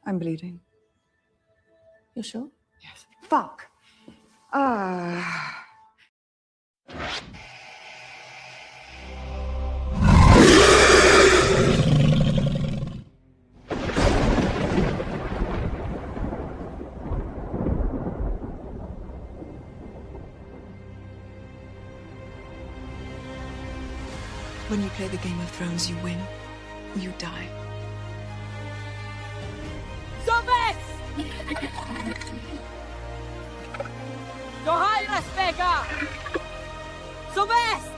I'm bleeding. You sure? Yes. Fuck. When you play the Game of Thrones, you win or you die. Zobes! Johannes Becker! Zobes!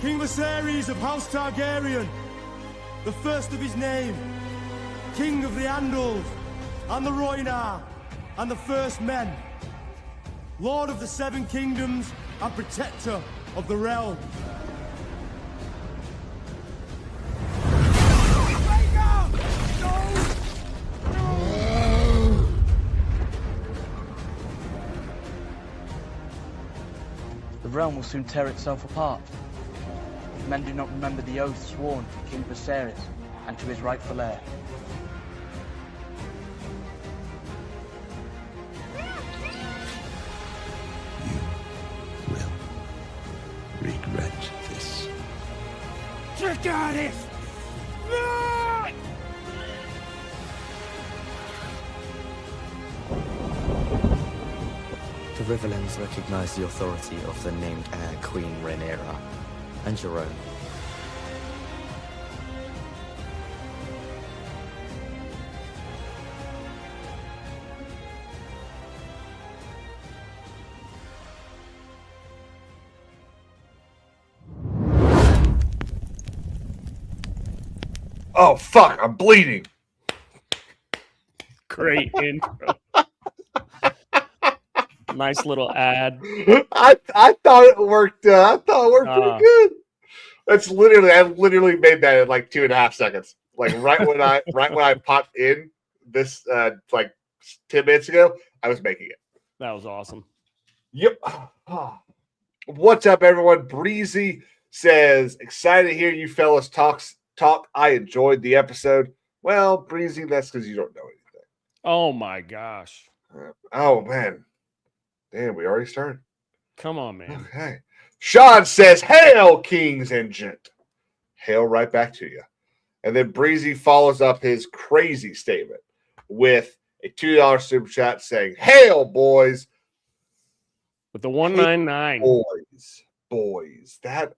King Viserys of House Targaryen, the first of his name, King of the Andals, and the Rhoynar, and the First Men, Lord of the Seven Kingdoms, and Protector of the Realm. The realm will soon tear itself apart. If men do not remember the oath sworn to King Viserys and to his rightful heir. You will regret this. Dracarys! No! The Riverlands recognize the authority of the named heir Queen Rhaenyra and your own. Oh, fuck, I'm bleeding. Great intro. Nice little ad. I thought it worked. I thought it worked pretty good. That's literally. I literally made that in like 2.5 seconds. Like right when I popped in this like 10 minutes ago, I was making it. That was awesome. Yep. What's up, everyone? Breezy says, excited to hear you fellas talk. I enjoyed the episode. Well, Breezy, that's because you don't know anything. Oh my gosh. Oh man. Damn, we already started. Come on, man. Okay. Sean says, hail, kings and gent. Hail right back to you. And then Breezy follows up his crazy statement with a $2 super chat saying, hail, boys. With the 199. Boys. That,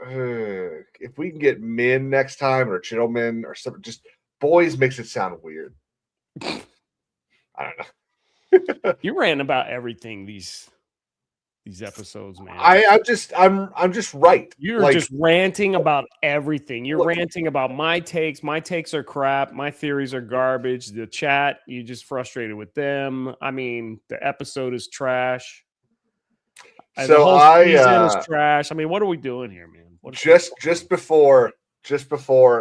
if we can get men next time or gentlemen or something, just boys makes it sound weird. I don't know. You ran about everything these episodes, man. I'm just right. You're like, just ranting about everything. You're ranting about my takes. My takes are crap. My theories are garbage. The chat, you just frustrated with them. I mean, the episode is trash. So the whole season is trash. I mean, what are we doing here, man? Just before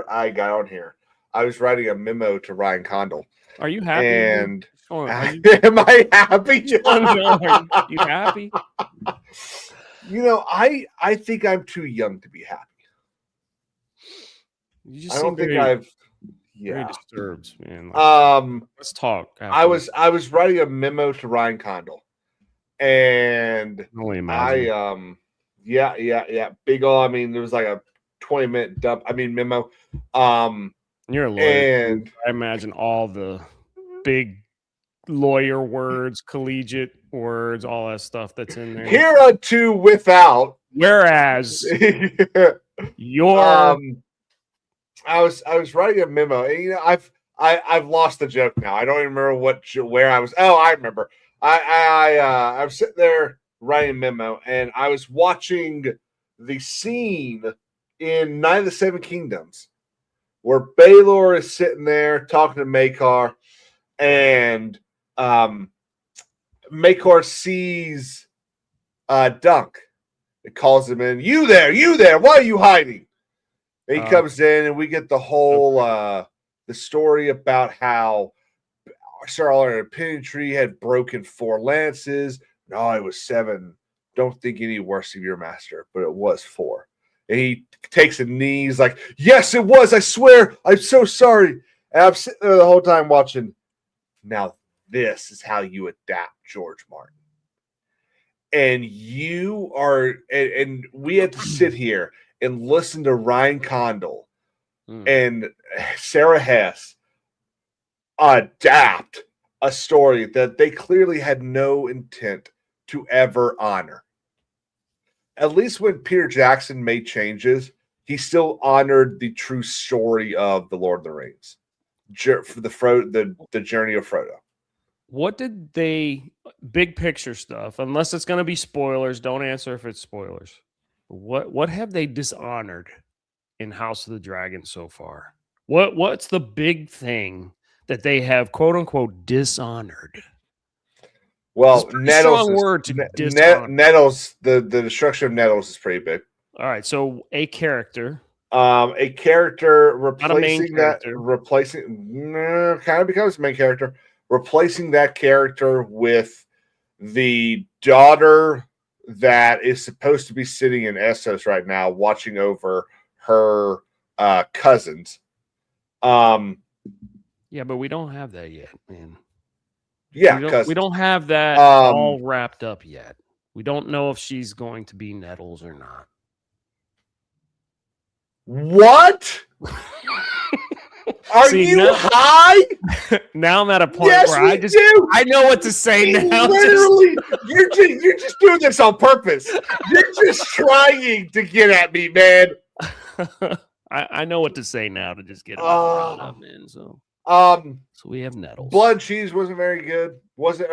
I got on here, I was writing a memo to Ryan Condal. Are you happy? And am I happy? Are you happy? You know, I think I'm too young to be happy. You just very disturbed, man. Let's talk. I was writing a memo to Ryan Condal, and big ol'. I mean, there was like a 20-minute dump. I mean, memo. You're a lawyer, and I imagine all the big lawyer words, collegiate words, all that stuff that's in there. Hereunto without. Whereas your I was writing a memo, and you know, I've lost the joke now. I don't even remember where I was. Oh, I remember. I was sitting there writing a memo, and I was watching the scene in Night of the Seven Kingdoms where Baelor is sitting there talking to Maekar, and Maekar sees Dunk. It calls him in. You there? Why are you hiding? And he comes in, and we get the whole the story about how Sir Olenna Pennytree had broken 4 lances. No, it was 7. Don't think any worse of your master, but it was 4. And he takes a knee. He's like, yes, it was. I swear. I'm so sorry. And I'm sitting there the whole time watching. Now, this is how you adapt George Martin. And you are, and we had to sit here and listen to Ryan Condal and Sarah Hess adapt a story that they clearly had no intent to ever honor. At least when Peter Jackson made changes, he still honored the true story of the Lord of the Rings, for the journey of Frodo. What did they big picture stuff? Unless it's going to be spoilers, don't answer if it's spoilers. What have they dishonored in House of the Dragon so far? What's the big thing that they have quote unquote dishonored? Well, Nettles strong is, word to dishonor. Nettles, the destruction of Nettles is pretty big. All right, so a character. A character replacing kind of becomes the main character, replacing that character with the daughter that is supposed to be sitting in Essos right now, watching over her cousins. Yeah, but we don't have that yet, man. Yeah, we don't have that all wrapped up yet. We don't know if she's going to be Nettles or not. What? Are you high? Now I'm at a point yes, where I know what to say now. Literally, you're just doing this on purpose. You're just trying to get at me, man. I know what to say now to just get it all up, man. So we have Nettles. Blood and Cheese wasn't very good, was it?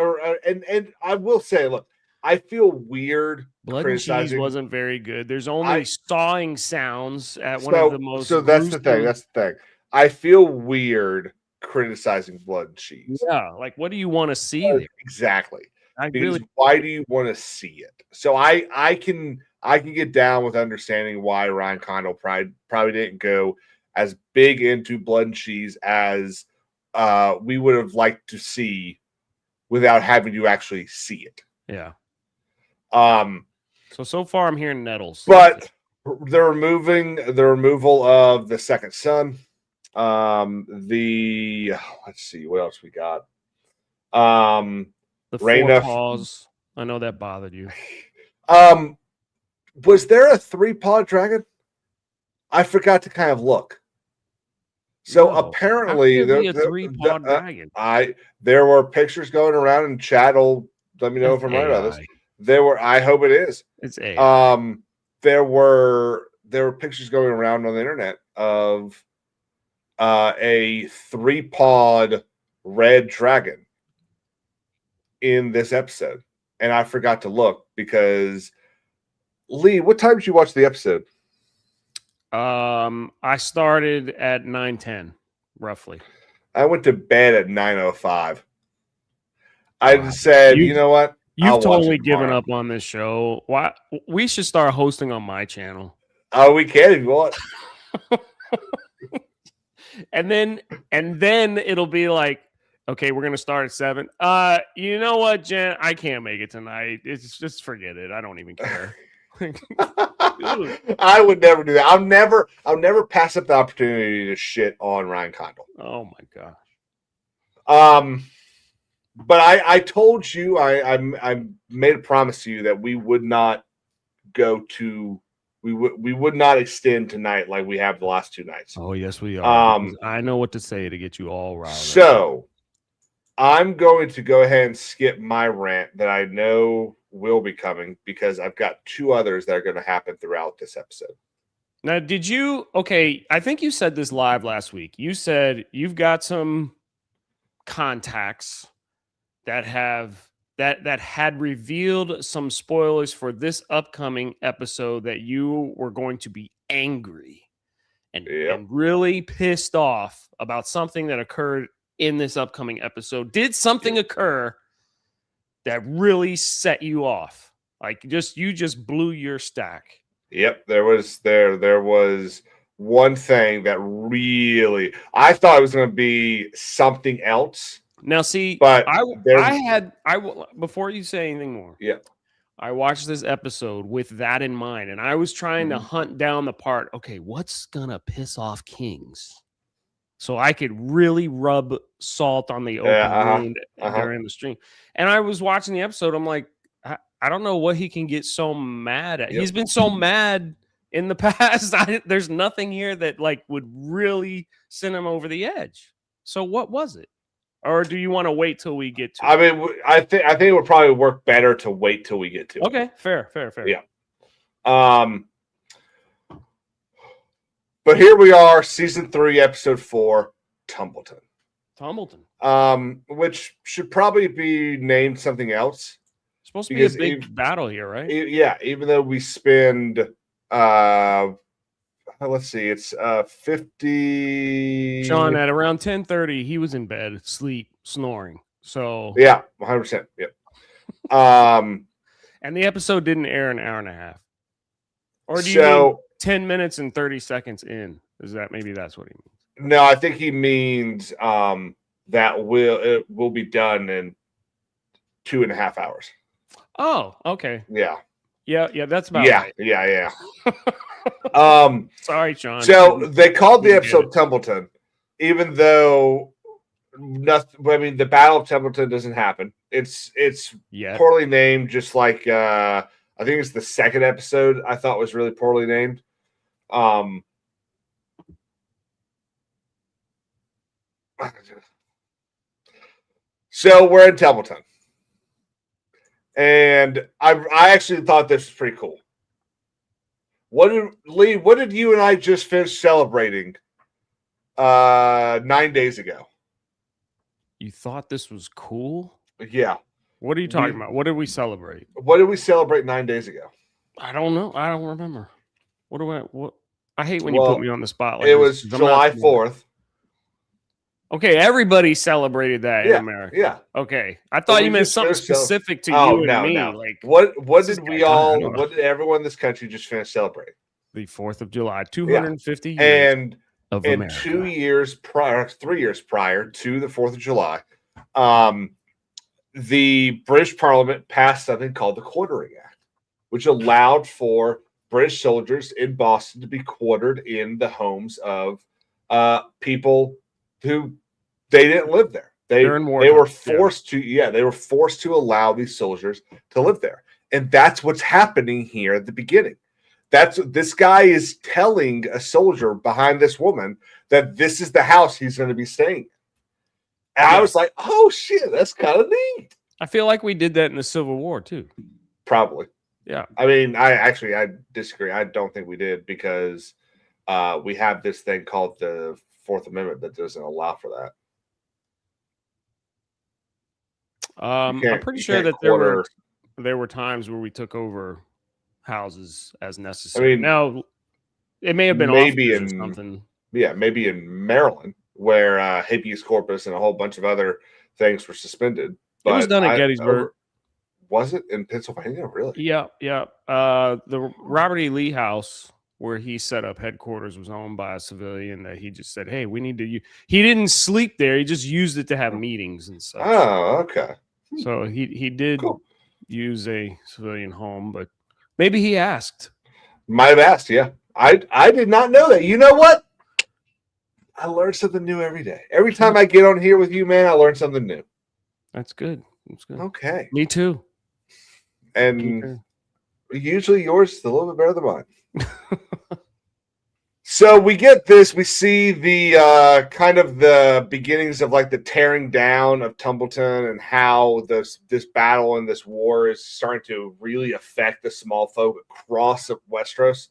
And I will say, look, I feel weird. Blood and Cheese wasn't very good. There's only sawing sounds at one of the most. So that's the thing. That's the thing. I feel weird criticizing Blood and Cheese. Yeah, like what do you want to see there? Exactly. Why do you want to see it? So I can get down with understanding why Ryan Condal probably didn't go as big into Blood and Cheese as we would have liked to see without having to actually see it. Yeah. So far I'm hearing Nettles. But the removal of the second son. Let's see what else we got. The four paws. I know that bothered you. Was there a 3-paw dragon? I forgot to kind of look. So apparently there a 3-paw dragon. There were pictures going around in chat. Let me know if I'm right about this. There were. I hope it is. It's AI. There were pictures going around on the internet of a 3-pawed red dragon in this episode, and I forgot to look because Lee, what time did you watch the episode? I started at 9:10, roughly. I went to bed at 9:05. I just said, you know what? You've totally given up on this show. Why? We should start hosting on my channel. Oh, we can if you want. and then it'll be like, okay, we're gonna start at 7. You know what, Jen? I can't make it tonight. It's just forget it. I don't even care. I would never do that. I'll never pass up the opportunity to shit on Ryan Condal. Oh my gosh. But I told you I made a promise to you that we would not we would not extend tonight like we have the last 2 nights. Oh yes, we are. I know what to say to get you all riled. So I'm going to go ahead and skip my rant that I know will be coming because I've got 2 others that are going to happen throughout this episode. Now, I think you said this live last week. You said you've got some contacts that had revealed some spoilers for this upcoming episode that you were going to be angry and really pissed off about something that occurred in this upcoming episode. Did something occur that really set you off? Like you just blew your stack. Yep, there was one thing that really I thought it was going to be something else. Now, see, but before you say anything more, I watched this episode with that in mind, and I was trying to hunt down the part. Okay, what's gonna piss off kings? so I could really rub salt on the open wound during the stream. And I was watching the episode. I'm like, I don't know what he can get so mad at. Yep. He's been so mad in the past. There's nothing here that like would really send him over the edge. So what was it? Or do you want to wait till we get to it? I mean, I think it would probably work better to wait till we get to it. Okay, fair. Yeah. But here we are, season 3, episode 4, Tumbleton. Which should probably be named something else. It's supposed to be a big battle here, right? Yeah, even though we spend let's see, it's 50. Sean, at around 10:30, he was in bed, asleep, snoring. So yeah, 100%. Yep. And the episode didn't air an hour and a half. Or do you mean 10 minutes and 30 seconds in? Is that maybe that's what he means? No, I think he means that it will be done in 2.5 hours. Oh, okay. Yeah. Yeah, that's about right. Yeah. Sorry, Sean. So they called the episode Tumbleton, even though nothing. I mean, the Battle of Tumbleton doesn't happen. It's poorly named, just like I think it's the second episode I thought was really poorly named. So we're in Tumbleton. And I actually thought this was pretty cool. What did you and I just finish celebrating 9 days ago? You thought this was cool? Yeah. What are you talking about? What did we celebrate? What did we celebrate 9 days ago? I don't know. I don't remember. What I hate when you put me on the spot like it was July 4th. Okay, everybody celebrated that in America. Yeah. Okay. I thought you meant something specific to you and me. No. Like what did everyone in this country just finish celebrating? The 4th of July, 250 years. And of in America. 3 years prior to the 4th of July, the British Parliament passed something called the Quartering Act, which allowed for British soldiers in Boston to be quartered in the homes of people who they didn't live there. They were forced to allow these soldiers to live there. And that's what's happening here at the beginning. This guy is telling a soldier behind this woman that this is the house he's going to be staying in. And I was like, oh shit, that's kind of neat. I feel like we did that in the Civil War too. Probably. Yeah. I mean, I disagree. I don't think we did because we have this thing called the Fourth Amendment that doesn't allow for that. I'm pretty sure that there were times where we took over houses as necessary. I mean, now it may have been maybe or something. Yeah, maybe in Maryland where habeas corpus and a whole bunch of other things were suspended. But it was done at Gettysburg. Was it in Pennsylvania? Really? Yeah. The Robert E. Lee house where he set up headquarters was owned by a civilian that he just said, hey, we need to use. He didn't sleep there. He just used it to have meetings and stuff. Oh, okay. So he did use a civilian home, but maybe he asked. Might have asked, yeah. I did not know that. You know what? I learn something new every day. Every time I get on here with you, man, I learn something new. That's good. That's good. Okay. Me too. And usually yours is a little bit better than mine. So we get this. We see the kind of the beginnings of like the tearing down of Tumbleton and how this battle and this war is starting to really affect the small folk across Westeros.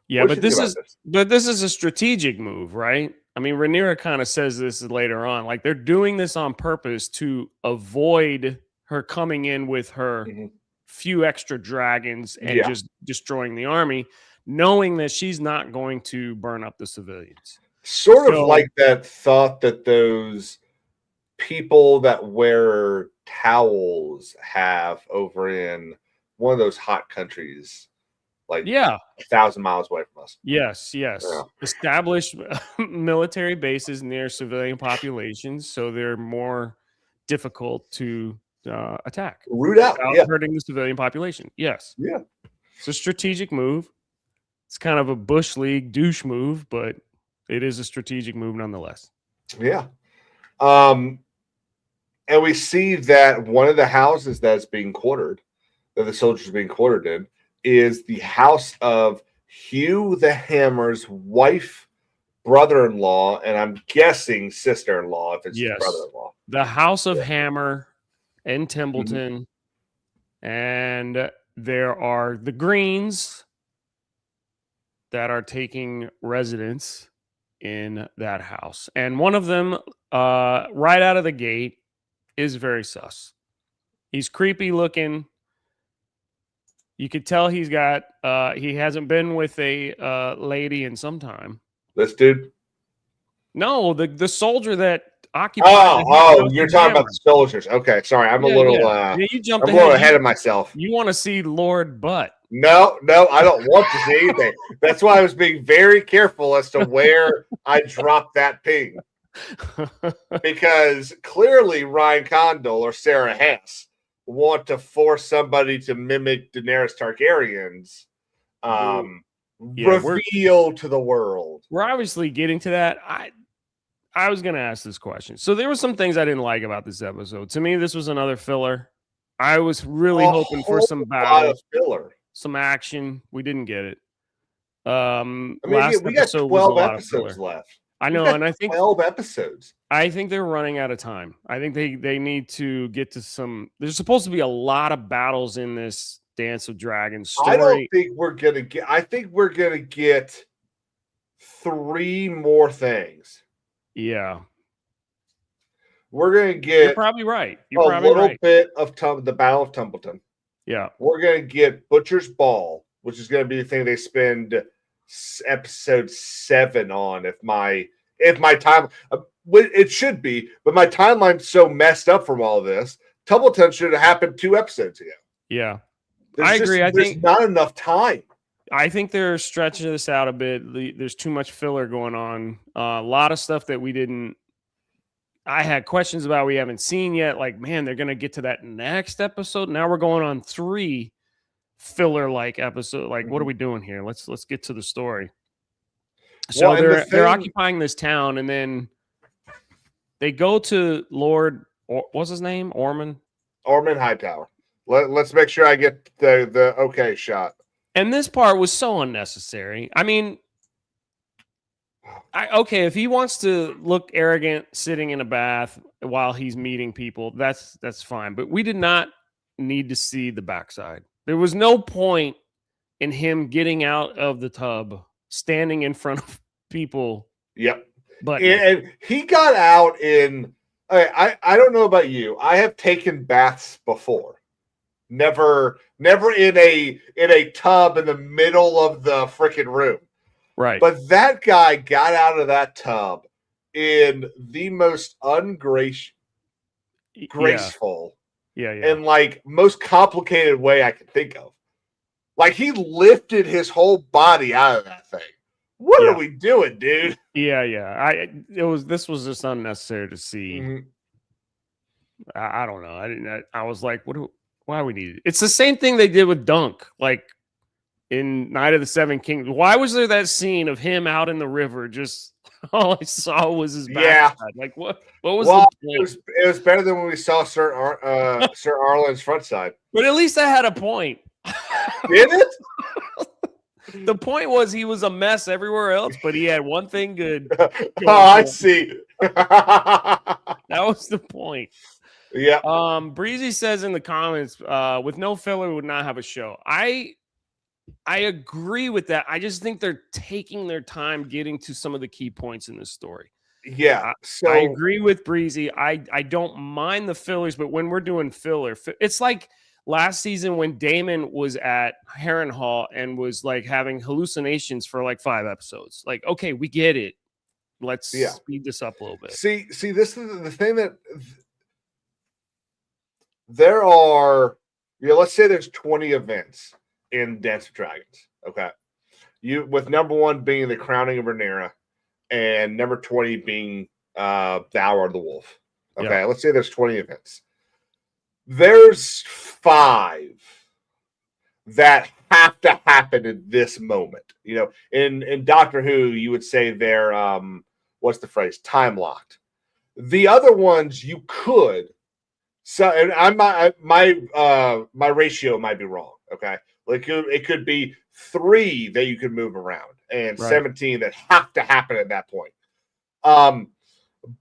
Yeah, but this is a strategic move, right? I mean, Rhaenyra kind of says this later on. Like they're doing this on purpose to avoid her coming in with her few extra dragons and just destroying the army, knowing that she's not going to burn up the civilians. Sort of like that thought that those people that wear towels have over in one of those hot countries, like 1,000 miles away from us. Yes. Yeah. Establish military bases near civilian populations, so they're more difficult to attack. Root out, without hurting the civilian population. Yes. Yeah. It's a strategic move. It's kind of a Bush League douche move, but it is a strategic move nonetheless. Yeah. And we see that one of the houses that's being quartered, that the soldiers are being quartered in, is the house of Hugh the Hammer's wife, brother-in-law, and I'm guessing sister-in-law if it's his Yes. brother-in-law. The House of Hammer in Templeton. And there are the Greens that are taking residence in that house. And one of them, right out of the gate, is very sus. He's creepy looking. You could tell he hasn't been with a lady in some time. This dude? No, the soldier that occupied. You're talking about the soldiers. Okay, sorry, I'm a little. You jumped I'm a little ahead of myself. You want to see Lord Butt? No, I don't want to see anything. That's why I was being very careful as to where I dropped that ping, because clearly Ryan Condal or Sarah Hess want to force somebody to mimic Daenerys Targaryen's reveal to the world. We're obviously getting to that. I was going to ask this question. So there were some things I didn't like about this episode. To me, this was another filler. I was really hoping for some battle, filler, some action. We didn't get it. We got 12 episodes left. I know, and I think 12 episodes. I think they're running out of time. I think they need to get to some. There's supposed to be a lot of battles in this Dance of Dragons story. I don't think we're gonna get. I think we're gonna get 3 more things. Yeah, we're gonna get. You're probably right. You're a little bit of the Battle of Templeton. Yeah, we're gonna get Butcher's Ball, which is gonna be the thing they spend episode 7 on. If my time, it should be, but my timeline's so messed up from all of this. Templeton should have happened 2 episodes ago. Yeah, I agree. I think not enough time. I think they're stretching this out a bit. There's too much filler going on. A lot of stuff that I had questions about we haven't seen yet. Like, man, they're going to get to that next episode. Now we're going on 3 filler-like episodes. Like, what are we doing here? Let's get to the story. So they're occupying this town, and then they go to Lord, what's his name? Ormond Hightower. Let's make sure I get the okay shot. And this part was so unnecessary. I mean, if he wants to look arrogant sitting in a bath while he's meeting people, that's fine. But we did not need to see the backside. There was no point in him getting out of the tub, standing in front of people. Yep. But and he got out in. I don't know about you. I have taken baths before. Never in a tub in the middle of the freaking room. Right. But that guy got out of that tub in the most graceful, and like most complicated way I can think of. Like he lifted his whole body out of that thing. What are we doing, dude? Yeah. This was just unnecessary to see. Mm-hmm. I don't know. I was like, why we need it? It's the same thing they did with Dunk, like in Night of the Seven Kings. Why was there that scene of him out in the river? Just all I saw was his backside. Like what was the point? It was better than when we saw Sir Arlen's front side. But at least I had a point. Did it? The point was he was a mess everywhere else, but he had one thing good. I see. That was the point. Yeah. Breezy says in the comments, with no filler, we would not have a show. I agree with that. I just think they're taking their time getting to some of the key points in this story. Yeah. I agree with Breezy. I don't mind the fillers, but when we're doing filler, it's like last season when Damon was at Harrenhal and was like having hallucinations for like 5 episodes. Like, okay, we get it. Let's speed this up a little bit. See, this is the thing that there are, let's say there's 20 events in Dance of Dragons. Okay. With number 1 being the crowning of Rhaenyra and number 20 being the Hour of the Wolf. Okay. Let's say there's 20 events. There's 5 that have to happen in this moment. In Doctor Who, you would say they're what's the phrase? Time locked. The other ones you could. So, and my ratio might be wrong. Okay, like it could be 3 that you could move around, and Right. 17 that have to happen at that point.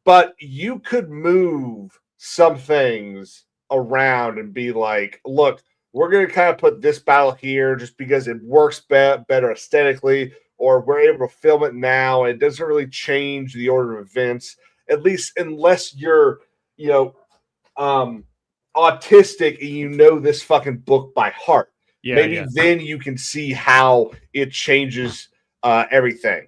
But you could move some things around and be like, look, we're going to kind of put this battle here just because it works better aesthetically, or we're able to film it now. And it doesn't really change the order of events, at least unless you're, autistic and you know this fucking book by heart. Yeah, Maybe then you can see how it changes everything.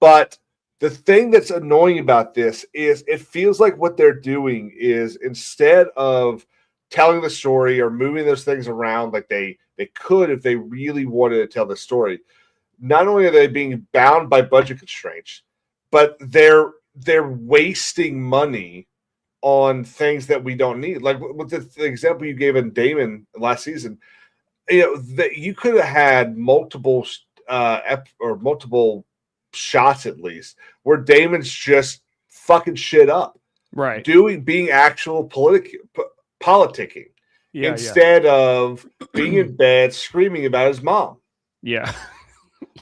But the thing that's annoying about this is it feels like what they're doing is, instead of telling the story or moving those things around like they could if they really wanted to tell the story, not only are they being bound by budget constraints, but they're wasting money on things that we don't need. Like with the example you gave in Damon last season, that you could have had multiple multiple shots at least where Damon's just fucking shit up, right, being actual politicking instead of being in bed screaming about his mom.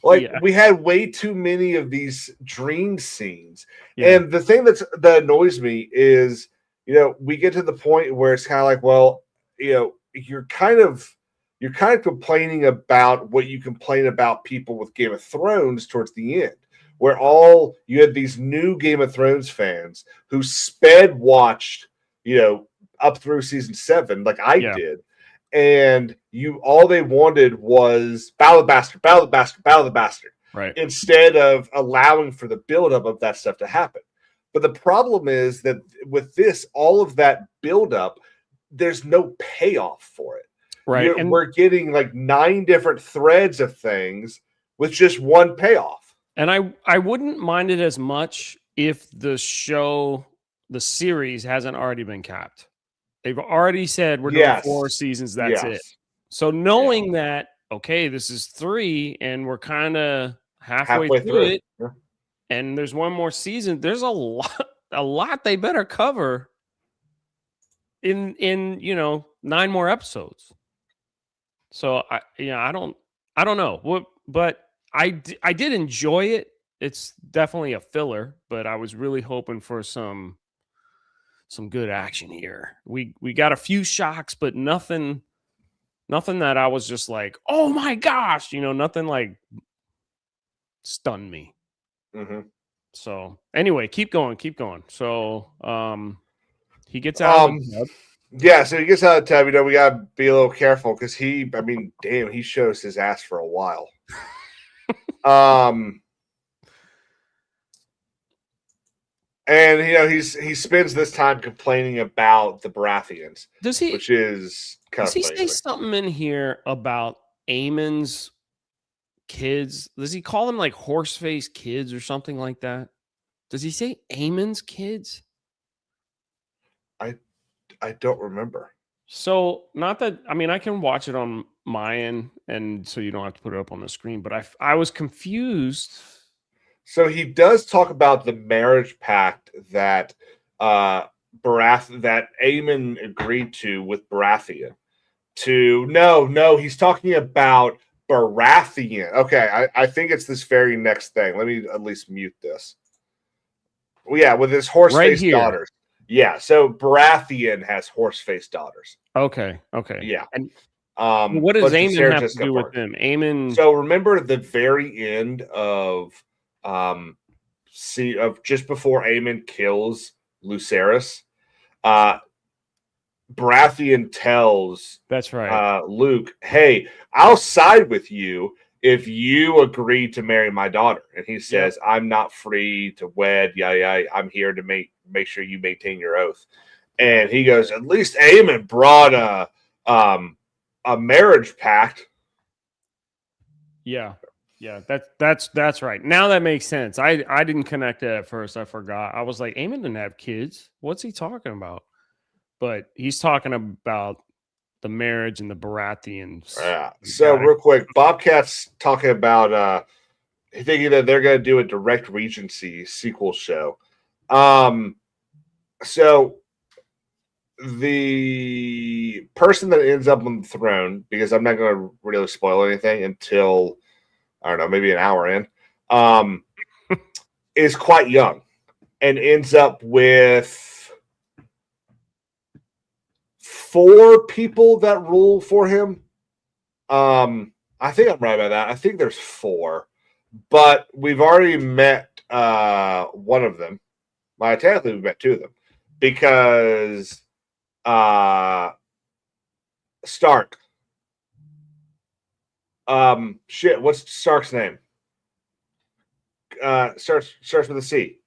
We had way too many of these dream scenes. And the thing that annoys me is, we get to the point where it's kind of like, well, you're kind of complaining about what you complain about people with Game of Thrones towards the end, where you had these new Game of Thrones fans who sped watched, up through season 7, like I did. And all they wanted was Battle of the Bastard, Battle of the Bastard, Battle of the Bastard. Right. Instead of allowing for the buildup of that stuff to happen. But the problem is that with this, all of that buildup, there's no payoff for it. Right. And we're getting like 9 different threads of things with just one payoff. And I wouldn't mind it as much if the series hasn't already been capped. They've already said we're doing 4 seasons. That's it. So knowing that, okay, this is 3 and we're kind of halfway through it, and there's one more season, there's a lot they better cover in 9 more episodes. So I don't know but I did enjoy it. It's definitely a filler, but I was really hoping for some good action here. We got a few shocks, but nothing that I was just like, oh my gosh, nothing like stunned me. Mm-hmm. So anyway, keep going. So he gets out of the tub. Yeah, so he gets out of the tub. We got to be a little careful because he shows his ass for a while. And he spends this time complaining about the Baratheons. Does he? Which is kind does he say something in here about Aemon's kids? Does he call them like horse-faced kids or something like that? Does he say Aemon's kids? I don't remember. So not that I can watch it on my end, and so you don't have to put it up on the screen. But I was confused. So he does talk about the marriage pact that that Aemon agreed to with Baratheon. No, he's talking about Baratheon. Okay, I think it's this very next thing. Let me at least mute this. Well, yeah, with his horse-faced daughters. Yeah, so Baratheon has horse-faced daughters. Okay. Yeah. And what does Aemon have to do with them? Aemon. So remember at the very end of just before Aemon kills Lucerys, Baratheon tells that's right Luke, hey, I'll side with you if you agree to marry my daughter. And he says, I'm not free to wed. Yeah. I'm here to make sure you maintain your oath. And he goes, at least Aemon brought a marriage pact. Yeah, that's right. Now that makes sense. I didn't connect it at first. I forgot. I was like, Aemon didn't have kids. What's he talking about? But he's talking about the marriage and the Baratheons. Yeah. So real quick, Bobcat's talking about thinking that they're going to do a direct Regency sequel show. So the person that ends up on the throne, because I'm not going to really spoil anything until I don't know, maybe an hour in, is quite young and ends up with 4 people that rule for him. I think I'm right about that. I think there's 4, but we've already met one of them. Well, technically, we've met 2 of them because Stark. What's Stark's name? Starts with a C.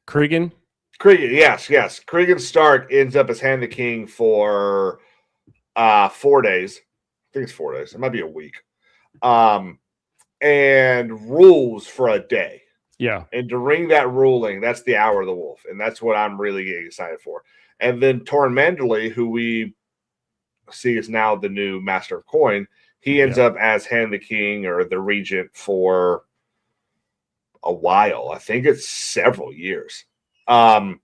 Cregan. Yes. Cregan Stark ends up as Hand the King for 4 days. I think it's 4 days. It might be a week. And rules for a day. Yeah. And during that ruling, that's the Hour of the Wolf. And that's what I'm really getting excited for. And then Torrin Manderley, who we see is now the new Master of Coin, he ends up as Hand the King or the Regent for a while. I think it's several years. I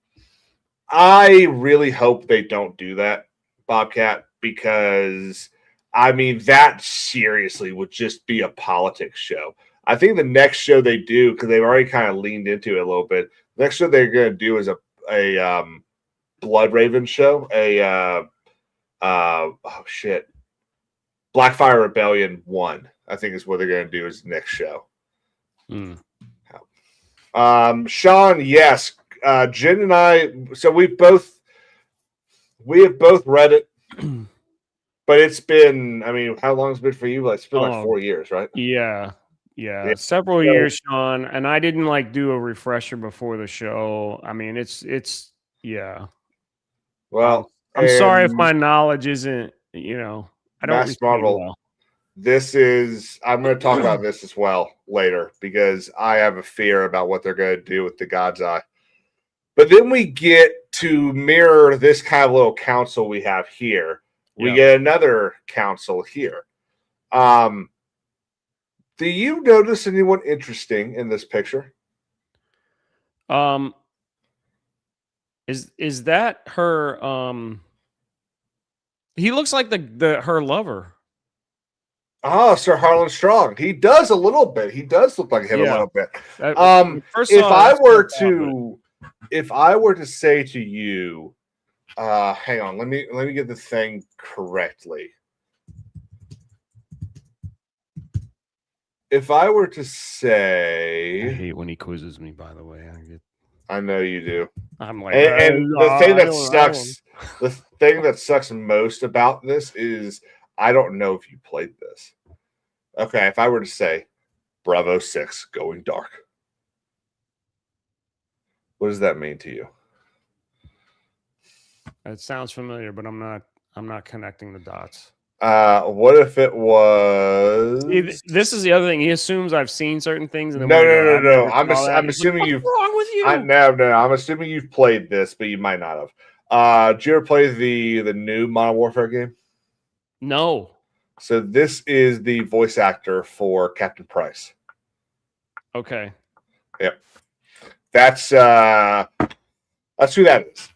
really hope they don't do that, Bobcat, because I mean that seriously would just be a politics show. I think the next show they do, because they've already kind of leaned into it a little bit, the next show they're going to do is a Blood Raven show, Blackfire Rebellion 1, I think is what they're going to do as the next show. Sean, yes. Jen and I, so we have both read it, but it's been, I mean, how long has it been for you? Like, it's been like 4 years, right? Yeah. Several years, Sean. And I didn't like do a refresher before the show. I mean, it's well, I'm sorry if my knowledge isn't, I don't Mass Marvel. Well. I'm going to talk about this as well later because I have a fear about what they're going to do with the God's Eye. But then we get to mirror this kind of little council we have here. We get another council here. Do you notice anyone interesting in this picture? Is that her? He looks like her lover. Oh, Sir Harlan Strong. He does a little bit. He does look like him a little bit. If I were to say to you, hang on, let me get the thing correctly. If I were to say, I hate when he quizzes me. By the way, I know you do. I'm like, and the thing that sucks, the thing that sucks most about this is I don't know if you played this. Okay, if I were to say Bravo 6 going dark, what does that mean to you? It sounds familiar, but I'm not connecting the dots. What if it was? See, this is the other thing. He assumes I've seen certain things. And then no. I'm assuming you've. What's wrong with you? No. I'm assuming you've played this, but you might not have. Did you ever play the new Modern Warfare game? No. So this is the voice actor for Captain Price. Okay. Yep. That's who that is.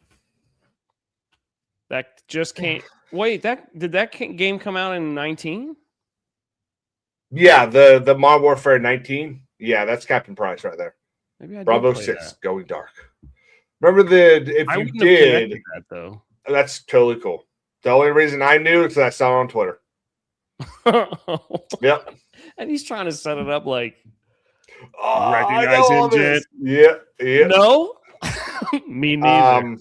That just can't. Wait, did that game come out in 19? Yeah, the Modern Warfare 19. Yeah, that's Captain Price right there. Maybe I Bravo 6 going dark. Remember if you did that though. That's totally cool. The only reason I knew is because I saw it on Twitter. Yep. And he's trying to set it up like recognize him, Jet. Yeah. No, me neither.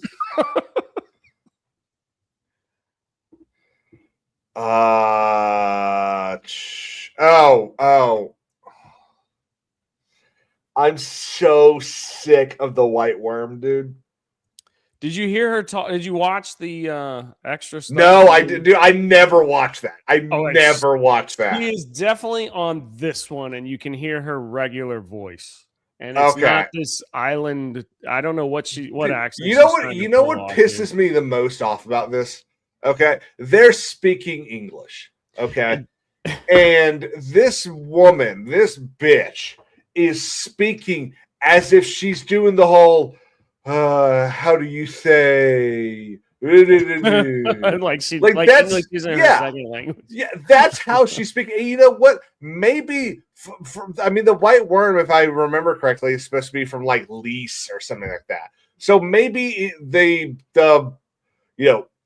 I'm so sick of the White Worm, dude. Did you hear her talk? Did you watch the extra stuff? No, I did. Dude, I never watched that. I never watched that. She is definitely on this one, and you can hear her regular voice. And it's not this island. I don't know what accent. You know what pisses me the most off about this? Okay, they're speaking English. Okay, and this woman, this bitch, is speaking as if she's doing the whole how do you say? like she's Like like that's English isn't her yeah. second language. Yeah, that's how she speaks. And you know what? Maybe I mean the white worm, if I remember correctly, is supposed to be from like Lys or something like that. So maybe the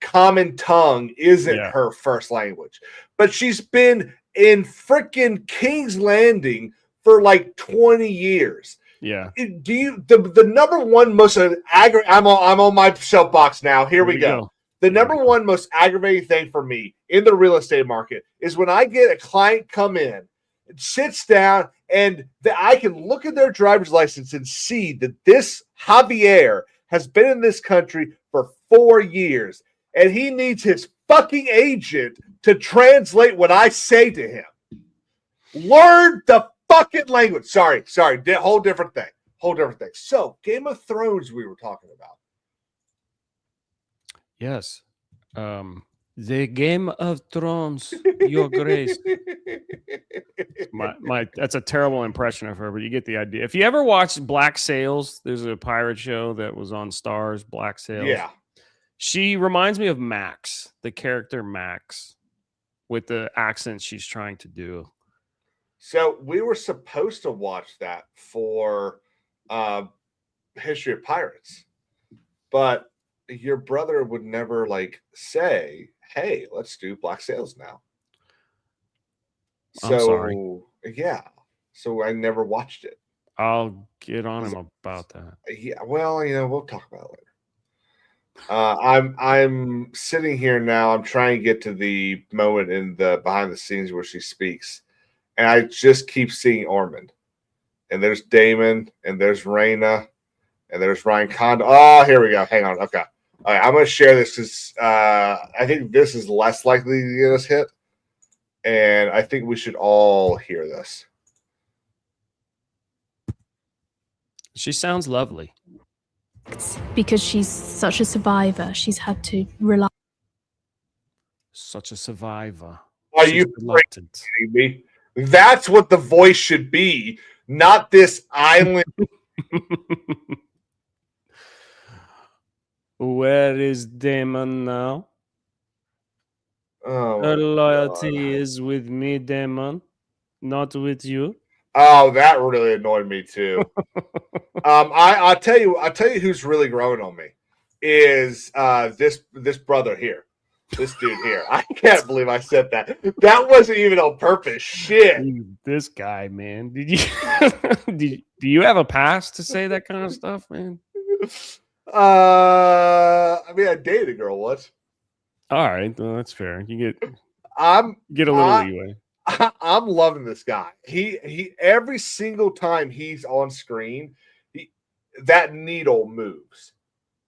common tongue isn't Yeah. her first language, but she's been in freaking King's Landing for like 20 years. Yeah. Do you the number one most I'm on my soapbox now. Here we go. The number one most aggravating thing for me in the real estate market is when I get a client come in, sits down, and I can look at their driver's license and see that this Javier has been in this country for 4 years, and he needs his fucking agent to translate what I say to him. Learn the fucking language. Sorry. Whole different thing. So, Game of Thrones we were talking about. Yes. The Game of Thrones, Your Grace. My that's a terrible impression of her, but you get the idea. If you ever watched Black Sails, there's a pirate show that was on Stars, Black Sails. Yeah. She reminds me of Max, the character Max, with the accent she's trying to do. So we were supposed to watch that for History of Pirates, but your brother would never like say, "Hey, let's do Black Sails now." I'm sorry. Yeah. So I never watched it. I'll get on him about that. Yeah. Well, we'll talk about it later. I'm sitting here now. I'm trying to get to the moment in the behind the scenes where she speaks, and I just keep seeing Ormond, and there's Damon, and there's Rhaena, and there's Ryan Condal. Oh, here we go. Hang on. Okay. All right, I'm going to share this because I think this is less likely to get us hit, and I think we should all hear this. She sounds lovely. Because she's such a survivor, she's had to rely. Such a survivor. Are She's you reluctant. kidding me? That's what the voice should be, not this island. Where is Damon now? Oh, Her loyalty is with me, Damon, not with you. Oh, that really annoyed me too. I'll tell you who's really growing on me is this brother here. This dude here. I can't believe I said that. That wasn't even on purpose. Shit. Dude, this guy, man. Did you do you have a pass to say that kind of stuff, man? I mean, I dated a girl once. All right, well, that's fair. You get a little leeway. I'm loving this guy. He every single time he's on screen, that needle moves.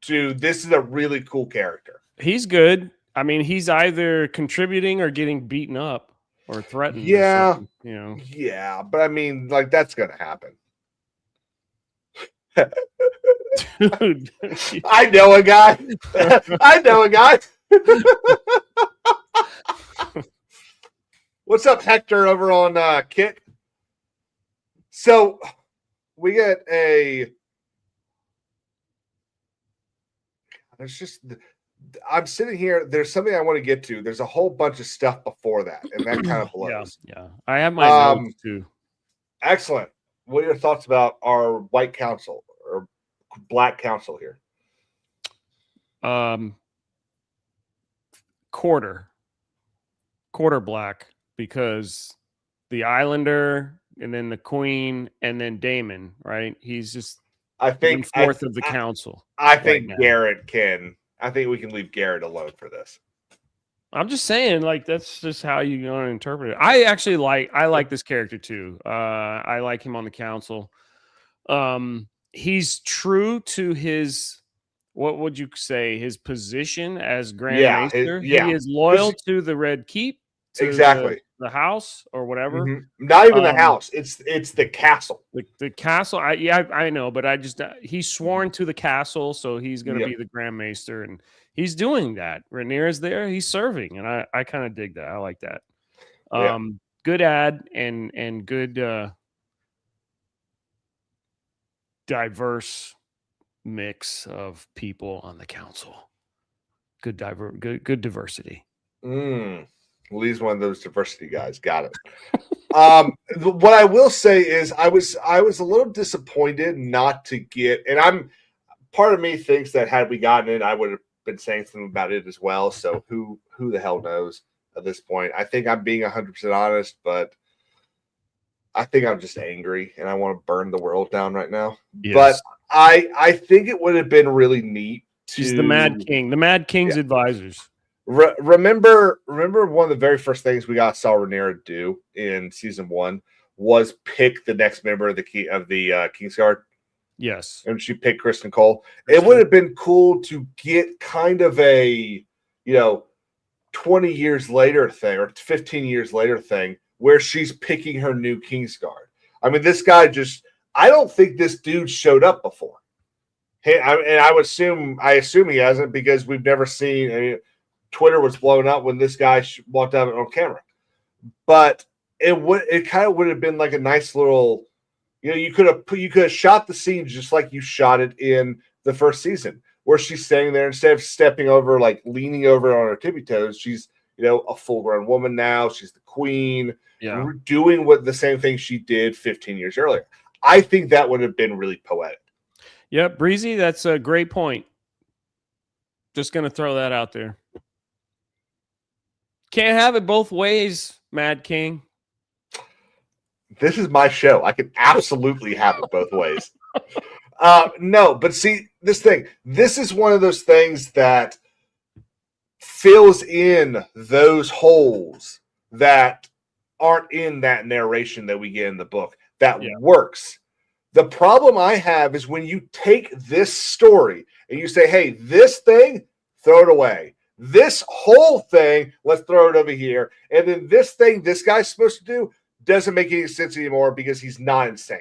This is a really cool character. He's good. I mean, he's either contributing or getting beaten up or threatened. Yeah, or yeah, but I mean, like that's gonna happen. Dude, I know a guy. What's up, Hector, over on Kick? So we get a. There's just. I'm sitting here. There's something I want to get to. There's a whole bunch of stuff before that, and that kind of blows. Yeah. I have my notes too. Excellent. What are your thoughts about our white council or black council here? Quarter black, because the Islander and then the Queen and then Damon, right? He's just I think fourth of the council. I think Garrett can. I think we can leave Garrett alone for this. I'm just saying, like, that's just how you want to interpret it. I like this character too. I like him on the council. He's true to his, what would you say, his position as Grand Maester. He is loyal to the Red Keep, to exactly the house or whatever. Mm-hmm. Not even the house. It's the castle. The castle. I know, but he's sworn to the castle, so he's going to be the Grand Maester, and he's doing that. Rhaenyra's there. He's serving, and I kind of dig that. I like that. Good ad and good diverse mix of people on the council. Good diversity. Lee's one of those diversity guys. Got it. What I will say is I was a little disappointed not to get, and part of me thinks that had we gotten it, I would have been saying something about it as well. So who the hell knows at this point? I think I'm being 100% honest, but I think I'm just angry and I want to burn the world down right now. Yes. But I think it would have been really neat. He's the Mad King. The Mad King's advisors. Remember one of the very first things we saw Rhaenyra do in season 1 was pick the next member of the Kingsguard. Yes, and she picked Kristen Cole. It would have been cool to get kind of a 20 years later thing or 15 years later thing where she's picking her new Kingsguard. I mean, this guy I don't think this dude showed up before. Hey, I assume he hasn't because we've never seen. I mean, Twitter was blown up when this guy walked out on camera, but it kind of would have been like a nice little, you could have shot the scene just like you shot it in the first season, where she's standing there instead of stepping over, like leaning over on her tippy toes. She's a full grown woman now. She's the queen, doing the same thing she did 15 years earlier. I think that would have been really poetic. Yep, Breezy, that's a great point. Just gonna throw that out there. Can't have it both ways, Mad King. This is my show. I can absolutely have it both ways. No, but see, this is one of those things that fills in those holes that aren't in that narration that we get in the book that works. The problem I have is when you take this story and you say, hey, this thing, throw it away. This whole thing, let's throw it over here. And then this thing this guy's supposed to do doesn't make any sense anymore because he's not insane.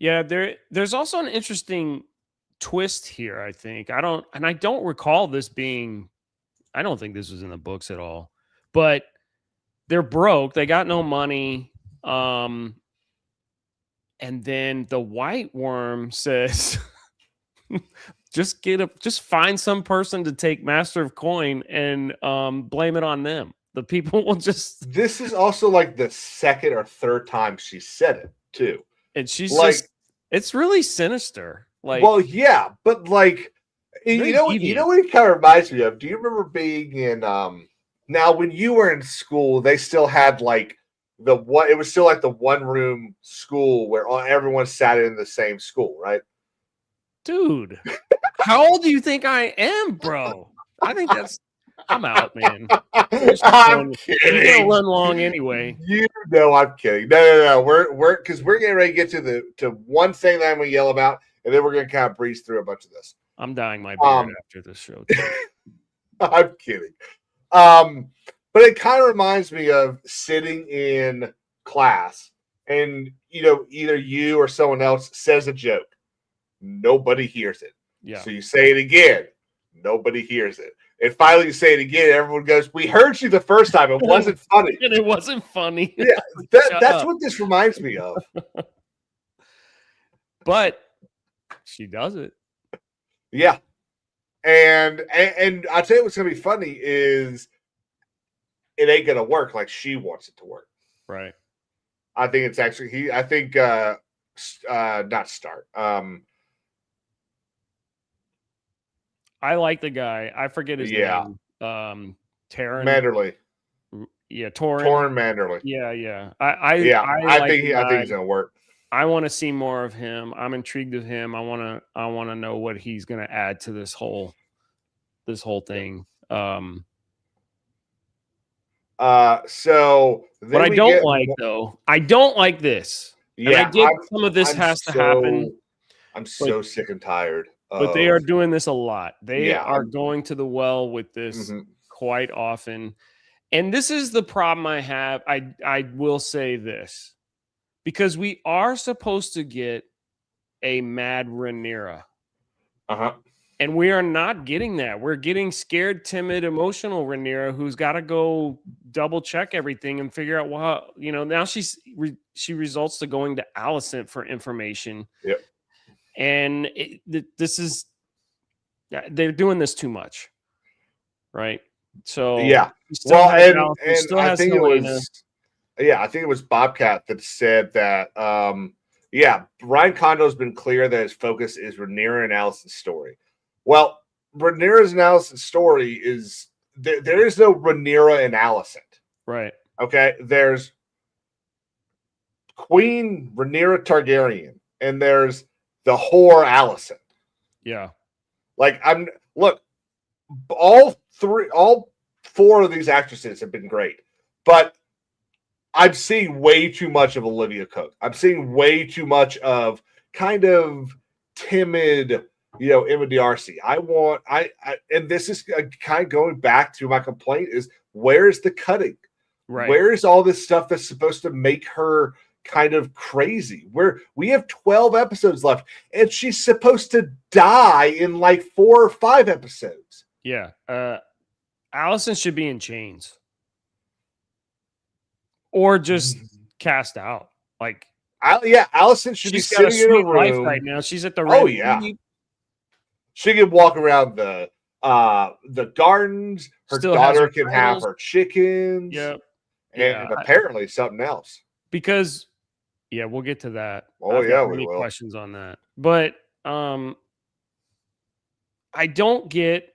Yeah, there's also an interesting twist here, I think. I don't recall this being, I don't think this was in the books at all. But they're broke, they got no money. And then the White Worm says just find some person to take Master of Coin and blame it on them. The people will just. This is also like the second or third time she said it too, and she's like, it's really sinister. Like, well, yeah, but like, you know what it kind of reminds me of? Do you remember being in? Now, when you were in school, they still had like it was still like the one room school where everyone sat in the same school, right? Dude, how old do you think I am, bro? I think I'm out, man. I'm kidding. You're gonna run long anyway. You know I'm kidding. No. We're getting ready to get to one thing that I'm gonna yell about, and then we're gonna kind of breeze through a bunch of this. I'm dyeing my beard after this show. I'm kidding. But it kind of reminds me of sitting in class and either you or someone else says a joke. Nobody hears it. Yeah. So you say it again. Nobody hears it. And finally you say it again. Everyone goes, we heard you the first time. It wasn't funny. And it wasn't funny. Yeah. That's what this reminds me of. But she does it. Yeah. And I'll tell you what's going to be funny is it ain't going to work like she wants it to work. Right. I think it's actually, not Start. I like the guy. I forget his name. Taron Manderley. Yeah, Torin Manderley. Yeah. I think he's gonna work. I want to see more of him. I'm intrigued with him. I want to know what he's gonna add to this whole thing. So what I don't like though, I don't like this. Yeah, and I get some of this has to happen. I'm so sick and tired. But they are doing this a lot. They are going to the well with this quite often. And this is the problem I have. I will say this. Because we are supposed to get a mad Rhaenyra. Uh-huh. And we are not getting that. We're getting scared, timid, emotional Rhaenyra who's got to go double check everything and figure out, well, now she results to going to Alicent for information. Yep. and this is they're doing this too much, right? So Yeah. he still Well, has and Allison, still I has think Helena. it was, yeah, I think it was Bobcat that said that. Yeah, Ryan Condo's been clear that his focus is Rhaenyra and Alicent's story. Well, Rhaenyra's and Alicent's story is there is no Rhaenyra and Alicent. Right. Okay, there's Queen Rhaenyra Targaryen, and there's the whore Alicent. Yeah. Like look, all four of these actresses have been great, but I'm seeing way too much of Olivia Cook. I'm seeing way too much of kind of timid, Emma D'Arcy. And this is kind of going back to my complaint is where's the cutting? Right. Where is all this stuff that's supposed to make her kind of crazy? Where we have 12 episodes left, and she's supposed to die in like 4 or 5 episodes. Yeah. Allison should be in chains. Or just cast out. Like, Allison should be sitting in a room life right now. She's at the Oh yeah, she can walk around the gardens. Her Still has daughter her can have titles. her chickens. Yep. And apparently something else. Because we'll get to that. Oh, I've got we many will. questions on that. But I don't get.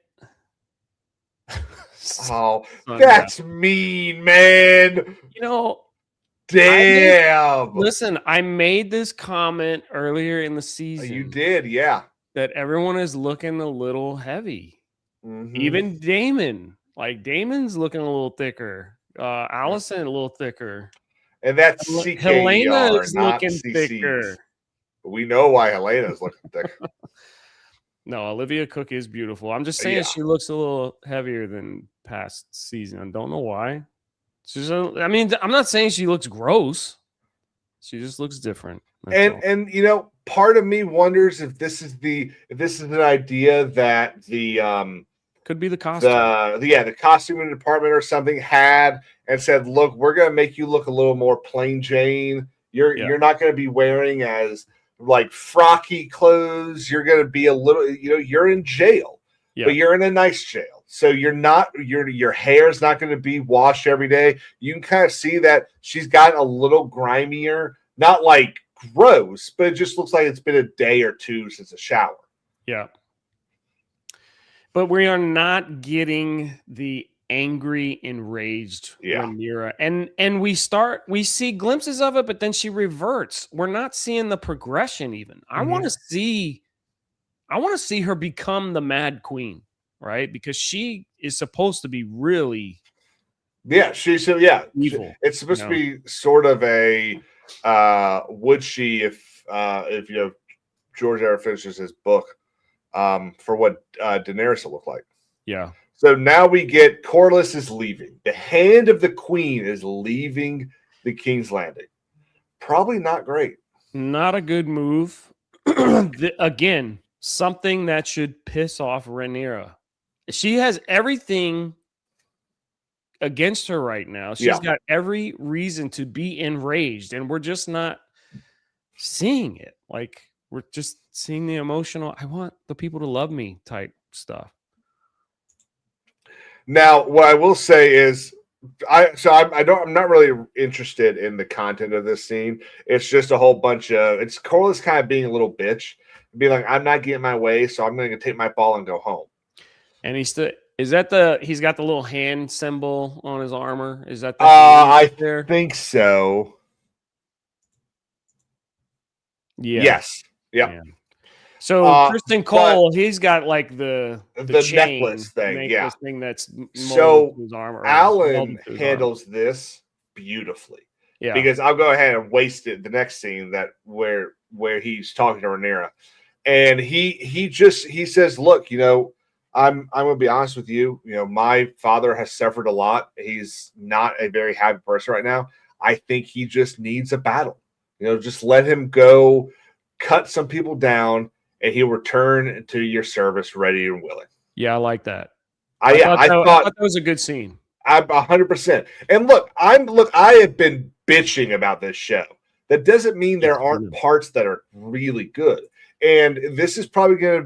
Oh, that's mean, man. Damn. Listen, I made this comment earlier in the season. You did, yeah. That everyone is looking a little heavy. Mhm. Even Damon. Like, Damon's looking a little thicker. Allison a little thicker. And that's Helena CKER, is not looking CCs. thicker. We know why Helena's looking thick. No, Olivia Cook is beautiful. I'm just saying she looks a little heavier than past season. I don't know why. I'm not saying she looks gross. She just looks different. And part of me wonders if this is an idea that the could be the costume. The costuming department or something had and said, look, we're gonna make you look a little more plain Jane. You're not gonna be wearing as like frocky clothes. You're gonna be a little, you're in jail, but you're in a nice jail. So you're not, your hair is not going to be washed every day. You can kind of see that she's gotten a little grimier, not like gross, but it just looks like it's been a day or two since a shower. Yeah. But we are not getting the angry, enraged Rhaenyra. And we see glimpses of it, but then she reverts. We're not seeing the progression even. I want to see her become the Mad Queen, right? Because she is supposed to be really she's evil. It's supposed to be sort of a would she if George ever finishes his book for what Daenerys will look like. Yeah. So now we get Corlys is leaving. The hand of the queen is leaving the King's Landing. Probably not great. Not a good move. Again, something that should piss off Rhaenyra. She has everything against her right now. She's got every reason to be enraged, and we're just not seeing it. Like, we're just seeing the emotional, I want the people to love me type stuff. Now, what I will say is, I'm not really interested in the content of this scene. It's just a whole bunch of, it's Corlys kind of being a little bitch, being like, I'm not getting my way, so I'm going to take my ball and go home. And he's got the little hand symbol on his armor? Is that the I think so. Yeah. Yes. Yep. Yeah. So Kristen Cole, he's got like the chain, necklace thing, thing that's so his armor. Alan handles this beautifully. Yeah. Because I'll go ahead and waste it. The next scene where he's talking to Rhaenyra, and he says, look, I'm going to be honest with you. My father has suffered a lot. He's not a very happy person right now. I think he just needs a battle. Just let him go, cut some people down, and he'll return to your service ready and willing. Yeah, I like that. I thought that was a good scene. I'm 100%. And look, I have been bitching about this show. That doesn't mean there aren't parts that are really good. And this is probably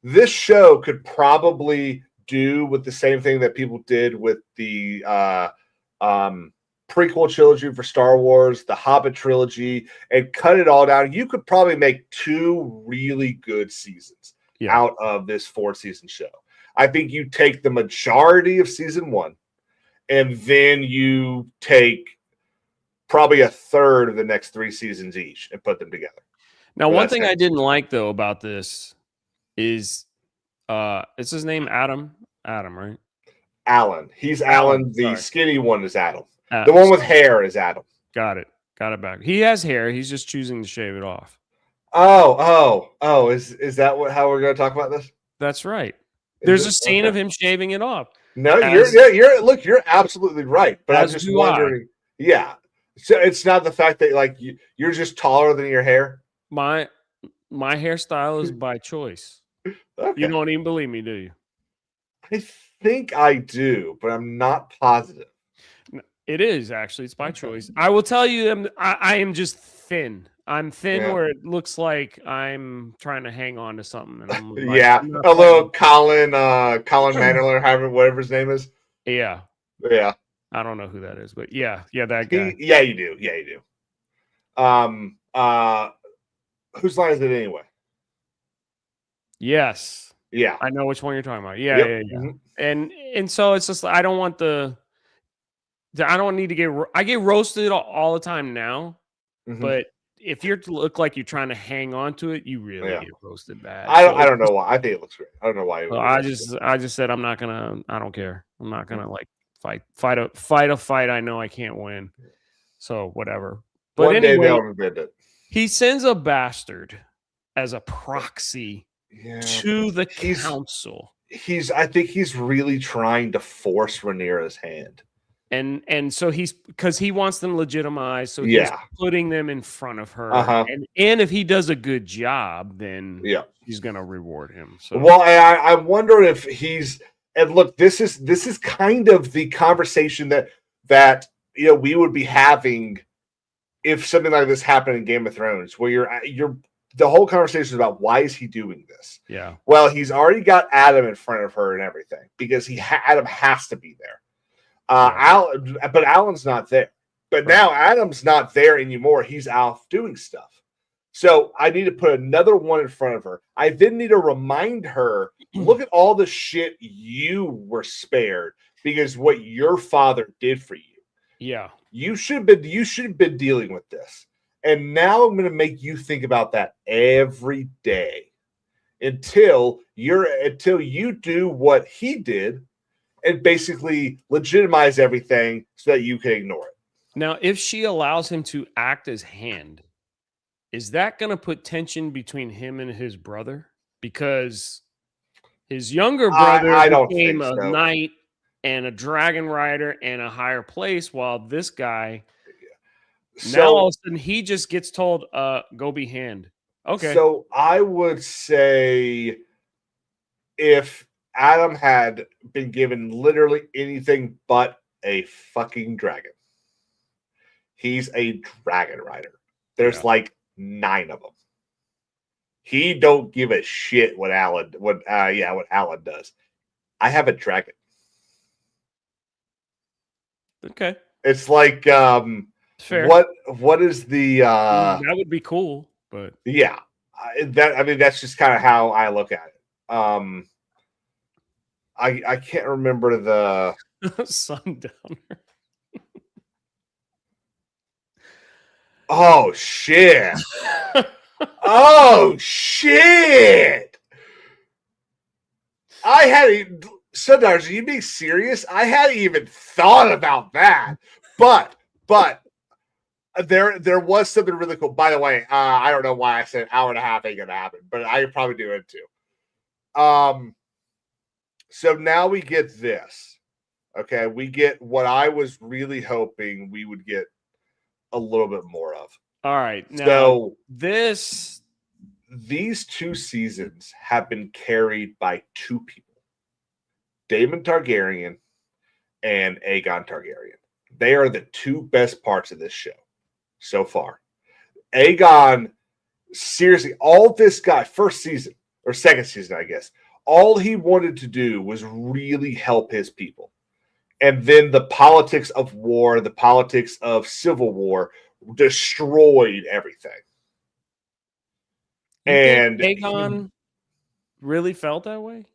this show could probably do with the same thing that people did with the prequel trilogy for Star Wars, the Hobbit trilogy, and cut it all down. You could probably make 2 really good seasons out of this 4-season show. I think you take the majority of season 1, and then you take probably a third of the next 3 seasons each and put them together. Now, one thing I didn't like though about this is is his name Adam? Adam, right? Alan. He's Alan. The sorry. skinny one is Adam. The one with hair is Adam. Got it. Got it back. He has hair. He's just choosing to shave it off. Oh! Is that how we're going to talk about this? That's right. There's a scene of him shaving it off. No, you're absolutely right. But I'm just wondering. Yeah. So it's not the fact that like you're just taller than your hair. My hairstyle is by choice. Okay. You don't even believe me, do you? I think I do, but I'm not positive. It is actually. It's by choice. I will tell you, I am just thin. I'm thin where it looks like I'm trying to hang on to something. And I'm like, a little Colin Manderler, whatever his name is. Yeah. Yeah. I don't know who that is, but yeah, that guy. Yeah, you do. Yeah, you do. Whose line is it anyway? Yes. Yeah. I know which one you're talking about. Yeah. Mm-hmm. And so it's just I don't need to get roasted all the time now. Mm-hmm. But if you look like you're trying to hang on to it, you really get roasted bad. I don't know why. I think it looks great. I don't know why. I just said I don't care. I'm not gonna like fight a fight I know I can't win. So whatever. But one day they'll regret it. He sends a bastard as a proxy to the council. I think he's really trying to force Rhaenyra's hand. And so because he wants them legitimized, so he's putting them in front of her. And if he does a good job, then he's gonna reward him. So well, I wonder if he's and look, this is kind of the conversation that we would be having if something like this happened in Game of Thrones, where you're the whole conversation is about why is he doing this? Yeah. Well, he's already got Adam in front of her and everything because Adam has to be there. But Alan's not there. But now Adam's not there anymore. He's out doing stuff. So I need to put another one in front of her. I then need to remind her, look at all the shit you were spared because what your father did for you. Yeah. You should have been dealing with this. And now I'm going to make you think about that every day until you do what he did and basically legitimize everything so that you can ignore it. Now, if she allows him to act as hand, is that going to put tension between him and his brother? Because his younger brother became a knight and a dragon rider and a higher place, while this guy, now all of a sudden he just gets told, go be hand. Okay. So I would say if Adam had been given literally anything but a fucking dragon, he's a dragon rider. There's like 9 of them. He don't give a shit what Alan does. I have a dragon. Okay. It's like fair. What is the that would be cool, but yeah. That's just kind of how I look at it. I can't remember the Sundowner. Oh shit! Oh shit! I hadn't. Sundowners, are you being serious? I hadn't even thought about that. But there was something really cool. By the way, I don't know why I said an hour and a half ain't gonna happen, but I probably do it too. So now we get this. Okay, we get what I was really hoping we would get a little bit more of. All right. Now, so these 2 seasons have been carried by 2 people. Daemon Targaryen and Aegon Targaryen. They are the 2 best parts of this show so far. Aegon seriously, all this guy, first season or second season, I guess, all he wanted to do was really help his people. And then the politics of war, the politics of civil war destroyed everything. And Aegon really felt that way?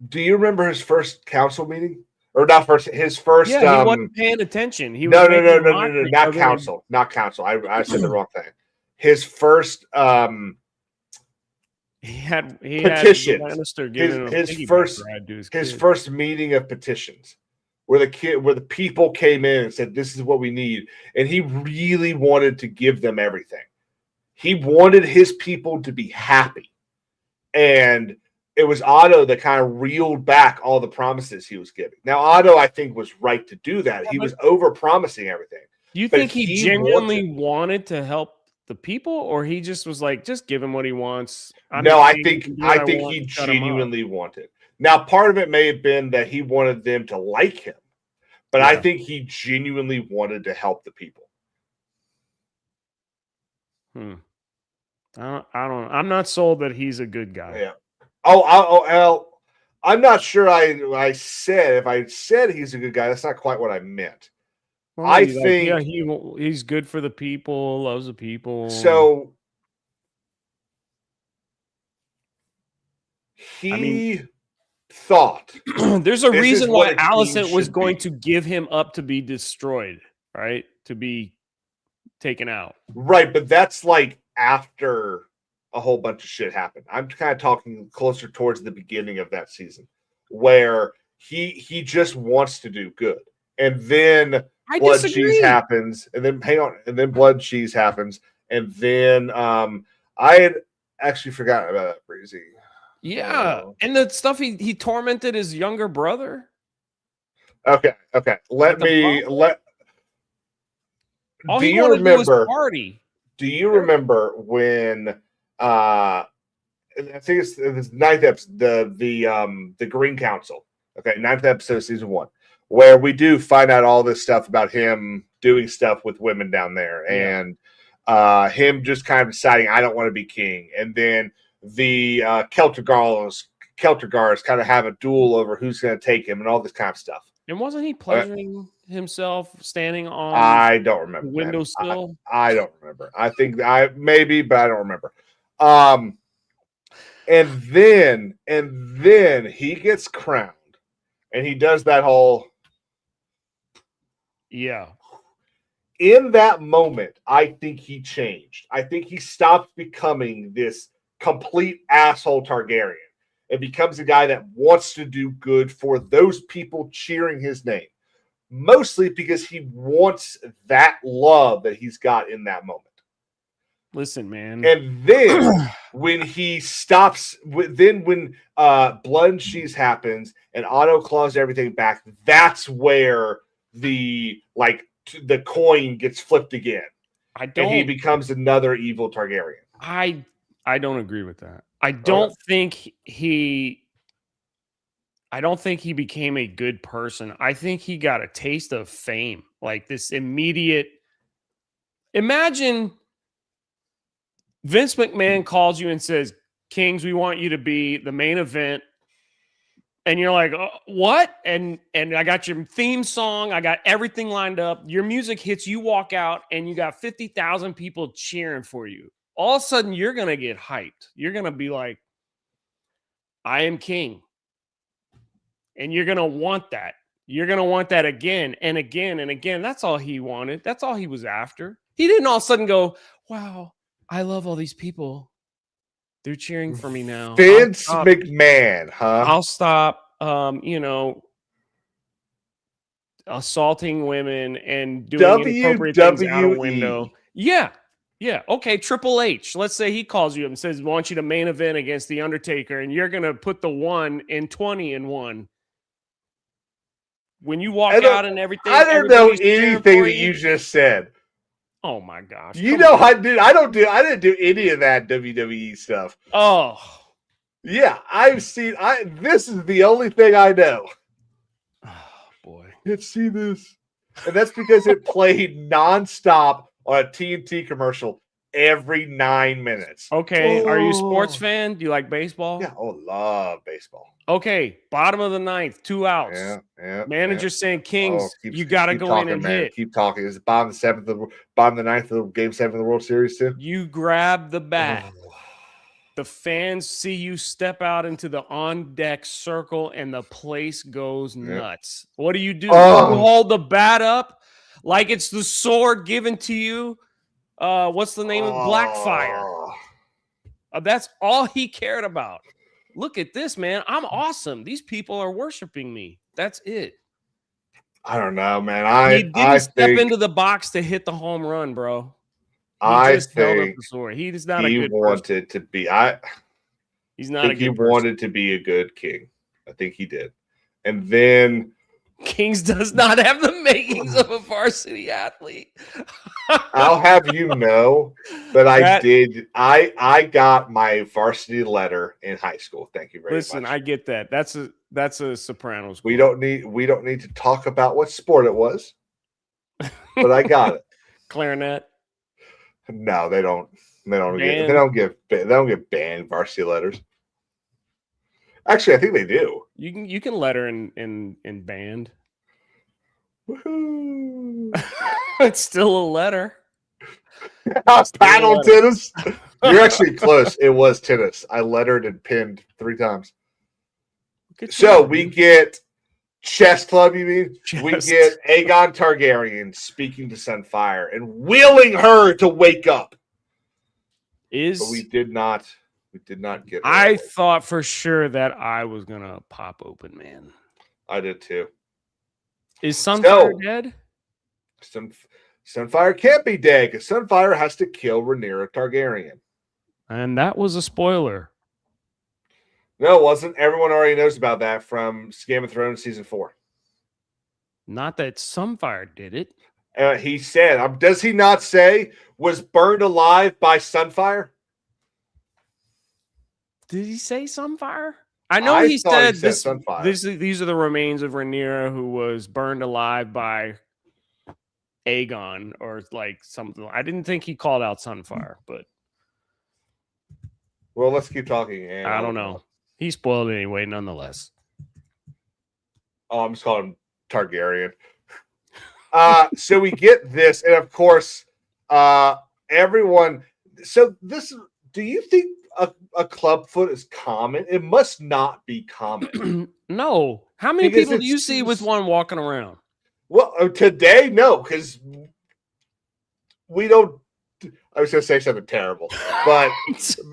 Do you remember his first council meeting? Or not first, his first. Yeah, he wasn't paying attention. He was no, not other council, not council. I said the wrong thing. His first he had petitions. Lannister giving him his first meeting of petitions, where the people came in and said, "This is what we need," and he really wanted to give them everything. He wanted his people to be happy, and it was Otto that kind of reeled back all the promises he was giving. Now, Otto, I think, was right to do that. He was over-promising everything. Do you think he genuinely wanted to help the people, or he just was like, just give him what he wants? I think he genuinely wanted. Now, part of it may have been that he wanted them to like him, but I think he genuinely wanted to help the people. I don't. I'm not sold that he's a good guy. Yeah. I'm not sure. I said if I said he's a good guy, that's not quite what I meant. Well, I think he's good for the people, loves the people. So he thought there's a reason why Alicent was going to give him up to be destroyed, right? To be taken out. Right, but that's like after a whole bunch of shit happened. I'm kind of talking closer towards the beginning of that season, where he just wants to do good, and then blood cheese happens, and then blood cheese happens, and then I had actually forgotten about that, Breezy. Yeah, and the stuff he tormented his younger brother. Okay. Let me. All he wanted to do was party. Do you remember when? I think it's the ninth episode, the Green Council. Okay, ninth episode, season 1, where we do find out all this stuff about him doing stuff with women down there, and him just kind of deciding I don't want to be king, and then the Celtigars kind of have a duel over who's going to take him, and all this kind of stuff. And wasn't he pleasuring himself standing on? I don't remember. The windowsill. I don't remember. I think maybe, but I don't remember. And then he gets crowned, and he does that whole. Yeah. In that moment, I think he changed. I think he stopped becoming this complete asshole Targaryen and becomes a guy that wants to do good for those people cheering his name. Mostly because he wants that love that he's got in that moment. Listen, man. And then when he stops, when blood and cheese happens and Otto claws everything back, that's where the coin gets flipped again. And he becomes another evil Targaryen. I don't agree with that. I don't think he became a good person. I think he got a taste of fame, like this immediate. Imagine Vince McMahon calls you and says, "Kings, we want you to be the main event." And you're like, what? And I got your theme song. I got everything lined up. Your music hits, you walk out, and you got 50,000 people cheering for you. All of a sudden, you're going to get hyped. You're going to be like, I am king. And you're going to want that. You're going to want that again and again and again. That's all he wanted. That's all he was after. He didn't all of a sudden go, wow, I love all these people. They're cheering for me now. Vince McMahon, huh? I'll stop, assaulting women and doing inappropriate things out a window. Yeah. Okay, Triple H. Let's say he calls you up and says, want you to main event against The Undertaker, and you're going to put the 1 in 20 and 1. When you walk out and everything. I don't know anything that you just said. Oh my gosh! I didn't do any of that WWE stuff. Oh, yeah, I've seen. This is the only thing I know. Oh boy, let's see this, and that's because it played nonstop on a TNT commercial every 9 minutes. Okay, are you a sports Oh. fan? Do you like baseball? Yeah, love baseball. Okay, bottom of the ninth, 2 outs. Yeah. Manager saying, Kings, keep- you got to keep go talking, in and man. hit. Keep talking. Is it bottom of the ninth of Game 7 of the World Series too? You grab the bat. Oh. The fans see you step out into the on deck circle, and the place goes nuts. What do? You hold the bat up like it's the sword given to you. What's the name of Blackfire? That's all he cared about. Look at this, man. I'm awesome. These people are worshiping me. That's it. I don't know, man. He didn't step into the box to hit the home run, bro. He just held up the sword. He's not a good wanted to be. He's not a good he person. wanted to be a good king. I think he did. And then Kings does not have the makings of a varsity athlete. I'll have you know that I did. I got my varsity letter in high school. Thank you very much. Listen, I get that. That's a Sopranos. We don't need to talk about what sport it was, but I got it. Clarinet. No, they don't. They don't get banned varsity letters. Actually, I think they do. You can letter in band. Woohoo! It's still a letter. Paddle tennis. You're actually close. It was tennis. I lettered and pinned 3 times. So we get chess club. You mean we get Aegon Targaryen speaking to Sunfire and willing her to wake up. But we did not get. I thought for sure that I was gonna pop open, man. I did too. Is Sunfire dead? Sunfire can't be dead because Sunfire has to kill Rhaenyra Targaryen. And that was a spoiler. No, it wasn't. Everyone already knows about that from Game of Thrones season 4. Not that Sunfire did it. He said, does he not say, was burned alive by Sunfire? Did he say Sunfire? I know he said this. Sunfire. These are the remains of Rhaenyra who was burned alive by Aegon or like something. I didn't think he called out Sunfire, but well, let's keep talking. I don't know. He spoiled it anyway, nonetheless. Oh, I'm just calling him Targaryen. So we get this, and of course, everyone. So this, do you think a clubfoot is common? It must not be common. No. How many people do you see with one walking around? Well, today, no, because we don't. I was going to say something terrible, but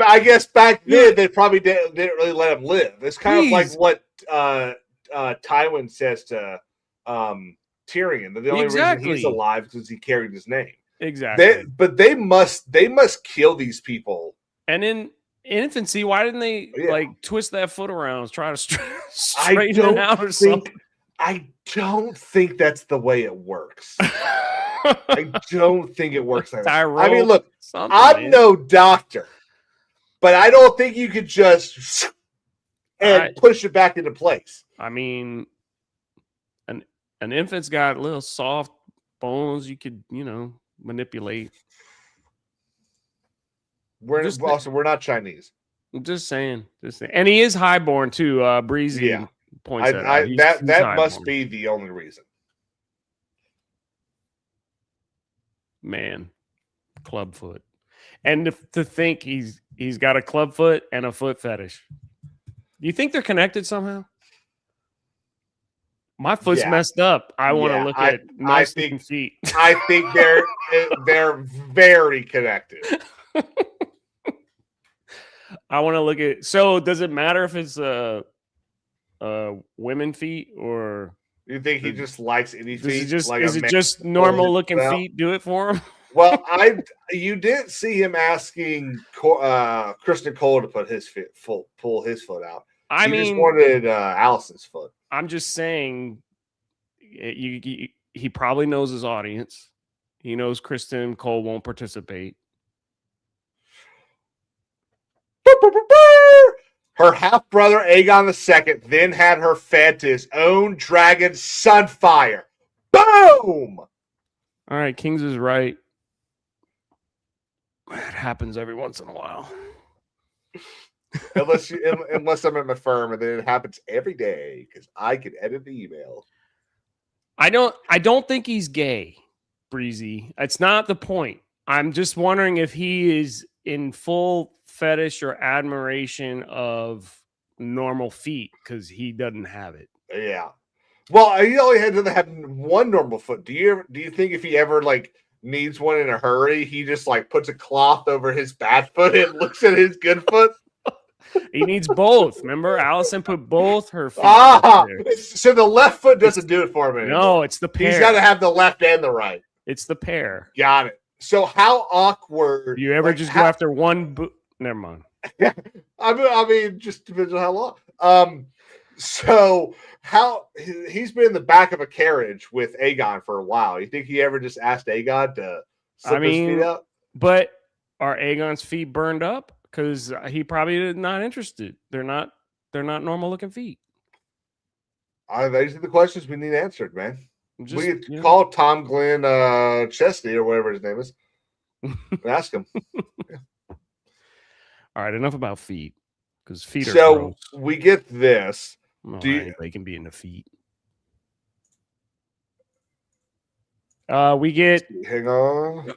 I guess back then they probably didn't really let him live. It's kind of like what Tywin says to Tyrion. That the only reason he's alive is because he carried his name. Exactly. But they must kill these people. And in infancy, why didn't they like twist that foot around, try to straighten it out or something? I don't think that's the way it works. I don't think it works like that. I mean, look, I'm no doctor, but I don't think you could just push it back into place. I mean, an infant's got little soft bones you could, manipulate. We're not Chinese. I'm just saying. And he is highborn too. Breezy points that out. That must be the only reason. Man, clubfoot. And to think he's got a clubfoot and a foot fetish. You think they're connected somehow? My foot's messed up. I want to look at nice feet. I think they're very connected. I want to look at. So, does it matter if it's women feet or? You think he just likes any feet? Is it just normal looking feet? Do it for him. Well, you didn't see him asking Kristen Cole to put his pull his foot out. He just wanted Allison's foot. I'm just saying, he probably knows his audience. He knows Kristen Cole won't participate. Her half brother Aegon II then had her fed to his own dragon Sunfire. Boom! All right, Kings is right. It happens every once in a while. unless I'm at my firm, and then it happens every day because I can edit the email. I don't think he's gay, Breezy. It's not the point. I'm just wondering if he is in full fetish or admiration of normal feet because he doesn't have it. Yeah. Well, he only had to have one normal foot. Do you think if he ever like needs one in a hurry, he just like puts a cloth over his bad foot and looks at his good foot? He needs both. Remember, Allison put both her feet. So the left foot doesn't do it for him anymore. No, it's the pair. He's got to have the left and the right. It's the pair. Got it. So how awkward? You ever just go after one boot? Never mind. Yeah, I mean, just depends on how long. So how he's been in the back of a carriage with Aegon for a while. You think he ever just asked Aegon to slip his feet up? But are Aegon's feet burned up? Because he probably is not interested. They're not normal looking feet. These are the questions we need answered, man. We could call Tom Glenn Chesney or whatever his name is. Ask him. Yeah. All right, enough about feet. Because feet are gross. We get this. Anybody can be into feet. We get. Hang on.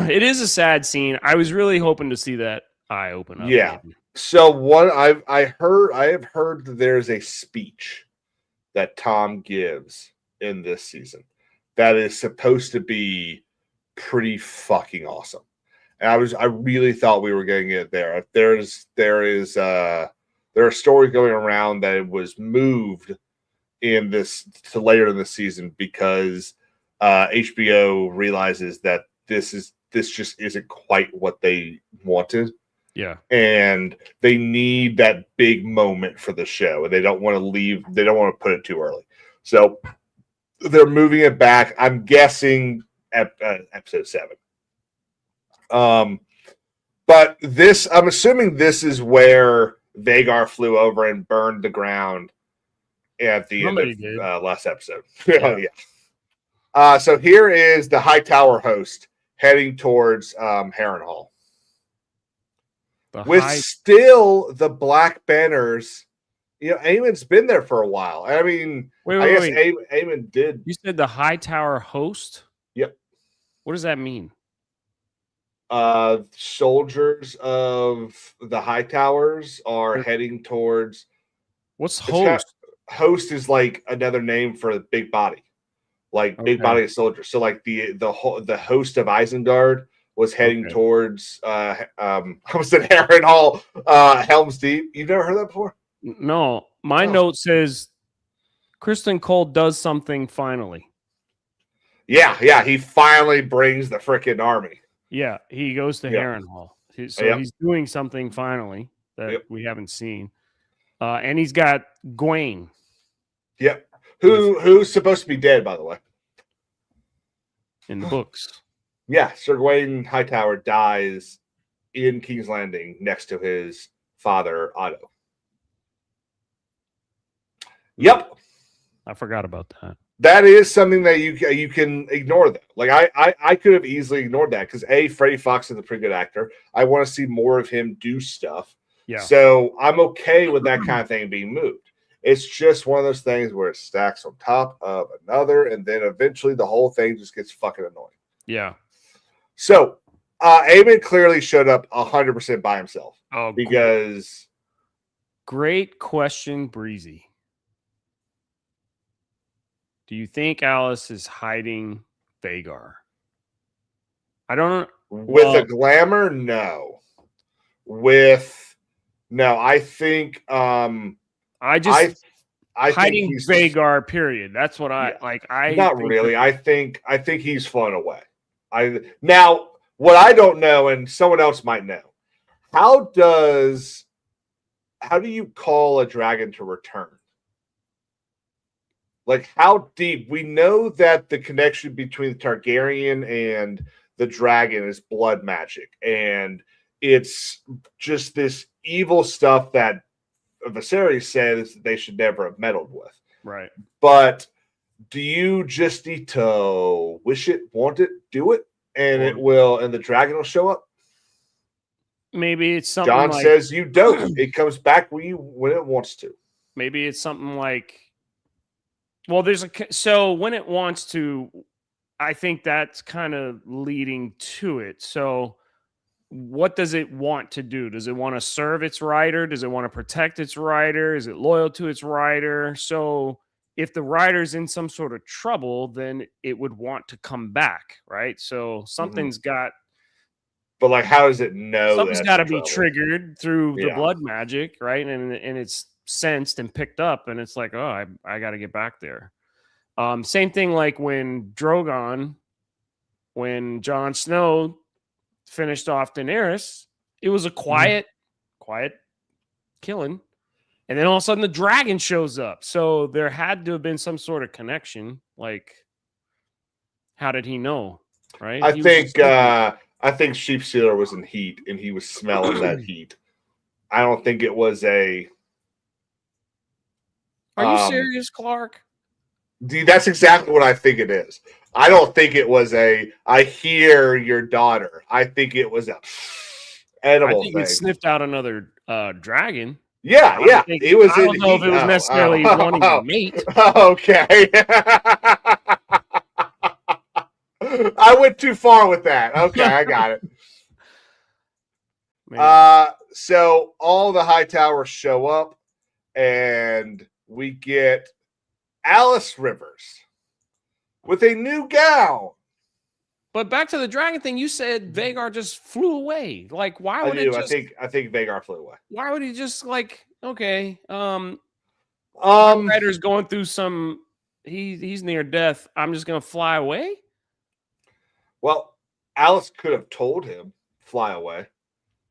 It is a sad scene. I was really hoping to see that eye open up. Yeah. Maybe. So what I have heard that there's a speech that Tom gives in this season that is supposed to be pretty fucking awesome. And I really thought we were getting it there. There are stories going around that it was moved to later in the season because HBO realizes that this just isn't quite what they wanted. Yeah. And they need that big moment for the show, and they don't want to put it too early. So they're moving it back. I'm guessing episode 7. But I'm assuming this is where Vhagar flew over and burned the ground at the end of last episode. Yeah. So here is the High Tower host heading towards Harrenhal. Still the Black Banners. You know, Aemon's been there for a while. I mean, I guess Aemon did. You said the High Tower host? Yep. What does that mean? Soldiers of the High Towers are heading towards. What's host? Host is like another name for a big body, like big body of soldiers. So like the host of Isengard was heading towards I was at Harrenhal, Helm's Deep. You've never heard that before? No, my note says Kristen Cole does something finally. Yeah, he finally brings the freaking army. Yeah, he goes to Harrenhal. So he's doing something finally that we haven't seen. And he's got Gwaine. Yep. Who's supposed to be dead, by the way. In the books. Yeah, Sir Gawain Hightower dies in King's Landing next to his father, Otto. Yep. I forgot about that. That is something that you can ignore, though. Like I could have easily ignored that because Freddie Fox is a pretty good actor. I want to see more of him do stuff. Yeah. So I'm okay with that kind of thing being moved. It's just one of those things where it stacks on top of another, and then eventually the whole thing just gets fucking annoying. Yeah. So Aemon clearly showed up 100% by himself. Oh, because great question, Breezy. Do you think Alice is hiding Vhagar? I don't know. With a glamour, no. I think hiding Vhagar, period. That's what I like. Not really. I think he's flown away. Now what I don't know, and someone else might know, how do you call a dragon to return? Like, how deep? We know that the connection between the Targaryen and the dragon is blood magic, and it's just this evil stuff that Viserys says they should never have meddled with. Right. But do you just need to wish it, want it, do it, and it will, and the dragon will show up? maybe it's something John like, says you don't. It comes back when it wants to. maybe it's something like, well, so when it wants to, I think that's kind of leading to it. So what does it want to do? Does it want to serve its rider? Does it want to protect its rider? Is it loyal to its rider? So if the rider's in some sort of trouble, then it would want to come back, right? So something's got But like, how does it know something's that's got to in be trouble? triggered through the Yeah. blood magic, right? And it's sensed and picked up, and it's like, oh, I got to get back there. Same thing like when Jon Snow finished off Daenerys, it was a quiet killing. And then all of a sudden the dragon shows up. So there had to have been some sort of connection. Like, how did he know? Right? I think Sheep Sealer was in heat and he was smelling that heat. I don't think it was a. Are you serious, Clark? Dude, that's exactly what I think it is. I don't think it was a. I hear your daughter. I think it was a edible I think thing. it sniffed out another dragon. Yeah. It was. I don't know if it was necessarily wanting to mate. Okay. I went too far with that. Okay, I got it. So all the high towers show up, and we get Alice Rivers with a new gown. But back to the dragon thing, you said Vhagar just flew away. Like, why would it just? I think Vhagar flew away. Why would he just like? Okay, Rider's going through some. He's near death. I'm just gonna fly away. Well, Alice could have told him fly away.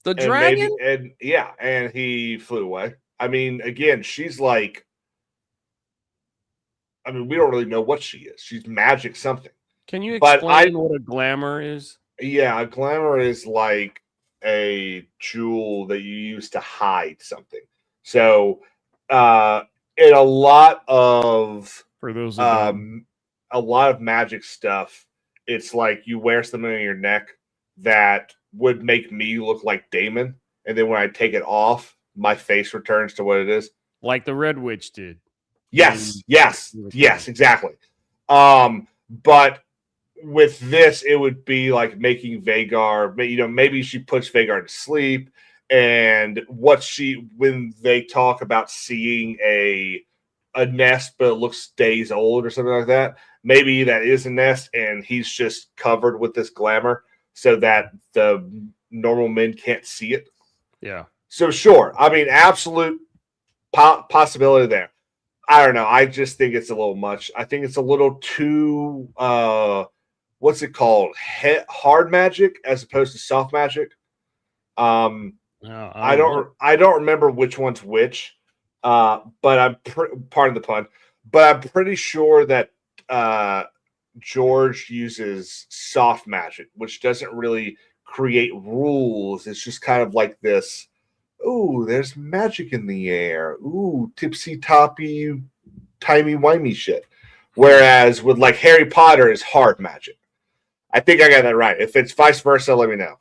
The dragon, and he flew away. I mean, again, she's like. I mean, we don't really know what she is. She's magic something. Can you explain what a glamour is? Yeah, a glamour is like a jewel that you use to hide something. So, in a lot of magic stuff, it's like you wear something on your neck that would make me look like Damon, and then when I take it off, my face returns to what it is. Like the Red Witch did. Yes, exactly. But with this, it would be like making Vhagar, maybe she puts Vhagar to sleep, and when they talk about seeing a nest, but it looks days old or something like that, maybe that is a nest, and he's just covered with this glamour so that the normal men can't see it. Yeah. So sure, I mean, absolute possibility there. I don't know. I just think it's a little much. I think it's a little too what's it called? Hard magic as opposed to soft magic. I don't remember which one's which. But I'm pardon the pun. But I'm pretty sure that George uses soft magic, which doesn't really create rules. It's just kind of like this. Ooh, there's magic in the air. Ooh, tipsy-toppy, timey-wimey shit. Whereas with like Harry Potter is hard magic. I think I got that right. If it's vice versa, let me know.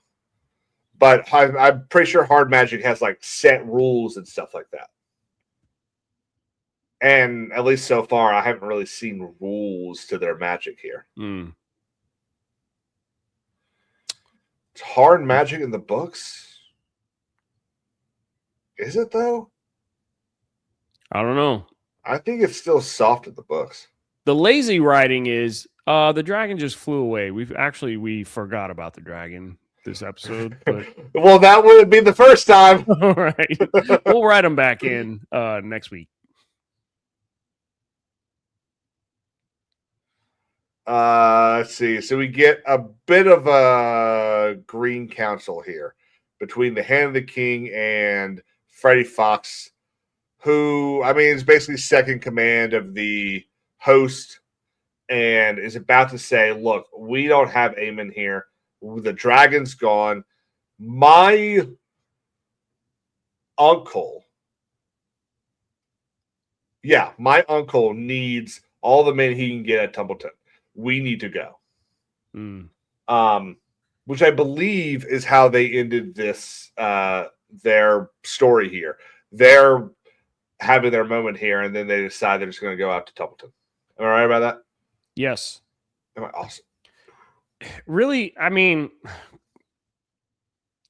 But I'm pretty sure hard magic has like set rules and stuff like that. And at least so far, I haven't really seen rules to their magic here. It's hard magic in the books. Is it though? I don't know. I think it's still soft in the books. The lazy writing is the dragon just flew away. We forgot about the dragon this episode. But... well, that wouldn't be the first time. All right. We'll write them back in next week. Let's see. So we get a bit of a green council here between the Hand of the King and Freddie Fox, who, I mean, is basically second command of the host and is about to say, look, we don't have Aemon here. The dragon's gone. My uncle needs all the men he can get at Tumbleton. We need to go. which I believe is how they ended this their story here. They're having their moment here, and then they decide they're just going to go out to Templeton. Am I right about that? Yes. Am I awesome? Really, I mean,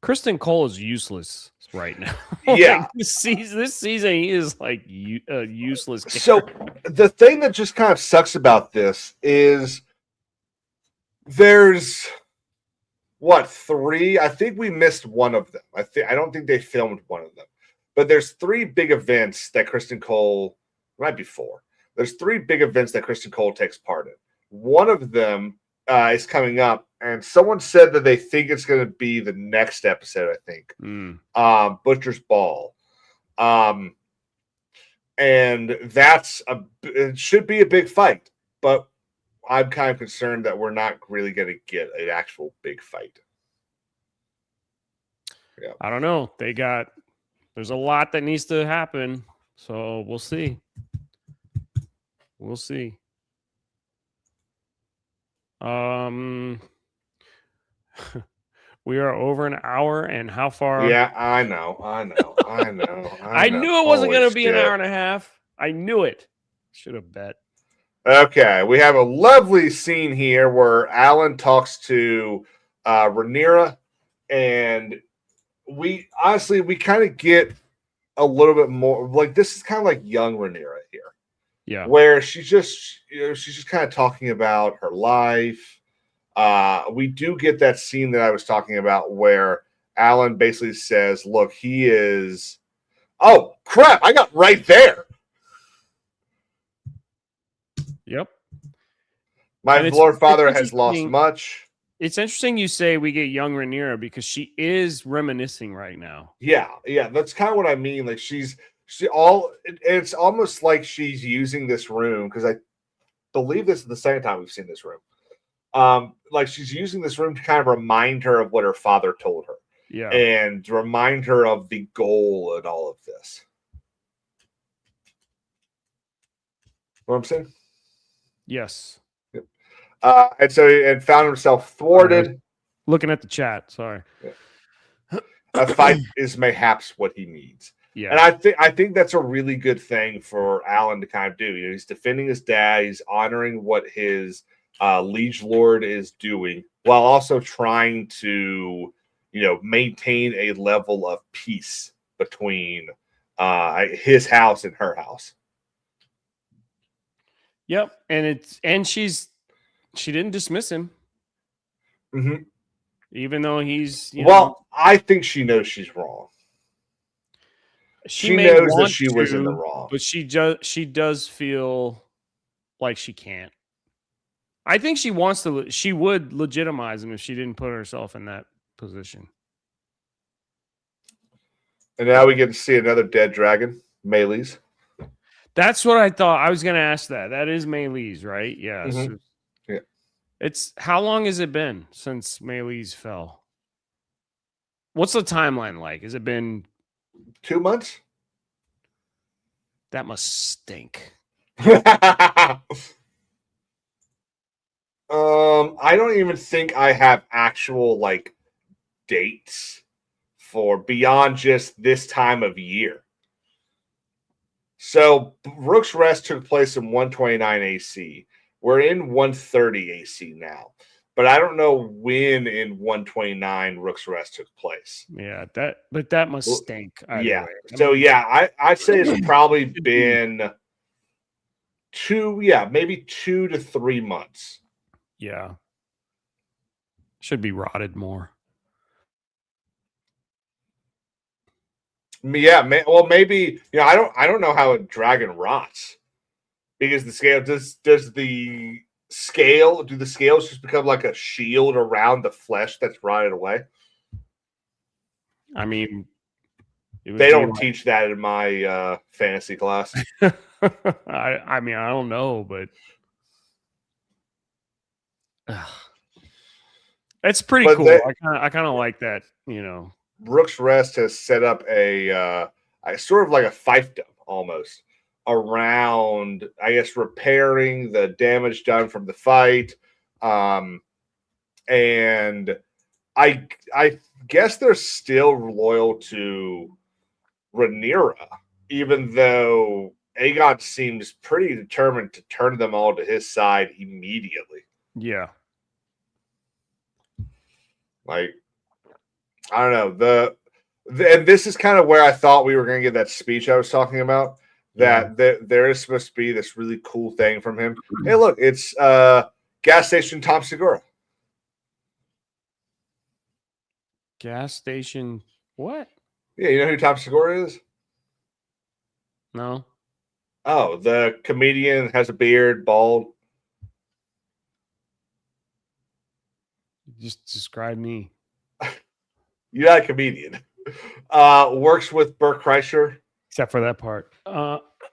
Kristen Cole is useless right now. Yeah. This season, he is like a useless character. So the thing that just kind of sucks about this is there's what, 3? I think we missed one of them. I don't think they filmed one of them. But there's 3 big events that Kristen Cole, might be 4. There's 3 big events that Kristen Cole takes part in. One of them is coming up, and someone said that they think it's going to be the next episode, I think. Butcher's Ball. And it should be a big fight, but I'm kind of concerned that we're not really going to get an actual big fight. Yeah. I don't know. There's a lot that needs to happen, so we'll see. We'll see. We are over an hour, and how far? Yeah, I know. I knew it wasn't going to be an hour and a half. I knew it. Should have bet. Okay, we have a lovely scene here where Alan talks to Rhaenyra, and we kind of get a little bit more, like, this is kind of like young Rhaenyra here. Yeah. Where she's just kind of talking about her life. We do get that scene that I was talking about where Alan basically says, look, he is, oh crap, I got right there. Yep. My Lord Father has lost much. It's interesting you say we get young Rhaenyra because she is reminiscing right now. Yeah, that's kind of what I mean. Like it's almost like she's using this room, because I believe this is the second time we've seen this room. Like she's using this room to kind of remind her of what her father told her. Yeah. And remind her of the goal in all of this. What I'm saying? Yes. Yep. And found himself thwarted. Looking at the chat, sorry. Yeah. A fight is mayhaps what he needs. Yeah. And I think that's a really good thing for Alan to kind of do. You know, he's defending his dad, he's honoring what his liege lord is doing, while also trying to, maintain a level of peace between his house and her house. Yep, and she didn't dismiss him, even though he's I think she knows she's wrong. She knows that she was in the wrong, but she does feel like she can't. I think she wants to. She would legitimize him if she didn't put herself in that position. And now we get to see another dead dragon, Melee's. That's what I thought. I was going to ask that. That is Melee's, right? Yeah. Mm-hmm. Yeah. It's how long has it been since Melee's fell? What's the timeline like? Has it been 2 months? That must stink. I don't even think I have actual dates for beyond just this time of year. So Rook's Rest took place in 129 AC. We're in 130 AC now, but I don't know when in 129 Rook's Rest took place. Yeah, that must stink. Yeah. So I'd say it's probably been maybe 2 to 3 months. Yeah. Should be rotted more. Yeah, maybe I don't know how a dragon rots, because the scale do the scales just become like a shield around the flesh that's rotted away? I mean, they don't teach that in my fantasy class. I mean, I don't know, but it's pretty cool. I kind of like that, Rook's Rest has set up a sort of like a fiefdom almost around, I guess, repairing the damage done from the fight, and I guess they're still loyal to Rhaenyra, even though Aegon seems pretty determined to turn them all to his side immediately. Yeah. Like, I don't know. And this is kind of where I thought we were going to get that speech I was talking about. That there is supposed to be this really cool thing from him. Hey, look, it's gas station Tom Segura. Gas station. What? Yeah, you know who Tom Segura is? No. Oh, the comedian, has a beard, bald. Just describe me. You're not a comedian. Works with Bert Kreischer. Except for that part.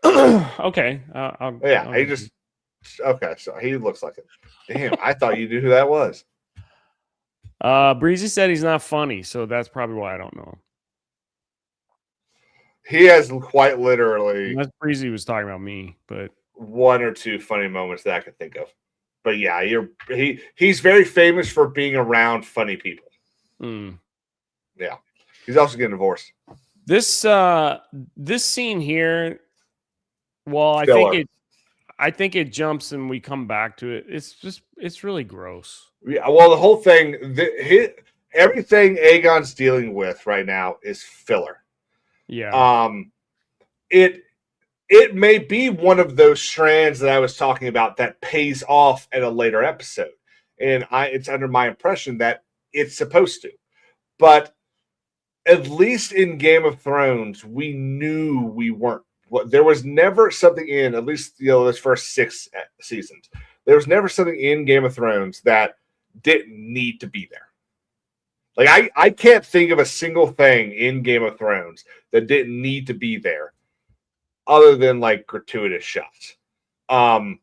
Okay. He just. Okay, so he looks like it. Damn, I thought you knew who that was. Breezy said he's not funny, so that's probably why I don't know him. He has quite literally. Unless Breezy was talking about me, but one or two funny moments that I could think of. But yeah, he's very famous for being around funny people. Yeah, he's also getting divorced. This scene here, well, I think it jumps and we come back to it. It's really gross. Yeah, well, the whole thing, everything Aegon's dealing with right now is filler. Yeah. It may be one of those strands that I was talking about that pays off at a later episode, and it's under my impression that it's supposed to. But at least in Game of Thrones, we knew we weren't. There was never something in, at least those first 6 seasons, there was never something in Game of Thrones that didn't need to be there. Like I can't think of a single thing in Game of Thrones that didn't need to be there, other than like gratuitous shots. In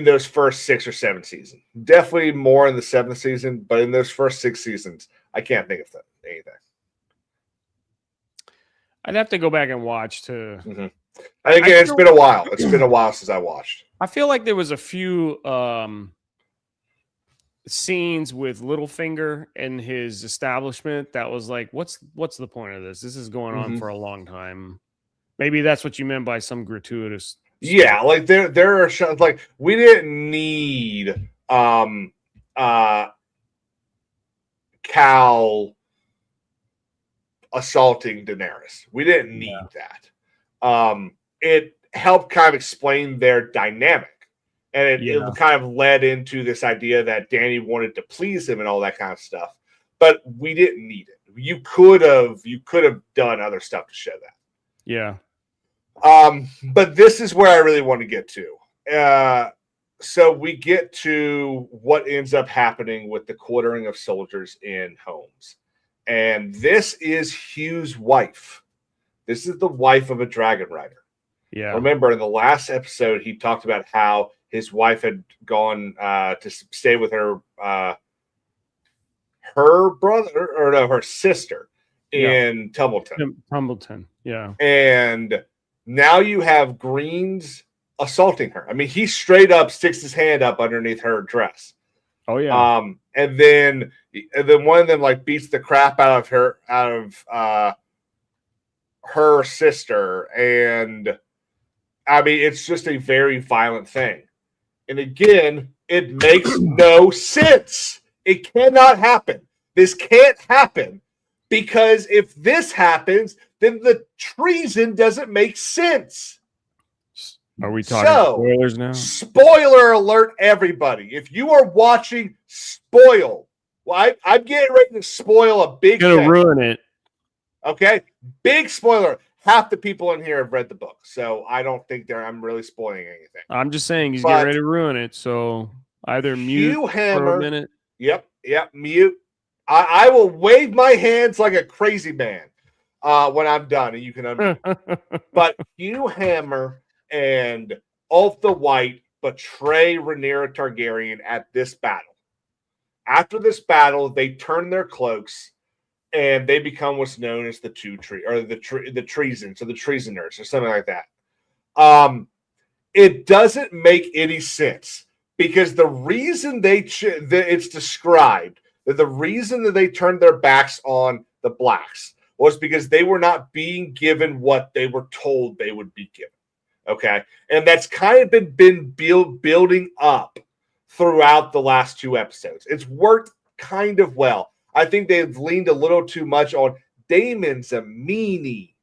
those first 6 or 7 seasons, definitely more in the 7th season, but in those first 6 seasons, I can't think of anything. I'd have to go back and watch to. Mm-hmm. I think it's been a while. It's been a while since I watched. I feel like there was a few scenes with Littlefinger and his establishment that was like, what's the point of this? This is going on for a long time. Maybe that's what you meant by some gratuitous. Yeah, like there are shots like we didn't need Cal assaulting Daenerys. We didn't need that. It helped kind of explain their dynamic, and it kind of led into this idea that Dany wanted to please him and all that kind of stuff. But we didn't need it. You could have done other stuff to show that. Yeah. But this is where I really want to get to. So we get to what ends up happening with the quartering of soldiers in homes. And this is Hugh's wife. This is the wife of a dragon rider. Yeah. Remember, in the last episode, he talked about how his wife had gone to stay with her brother, or no, her sister in Tumbleton. Tumbleton, yeah. And now you have Greens assaulting her. I mean, he straight up sticks his hand up underneath her dress. Oh yeah. And then one of them like beats the crap out of her sister, and I mean it's just a very violent thing. And again, it makes no sense. It cannot happen. This can't happen, because if this happens, then the treason doesn't make sense. Are we talking spoilers now? Spoiler alert, everybody. If you are watching, spoil. Well, I'm getting ready to spoil a big thing. Gonna ruin it. Okay? Big spoiler. Half the people in here have read the book, so I don't think I'm really spoiling anything. I'm just saying he's getting ready to ruin it, so either mute for a minute. Yep, mute. I will wave my hands like a crazy man when I'm done, and you can unmute. But Hugh Hammer and Ulf the White betray Rhaenyra Targaryen at this battle. After this battle, they turn their cloaks and they become what's known as the treasons, or the treasoners, or something like that. It doesn't make any sense, because the reason it's described that the reason that they turned their backs on the blacks was because they were not being given what they were told they would be given. Okay. And that's kind of been building up throughout the last 2 episodes. It's worked kind of well. I think they've leaned a little too much on Damon's a meanie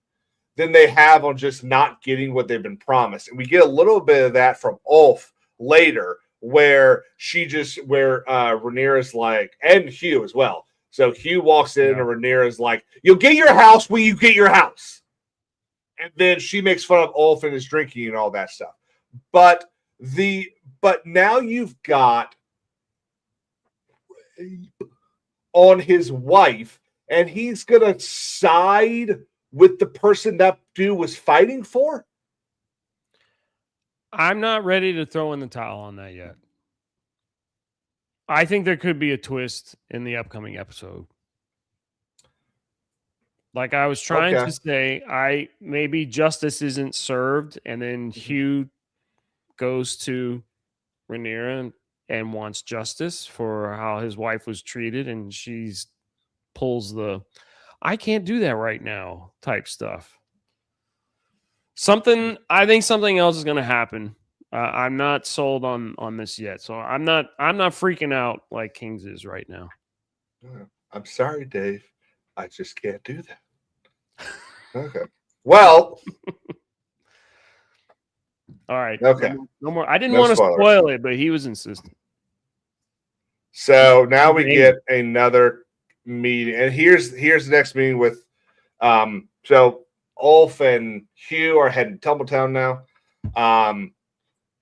than they have on just not getting what they've been promised. And we get a little bit of that from Ulf later, where Rhaenyra's like, and Hugh as well. So Hugh walks in and Rhaenyra's like, you'll get your house when you get your house. And then she makes fun of Ulf and his drinking and all that stuff. But now you've got on his wife, and he's gonna side with the person that dude was fighting for. I'm not ready to throw in the towel on that yet. I think there could be a twist in the upcoming episode. Like I was trying to say, maybe justice isn't served, and then Hugh goes to Rhaenyra and wants justice for how his wife was treated, and she's pulls the I can't do that right now type stuff. I think something else is going to happen. I'm not sold on this yet, so I'm not freaking out like Kings is right now. I'm sorry, Dave. I just can't do that. Okay. Well. All right. Okay. No more. I didn't want to spoil it, but he was insistent. So now we get another meeting, and here's the next meeting with so Ulf and Hugh are heading to Tumbletown now.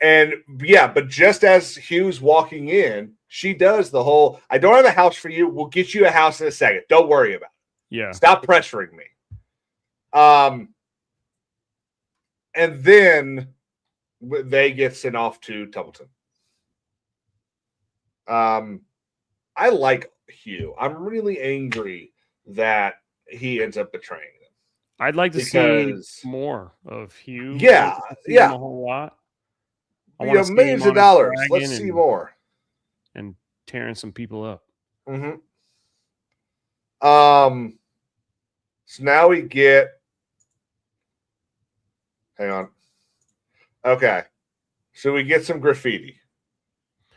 And yeah, but just as Hugh's walking in, she does the whole, I don't have a house for you. We'll get you a house in a second. Don't worry about it. Yeah. Stop pressuring me. And then they get sent off to Tumbleton. I like Hugh. I'm really angry that he ends up betraying them. I'd like to see more of Hugh. Yeah, a whole lot. Millions of dollars. Let's see more. And tearing some people up. Mm-hmm. So now we get. Hang on. Okay. So we get some graffiti.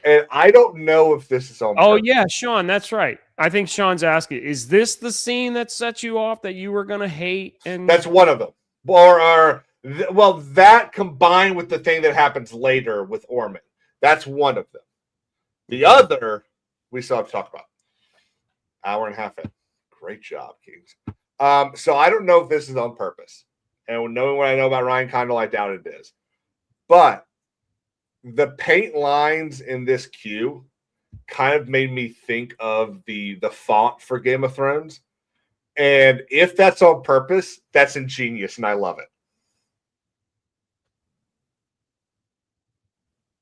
And I don't know if this is on purpose. Oh, yeah, Sean, that's right. I think Sean's asking, is this the scene that set you off that you were going to hate? And that's one of them. Well, that combined with the thing that happens later with Ormond. That's one of them. The other, we still have to talk about. Hour and a half in. Great job, Kings. So I don't know if this is on purpose. And knowing what I know about Ryan Condal, I doubt it is. But the paint lines in this queue kind of made me think of the font for Game of Thrones. And if that's on purpose, that's ingenious, and I love it.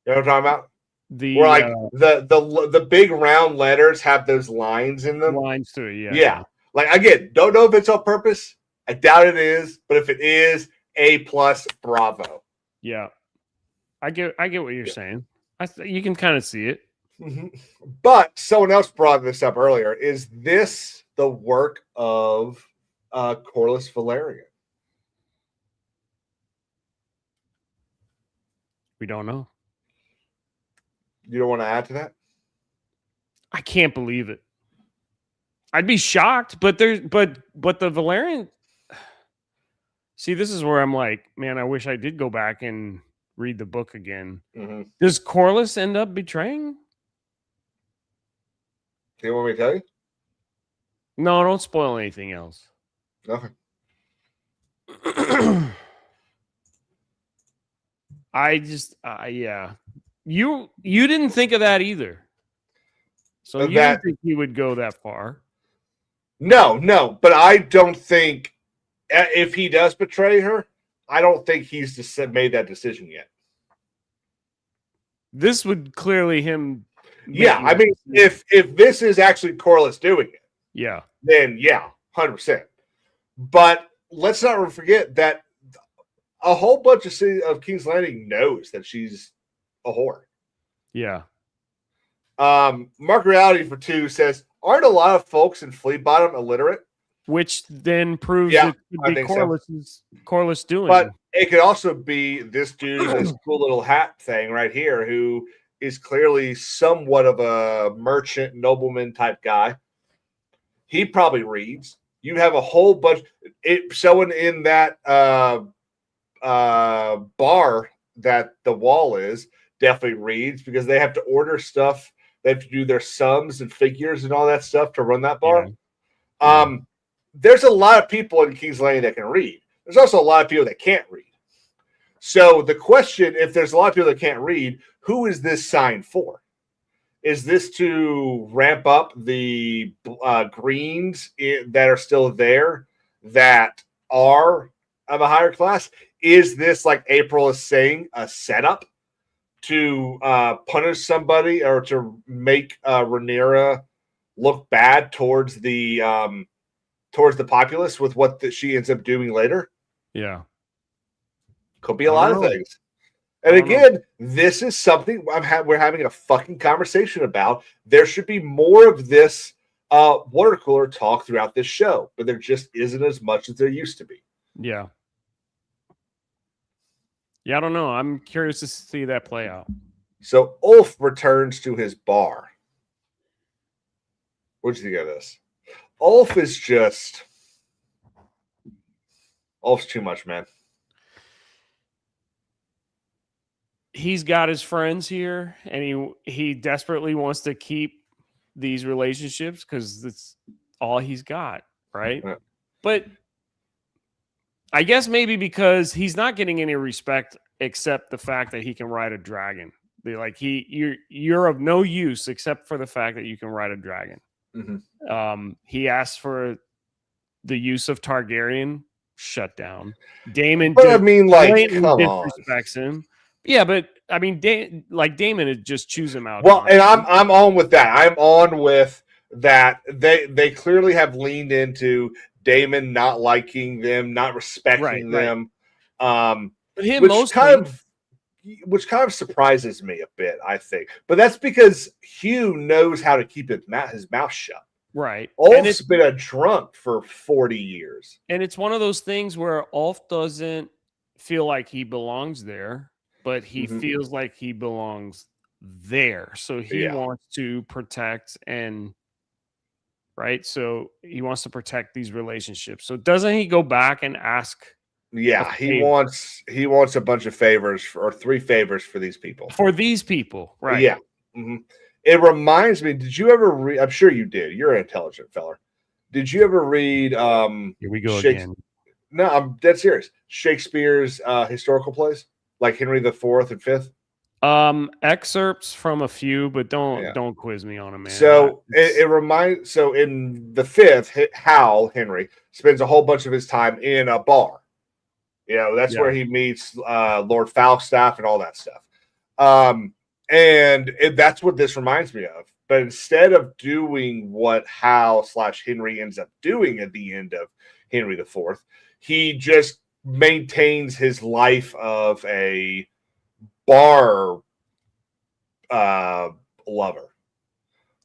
You know what I'm talking about? The big round letters have those lines in them. Lines to it, yeah. Yeah. Like, again, don't know if it's on purpose. I doubt it is, but if it is, A+, bravo. Yeah. I get what you're saying. You can kind of see it. Mm-hmm. But someone else brought this up earlier. Is this the work of Corlys Velaryon? We don't know. You don't want to add to that? I can't believe it. I'd be shocked, but the Velaryon. See, this is where I'm like, man, I wish I did go back and read the book again. Mm-hmm. Does Corlys end up betraying? Do you want me to tell you? No, don't spoil anything else. Okay. I just, yeah. You didn't think of that either. So you didn't think he would go that far. No, but I don't think if he does betray her, I don't think he's made that decision yet. This would clearly him. Yeah, I mean, if this is actually Corlys doing it, yeah, then yeah, 100%. But let's not forget that a whole bunch of King's Landing knows that she's a whore. Yeah. Mark Reality for 2 says, Aren't a lot of folks in Flea Bottom illiterate? Which then proves Yeah, it could I be think so. Corliss doing. But it could also be this dude's this cool little hat thing right here, who is clearly somewhat of a merchant nobleman type guy. He probably reads. You have a whole bunch. Someone in that bar that the wall is definitely reads, because they have to order stuff. They have to do their sums and figures and all that stuff to run that bar. Yeah. There's a lot of people in King's Landing that can read. There's also a lot of people that can't read. So the question, if there's a lot of people that can't read, who is this sign for? Is this to ramp up the greens that are still there that are of a higher class? Is this, like April is saying, a setup to punish somebody or to make Rhaenyra look bad towards the populace with what she ends up doing later? Yeah. Could be a lot of things. And again, this is something we're having a fucking conversation about. There should be more of this water cooler talk throughout this show, but there just isn't as much as there used to be. Yeah. Yeah, I don't know. I'm curious to see that play out. So Ulf returns to his bar. What'd you think of this? Ulf's too much, man. He's got his friends here, and he desperately wants to keep these relationships because that's all he's got, right? Yeah. But I guess maybe because he's not getting any respect except the fact that he can ride a dragon. You're of no use except for the fact that you can ride a dragon. Mm-hmm. He asked for the use of Targaryen, shut down. Daemon, but I mean, like, come on, disrespects him. Yeah, but I mean, Daemon would just choose him out. Well, and I'm on with that. I'm on with that. They clearly have leaned into Daemon not liking them, not respecting them. But him which kind of surprises me a bit, I think. But that's because Hugh knows how to keep his mouth shut. Right. Ulf's been a drunk for 40 years. And it's one of those things where Ulf doesn't feel like he belongs there, but he feels like he belongs there. So he wants to protect So he wants to protect these relationships. So doesn't he go back and ask? Yeah, he wants a bunch of favors or 3 favors for these people. For these people, right? Yeah. Mm-hmm. It reminds me. Did you ever read? I'm sure you did. You're an intelligent fella. Did you ever read? Here we go again. No, I'm dead serious. Shakespeare's historical plays, like Henry IV and V. Excerpts from a few, but don't quiz me on them, man. So it reminds. So in the Fifth, Hal Henry spends a whole bunch of his time in a bar. You know, that's where he meets Lord Falstaff and all that stuff. And that's what this reminds me of. But instead of doing what Hal/Henry ends up doing at the end of Henry IV, he just maintains his life of a bar lover.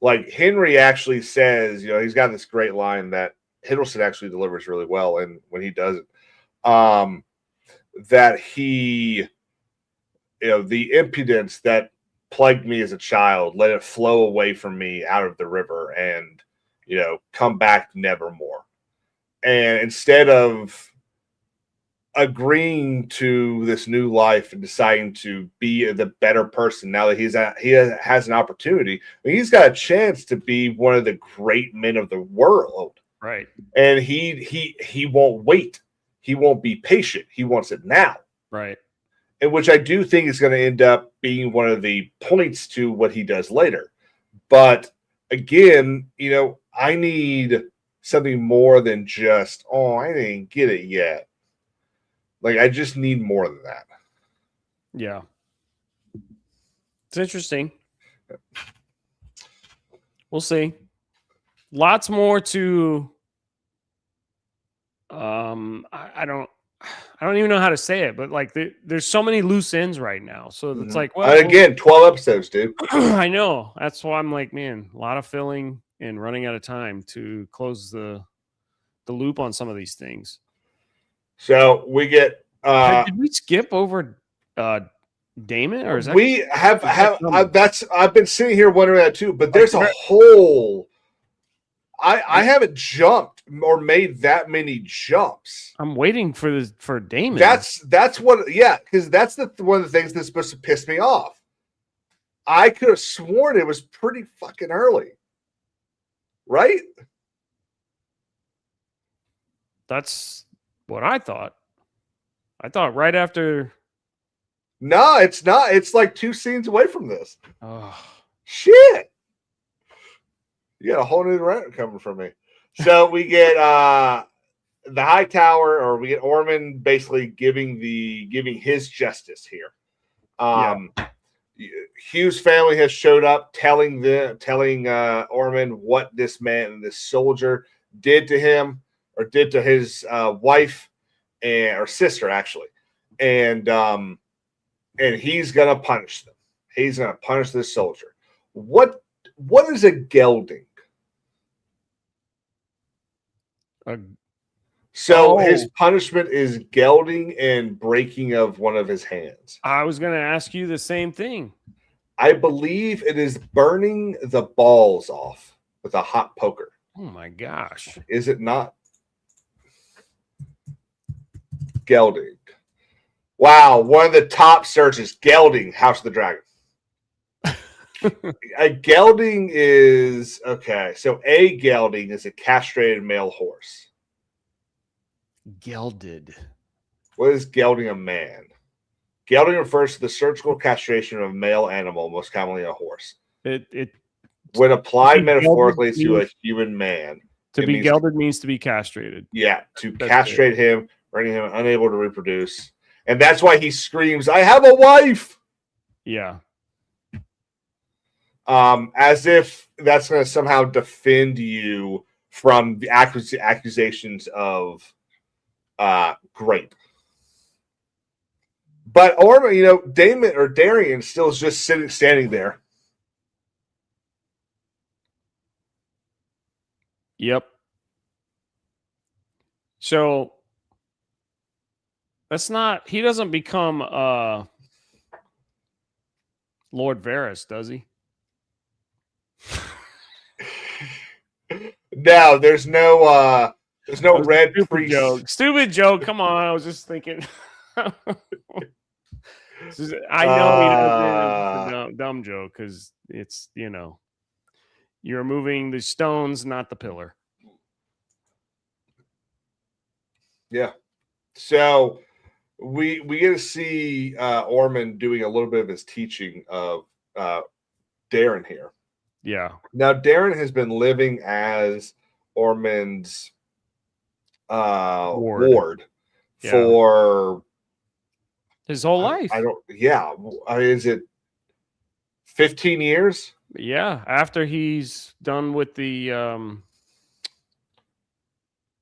Like Henry actually says, you know, he's got this great line that Hiddleston actually delivers really well, and when he does it, that he, you know, the impudence that plagued me as a child, let it flow away from me out of the river and, you know, come back nevermore. And instead of agreeing to this new life and deciding to be the better person now that he has an opportunity, I mean, he's got a chance to be one of the great men of the world. Right. And he won't wait. He won't be patient. He wants it now. Right. And which I do think is going to end up being one of the points to what he does later. But again, you know, I need something more than just, oh, I didn't get it yet. Like, I just need more than that. Yeah. It's interesting. We'll see. Lots more to I don't even know how to say it, but like there's so many loose ends right now. So it's like, well, again, 12 episodes, dude. I know. That's why I'm like, man, a lot of filling. and running out of time to close the loop on some of these things. So we get. Did we skip over Damon, or is that We have coming? I've been sitting here wondering that too, but there's a whole. I haven't jumped or made that many jumps. I'm waiting for Damon. That's what, because that's one of the things that's supposed to piss me off. I could have sworn it was pretty fucking early, right? That's what I thought. I thought right after. No, it's not. It's like 2 scenes away from this. Oh. Shit. You got a whole new rant coming from me. So we get the High Tower, or we get Ormond basically giving his justice here. Hugh's family has showed up, telling Ormond what this man, this soldier, did to him, or did to his wife or sister, actually, and he's gonna punish them. He's gonna punish this soldier. What is a gelding? His punishment is gelding and breaking of one of his hands. I was going to ask you the same thing. I believe it is burning the balls off with a hot poker. Oh my gosh. Is it not? Gelding. Wow, one of the top searches, gelding, House of the Dragon. A gelding is, okay, so a gelding is a castrated male horse. Gelded. What is gelding a man? Gelding refers to the surgical castration of a male animal, most commonly a horse. When applied metaphorically to a human man. To be gelded means to be castrated. Yeah, to castrate him, rendering him unable to reproduce. And that's why he screams, "I have a wife!" Yeah. As if that's going to somehow defend you from the accusations of grape. But Damon or Darian still is just standing there. Yep. So that's not. He doesn't become Lord Varys, does he? No, there's no red priest joke. Stupid joke. Come on, I was just thinking. I know he does it. Dumb joke, because it's you're moving the stones, not the pillar. Yeah. So we get to see Ormond doing a little bit of his teaching of Darren here. Yeah. Now Darren has been living as Ormond's ward for his whole life. Is it 15 years? Yeah. After he's done with the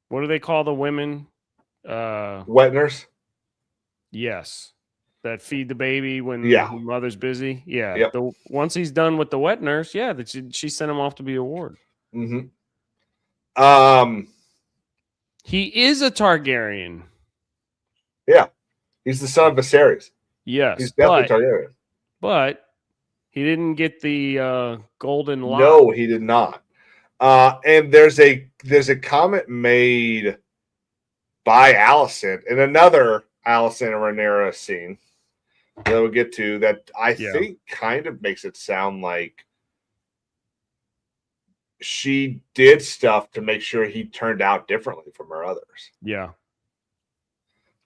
what do they call the women? Wet nurse. Yes. That feed the baby when mother's busy. Yeah. Yep. Once he's done with the wet nurse, she sent him off to be a ward. Mm-hmm. He is a Targaryen. Yeah. He's the son of Viserys. Yes. He's definitely Targaryen. But he didn't get the golden lock. No, he did not. And there's a comment made by Alicent in another Alicent and Rhaenyra scene that we'll get to that I think kind of makes it sound like she did stuff to make sure he turned out differently from her others. Yeah.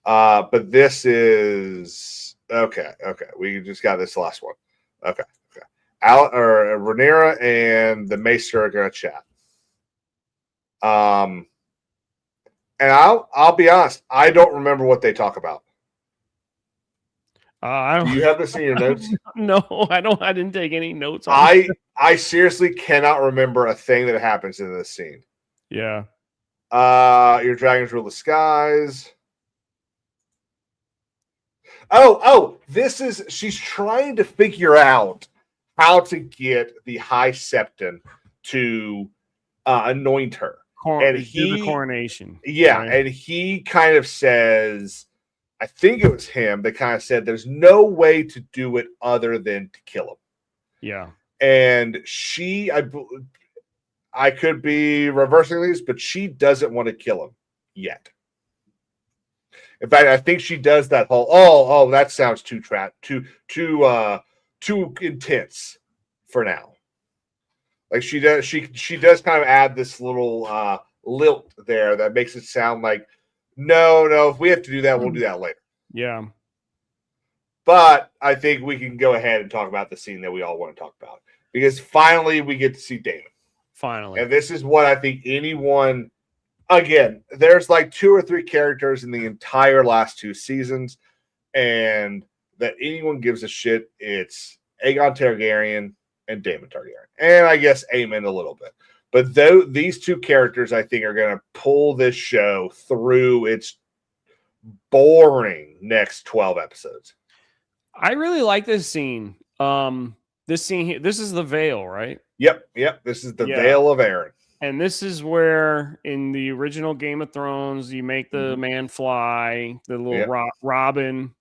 But this is okay. We just got this last one. Okay. Rhaenyra and the Maester are gonna chat. And I'll be honest, I don't remember what they talk about. Do you have this in your notes? No, I don't. I didn't take any notes. I seriously cannot remember a thing that happens in this scene. Yeah. Your dragons rule the skies. She's trying to figure out how to get the High Septon to anoint her. And do the coronation. Yeah, right? and he kind of says, I think it was him that kind of said, there's no way to do it other than to kill him. Yeah. And I could be reversing these, but she doesn't want to kill him yet. In fact, I think she does that whole, that sounds too intense for now. Like she does kind of add this little lilt there that makes it sound like, no, if we have to do that, we'll do that later. Yeah. But I think we can go ahead and talk about the scene that we all want to talk about, because finally we get to see Daemon. Finally. And this is what I think anyone, again, there's like 2 or 3 characters in the entire last 2 seasons, and that anyone gives a shit, it's Aegon Targaryen and Daemon Targaryen. And I guess Aemon a little bit. But these 2 characters, I think, are going to pull this show through its boring next 12 episodes. I really like this scene. This scene here, this is the Vale, right? Yep. This is the Vale of Aaron. And this is where, in the original Game of Thrones, you make the man fly, the little Robin.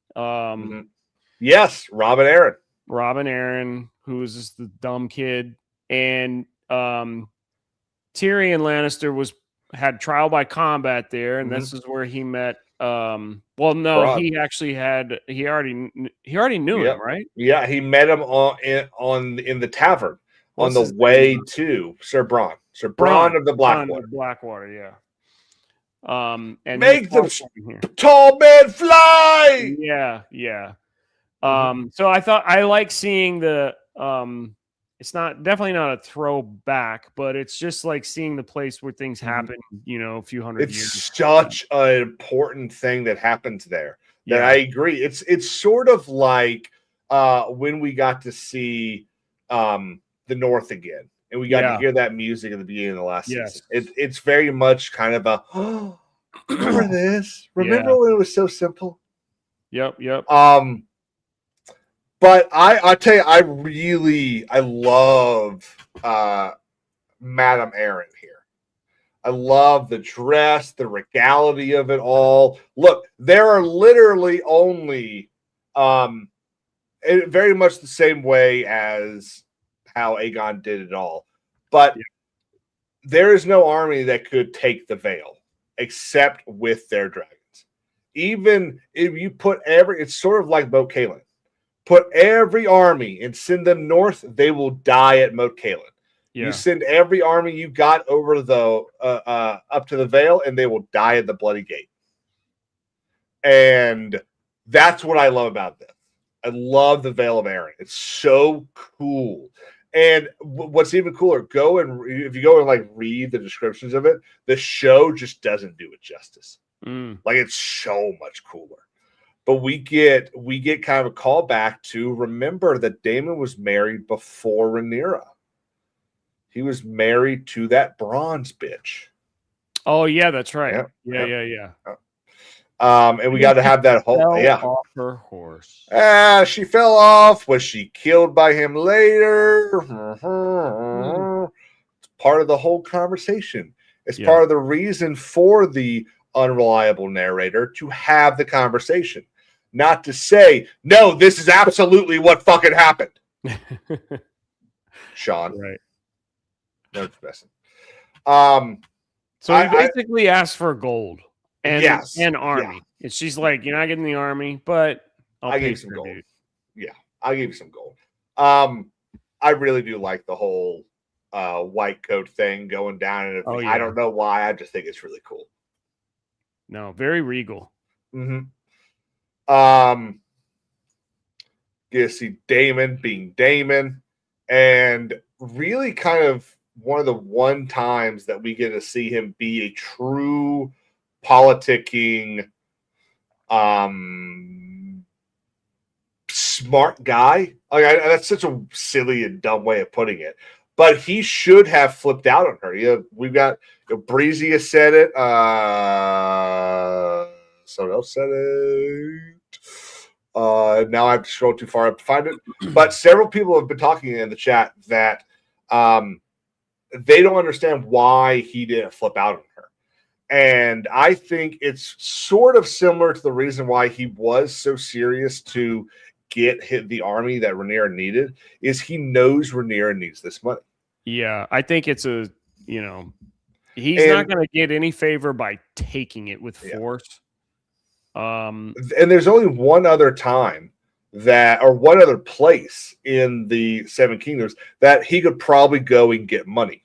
Yes, Robin Aaron. Robin Aaron, who was just the dumb kid. And Tyrion Lannister had trial by combat there, and this is where he met. He actually had. He already knew him, right? Yeah, he met him in the tavern on the way to Sir Bronn. Sir Bronn of the Blackwater. Blackwater, yeah. And make the tall man fly. Yeah. So I like seeing the. It's definitely not a throwback, but it's just like seeing the place where things happen, a few hundred years. It's such an important thing that happens there. That I agree. It's sort of like when we got to see the North again, and we got to hear that music at the beginning of the last season. It's very much kind of a remember this? Remember when it was so simple? Yep. But I tell you, I love Madame Aaron here. I love the dress, the regality of it all. Look, there are literally only very much the same way as how Aegon did it all. But there is no army that could take the Vale except with their dragons. Even if you put it's sort of like Moat Cailin. Put every army and send them north, they will die at Moat Cailin. Yeah. You send every army you got over up to the Vale, and they will die at the Bloody Gate. And that's what I love about this. I love the Vale of Aaron. It's so cool. And what's even cooler, if you go and like read the descriptions of it, the show just doesn't do it justice. Like, it's so much cooler. But we get kind of a callback to remember that Daemon was married before Rhaenyra. He was married to that bronze bitch. Oh yeah, that's right. Yeah. And we got to have that whole off her horse. She fell off. Was she killed by him later? It's part of the whole conversation. It's part of the reason for the unreliable narrator to have the conversation. Not to say, no, this is absolutely what fucking happened. Sean. Right. No, it's messing. So he basically asked for gold and an army. Yeah. And she's like, you're not getting the army, but I'll give you some gold. Yeah, I'll give you some gold. I really do like the whole white coat thing going down. And I don't know why. I just think it's really cool. No, very regal. Get to see Daemon being Daemon, and really kind of one of the times that we get to see him be a true politicking, smart guy. Like, that's such a silly and dumb way of putting it, but he should have flipped out on her. We've got Breezy has said it. Someone else said it. Now I've scrolled too far up to find it. But several people have been talking in the chat that they don't understand why he didn't flip out on her. And I think it's sort of similar to the reason why he was so serious to get the army that Rhaenyra needed, is he knows Rhaenyra needs this money. Yeah, I think it's a, he's not going to get any favor by taking it with force. And there's only one other time one other place in the Seven Kingdoms that he could probably go and get money.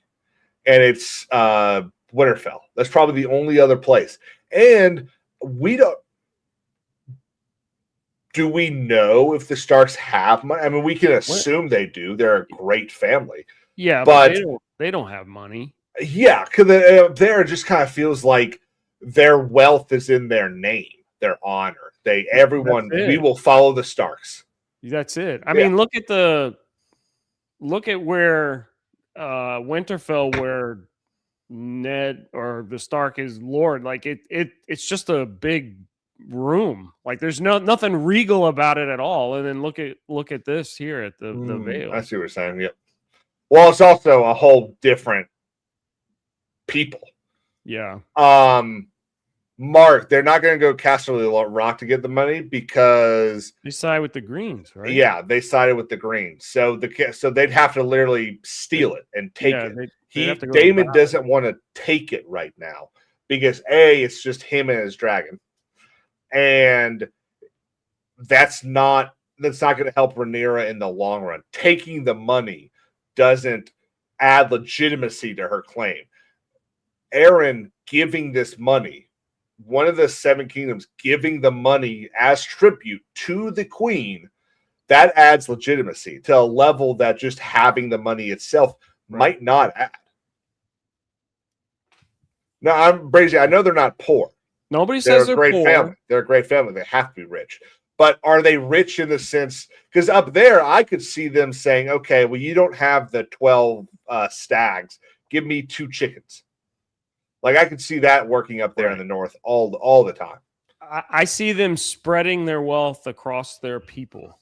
And it's Winterfell. That's probably the only other place. And do we know if the Starks have money? I mean, we can assume they do. They're a great family. Yeah, but they don't have money. Yeah, because there just kind of feels like their wealth is in their name, their honor. We will follow the Starks. That's it. I mean, look at where Winterfell, where Ned or the Stark is Lord. Like it's just a big room. Like there's nothing regal about it at all. And then look at this here at the Vale. I see what you're saying. Yep. Well, it's also a whole different people. Yeah. Mark, they're not going to go Castle Rock to get the money because they side with the Greens, right? Yeah, they sided with the Greens. So they'd have to literally steal it and take it. Daemon doesn't want to take it right now because it's just him and his dragon, and that's not going to help Rhaenyra in the long run. Taking the money doesn't add legitimacy to her claim. Aaron giving this money, one of the Seven Kingdoms giving the money as tribute to the queen, that adds legitimacy to a level that just having the money itself might not add. Now, I'm Brazy. I know they're not poor. Nobody says they're a great poor. family. They're a great family. They have to be rich. But are they rich in the sense? Because up there, I could see them saying, "Okay, well, you don't have the 12 stags. Give me 2 chickens." Like I could see that working up there in the north all the time. I see them spreading their wealth across their people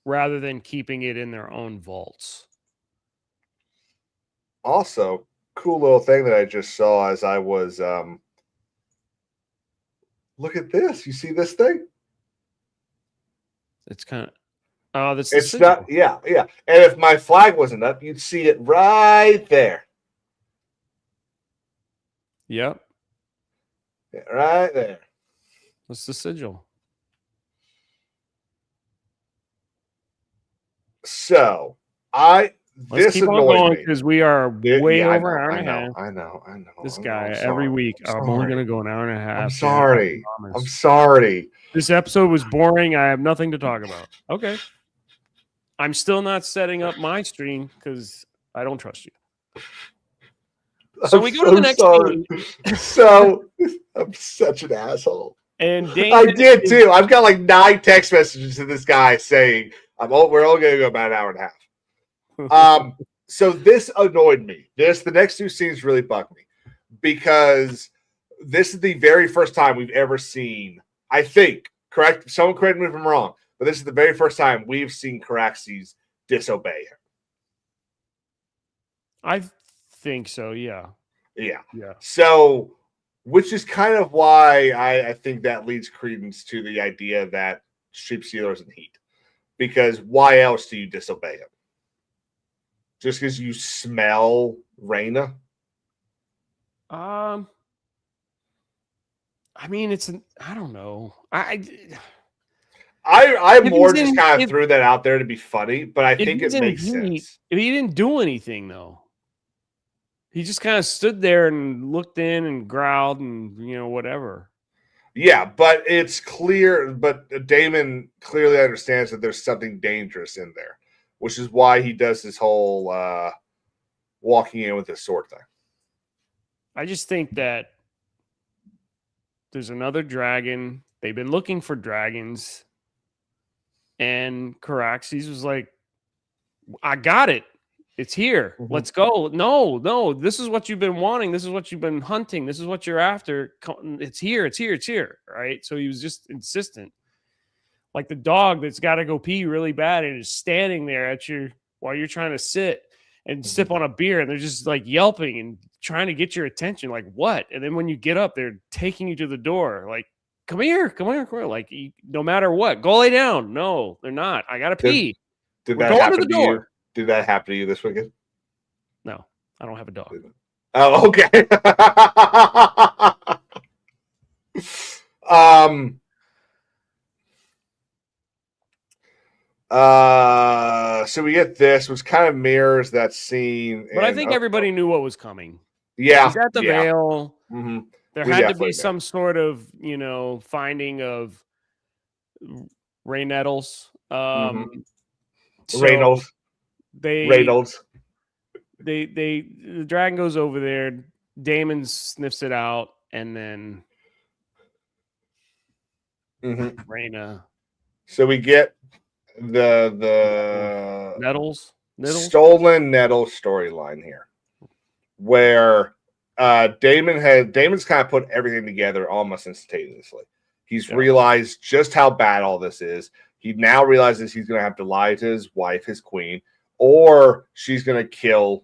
rather than keeping it in their own vaults. Also, cool little thing that I just saw as I was look at this. You see this thing? It's kind of it's not yeah. And if my flag wasn't up, you'd see it right there. Yep. Right there. What's the sigil? So Let's keep on going because we are way over an hour and a half. I know. This guy every week. I'm only going to go an hour and a half. I'm sorry. This episode was boring. I have nothing to talk about. Okay. I'm still not setting up my stream because I don't trust you. So we go to the next scene. So I'm such an asshole. And I did too. I've got like 9 text messages to this guy saying we're all going to go about an hour and a half. So this annoyed me. The next 2 scenes really bugged me because this is the very first time we've ever seen. I think someone correct me if I'm wrong, but this is the very first time we've seen Caraxes disobey him. I think so, yeah. So, which is kind of why I think that leads credence to the idea that Sheep Stealers in heat. Because why else do you disobey him? Just because you smell Rhaena? I mean, I don't know. I more just kind of threw that out there to be funny, but I think it makes sense. If he didn't do anything, though. He just kind of stood there and looked in and growled and, whatever. Yeah, but it's clear. But Daemon clearly understands that there's something dangerous in there, which is why he does this whole walking in with his sword thing. I just think that there's another dragon. They've been looking for dragons. And Caraxes was like, I got it. It's here. Let's go. No. This is what you've been wanting. This is what you've been hunting. This is what you're after. It's here. It's here. It's here. Right? So he was just insistent. Like the dog that's got to go pee really bad and is standing there while you're trying to sit. and sip on a beer, and they're just like yelping and trying to get your attention. Like, what? And then when you get up, they're taking you to the door. Like, come here. Like, no matter what, go lay down. No, they're not. I gotta pee. Did We're that going happen to the to you? door. Did that happen to you this weekend? No, I don't have a dog. Oh, okay. So we get this, which kind of mirrors that scene. But I think everybody knew what was coming. Yeah. He's at the Vale. Mm-hmm. There had to be some sort of, finding of Ray Nettles. Reynolds. The dragon goes over there. Damon sniffs it out, and then Rhaena. So we get the Nettles stolen Nettles storyline here, where Damon's kind of put everything together almost instantaneously. He's realized just how bad all this is. He now realizes he's going to have to lie to his wife, his queen, or she's going to kill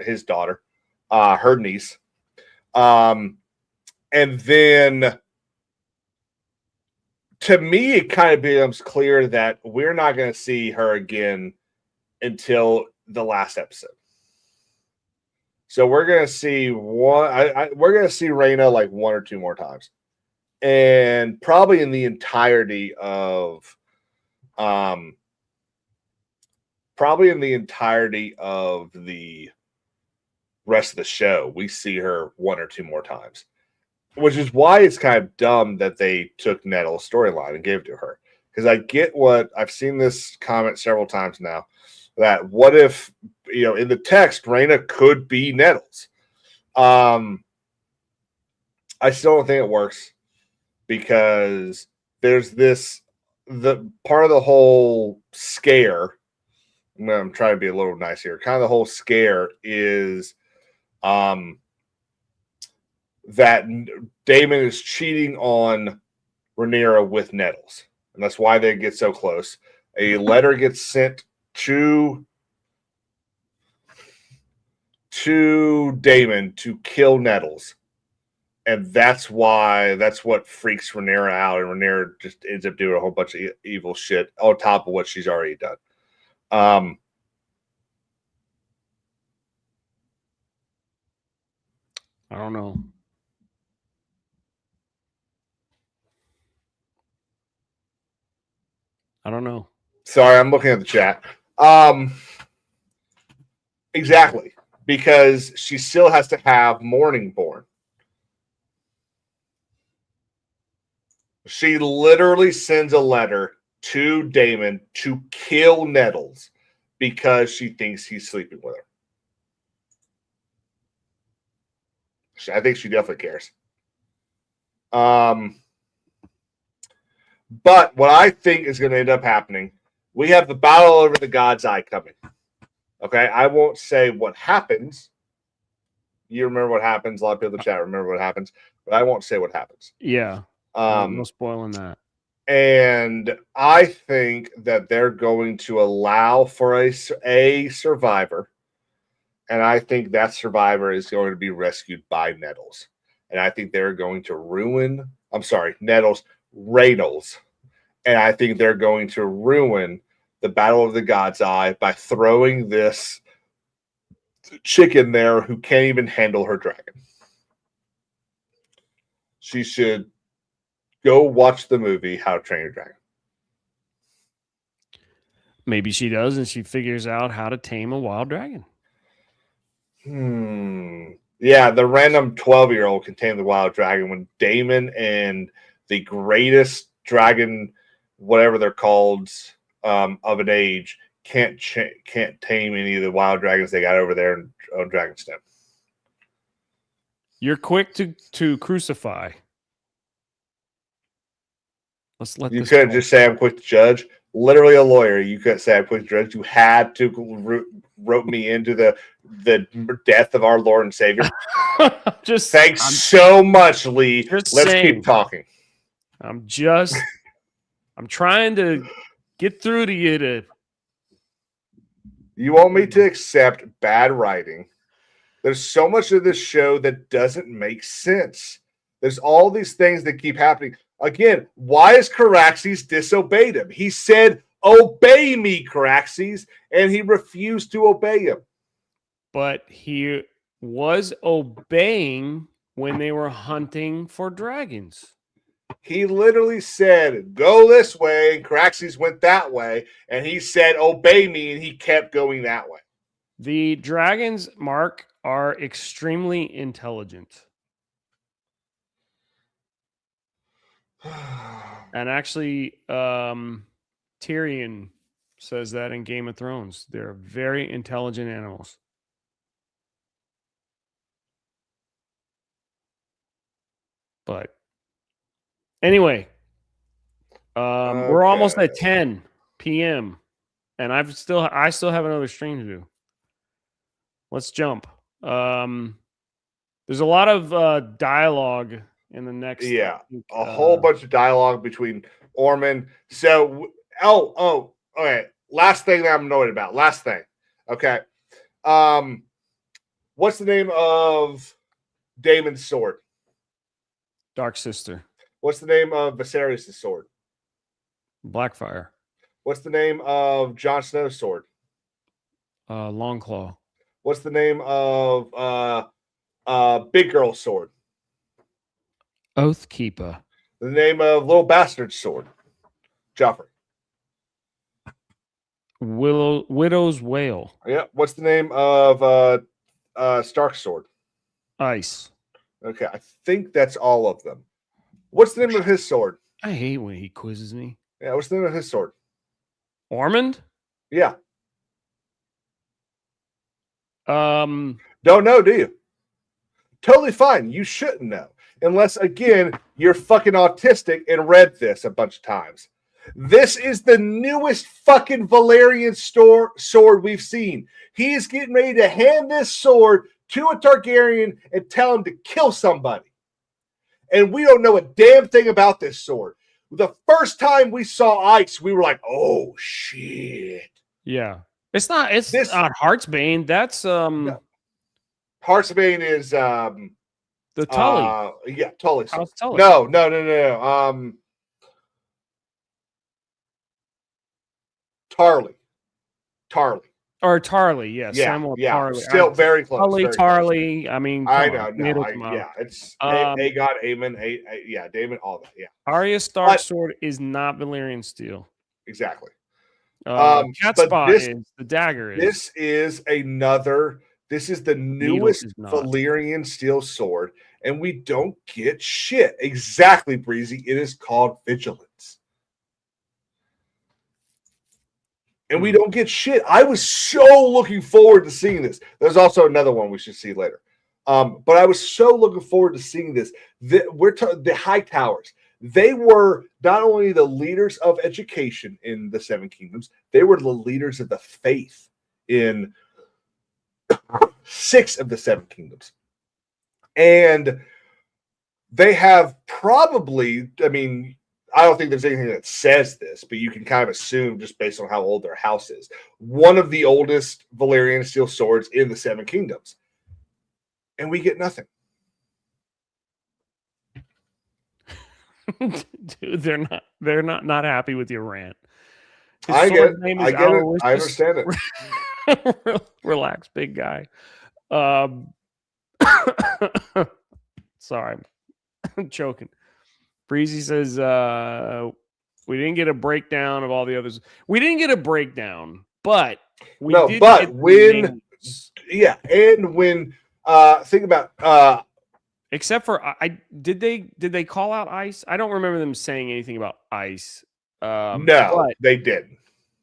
his daughter, her niece. And then, to me, it kind of becomes clear that we're not going to see her again until the last episode. So we're going to see we're going to see Rhaena like one or two more times, and probably in the entirety of, the rest of the show, we see her one or two more times, which is why it's kind of dumb that they took Nettles' storyline and gave it to her. Because I get what I've seen this comment several times now, that what if, in the text, Rhaena could be Nettles. I still don't think it works, because there's the part of the whole scare. I'm trying to be a little nice here. Kind of the whole scare is that Damon is cheating on Rhaenyra with Nettles, and that's why they get so close. A letter gets sent to Damon to kill Nettles, and that's what freaks Rhaenyra out, and Rhaenyra just ends up doing a whole bunch of evil shit on top of what she's already done. I don't know. Sorry, I'm looking at the chat. Exactly, because she still has to have Morningborn. She literally sends a letter to Damon to kill Nettles because she thinks he's sleeping with her. I think she definitely cares. But what I think is going to end up happening, we have the battle over the God's Eye coming. Okay, I won't say what happens. You remember what happens. A lot of people in the chat remember what happens, but I won't say what happens. Yeah. No spoiling that. And I think that they're going to allow for a survivor. And I think that survivor is going to be rescued by Nettles. And I think they're going to Reynolds. And I think they're going to ruin the Battle of the God's Eye by throwing this chicken there who can't even handle her dragon. She should go watch the movie How to Train Your Dragon. Maybe she does, and she figures out how to tame a wild dragon. Yeah, the random 12-year-old can tame the wild dragon when Damon and the greatest dragon, whatever they're called, of an age, can't tame any of the wild dragons they got over there on Dragon's Den. You're quick to crucify. You couldn't just say I'm quick to judge. Literally a lawyer. You couldn't say I'm quick to judge. You had to rope me into the death of our Lord and Savior. Thanks so much, Lee. Let's keep talking. I'm trying to get through to you to You want me to accept bad writing? There's so much of this show that doesn't make sense. There's all these things that keep happening. Again, why is Caraxes disobeyed him? He said, "Obey me, Caraxes," and he refused to obey him. But he was obeying when they were hunting for dragons. He literally said, "Go this way," and Caraxes went that way, and he said, "Obey me," and he kept going that way. The dragons, Mark, are extremely intelligent. And actually, Tyrion says that in Game of Thrones. They're very intelligent animals. But anyway, we're almost at 10 p.m. and I still have another stream to do. Let's jump. There's a lot of dialogue in the next. Yeah, a whole bunch of dialogue between Ormond. So, okay. Last thing that I'm annoyed about. Last thing. Okay. What's the name of Daemon's sword? Dark Sister. What's the name of Viserys' sword? Blackfire. What's the name of Jon Snow's sword? Longclaw. What's the name of Big Girl's sword? Oathkeeper. The name of Little Bastard's sword? Joffrey. Widow's Wail. Yeah. What's the name of Stark's sword? Ice. Okay, I think that's all of them. What's the name of his sword? I hate when he quizzes me. Yeah, what's the name of his sword? Ormond? Yeah. Don't know, do you? Totally fine. You shouldn't know. Unless, again, you're fucking autistic and read this a bunch of times. This is the newest fucking Valerian sword we've seen. He's getting ready to hand this sword to a Targaryen and tell him to kill somebody. And we don't know a damn thing about this sword. The first time we saw Ice, we were like, "Oh shit!" Yeah, it's not Heartsbane. That's no. Heartsbane is the Tully. Yeah, Tully. How's Tully? No. Tarly. Or Tarly, yes. Yeah, Samuel yeah. Tarly. Still very close. Tully, very Tarly. Close. I mean, I know. yeah, It's Aegon, Aemon, Daemon, all that. Yeah. Arya Stark's sword is not Valyrian steel. Exactly. Catspot is the dagger. This is the newest Valyrian steel sword, and we don't get shit. Exactly, Breezy. It is called Vigilance. And we don't get shit. I was so looking forward to seeing this. There's also another one we should see later. But I was so looking forward to seeing this. The High Towers. They were not only the leaders of education in the Seven Kingdoms, they were the leaders of the faith in 6 of the 7 kingdoms. And they have probably, I don't think there's anything that says this, but you can kind of assume just based on how old their house is. One of the oldest Valyrian steel swords in the 7 kingdoms. And we get nothing. Dude, they're not happy with your rant. I get it. I understand it. Relax, big guy. Sorry, I'm choking. Breezy says we didn't get a breakdown of all the others. We didn't get a breakdown, but we did. But when, and when think about except for did they call out Ice? I don't remember them saying anything about Ice. No, they didn't.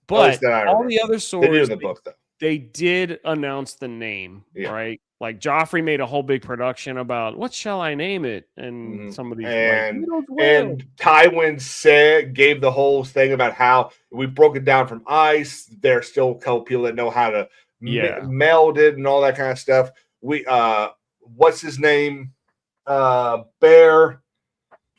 But all the other swords, they did in the book, though. They did announce the name, right? Like Joffrey made a whole big production about what shall I name it, and somebody and Tywin gave the whole thing about how we broke it down from Ice. There's still a couple people that know how to meld it and all that kind of stuff. We what's his name? Bear.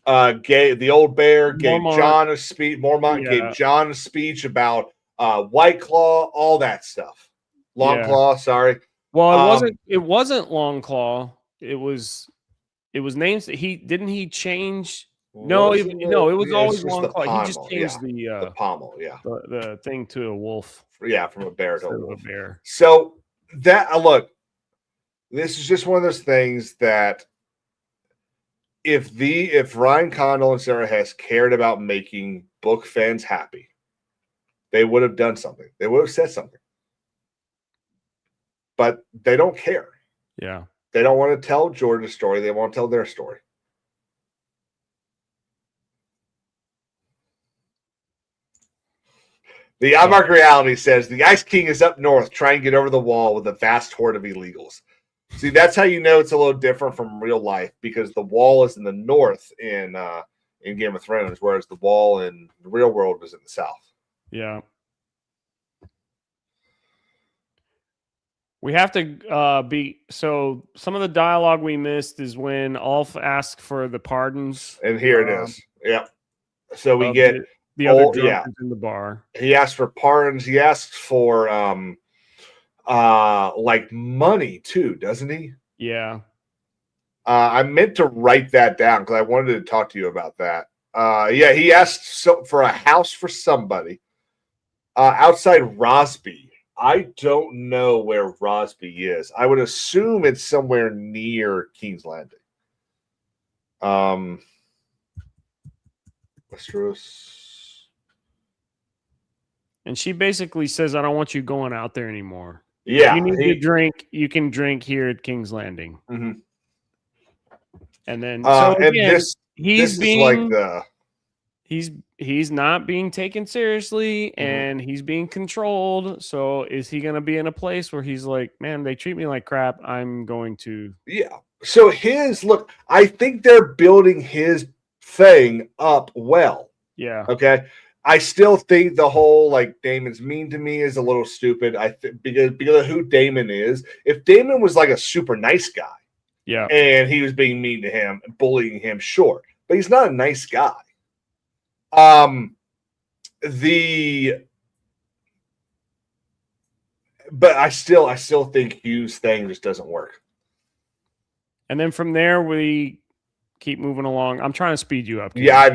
The old bear gave John a speech. Mormont gave John a speech about White Claw, all that stuff. Longclaw, sorry. Well, it wasn't Longclaw. It was named. He change. No, Was it was always just the Longclaw. He just pommel, changed the pommel, the thing to a wolf. Yeah, from a bear to instead a of wolf. a bear. So that look, this is just one of those things that if Ryan Condal and Sarah Hess cared about making book fans happy, they would have done something. They would have said something. But they don't care. Yeah. They don't want to tell George's story. They want to tell their story. The Yamark Reality says the Ice King is up north trying to get over the wall with a vast horde of illegals. See, that's how you know it's a little different from real life, because the wall is in the north in Game of Thrones, whereas the wall in the real world is in the south. Yeah. We have to so some of the dialogue we missed is when Ulf asks for the pardons. And here it is. Yeah. So we get the other drunkards in the bar. He asks for pardons. He asks for like money too, doesn't he? Yeah. I meant to write that down because I wanted to talk to you about that. Yeah, he asked for a house for somebody outside Rosby. I don't know where Rosby is. I would assume it's somewhere near King's Landing. Westeros. And she basically says, I don't want you going out there anymore. Yeah. You need to drink. You can drink here at King's Landing. Mm-hmm. And then so again, this is like the he's not being taken seriously, and he's being controlled. So is he going to be in a place where he's like, man, they treat me like crap, I'm going to... Yeah. So I think they're building his thing up well. Yeah. Okay. I still think the whole like Daemon's mean to me is a little stupid. I think because of who Daemon is. If Daemon was like a super nice guy, yeah, and he was being mean to him, bullying him, sure, but he's not a nice guy. But I still think Hugh's thing just doesn't work. And then from there we keep moving along. I'm trying to speed you up. Yeah, I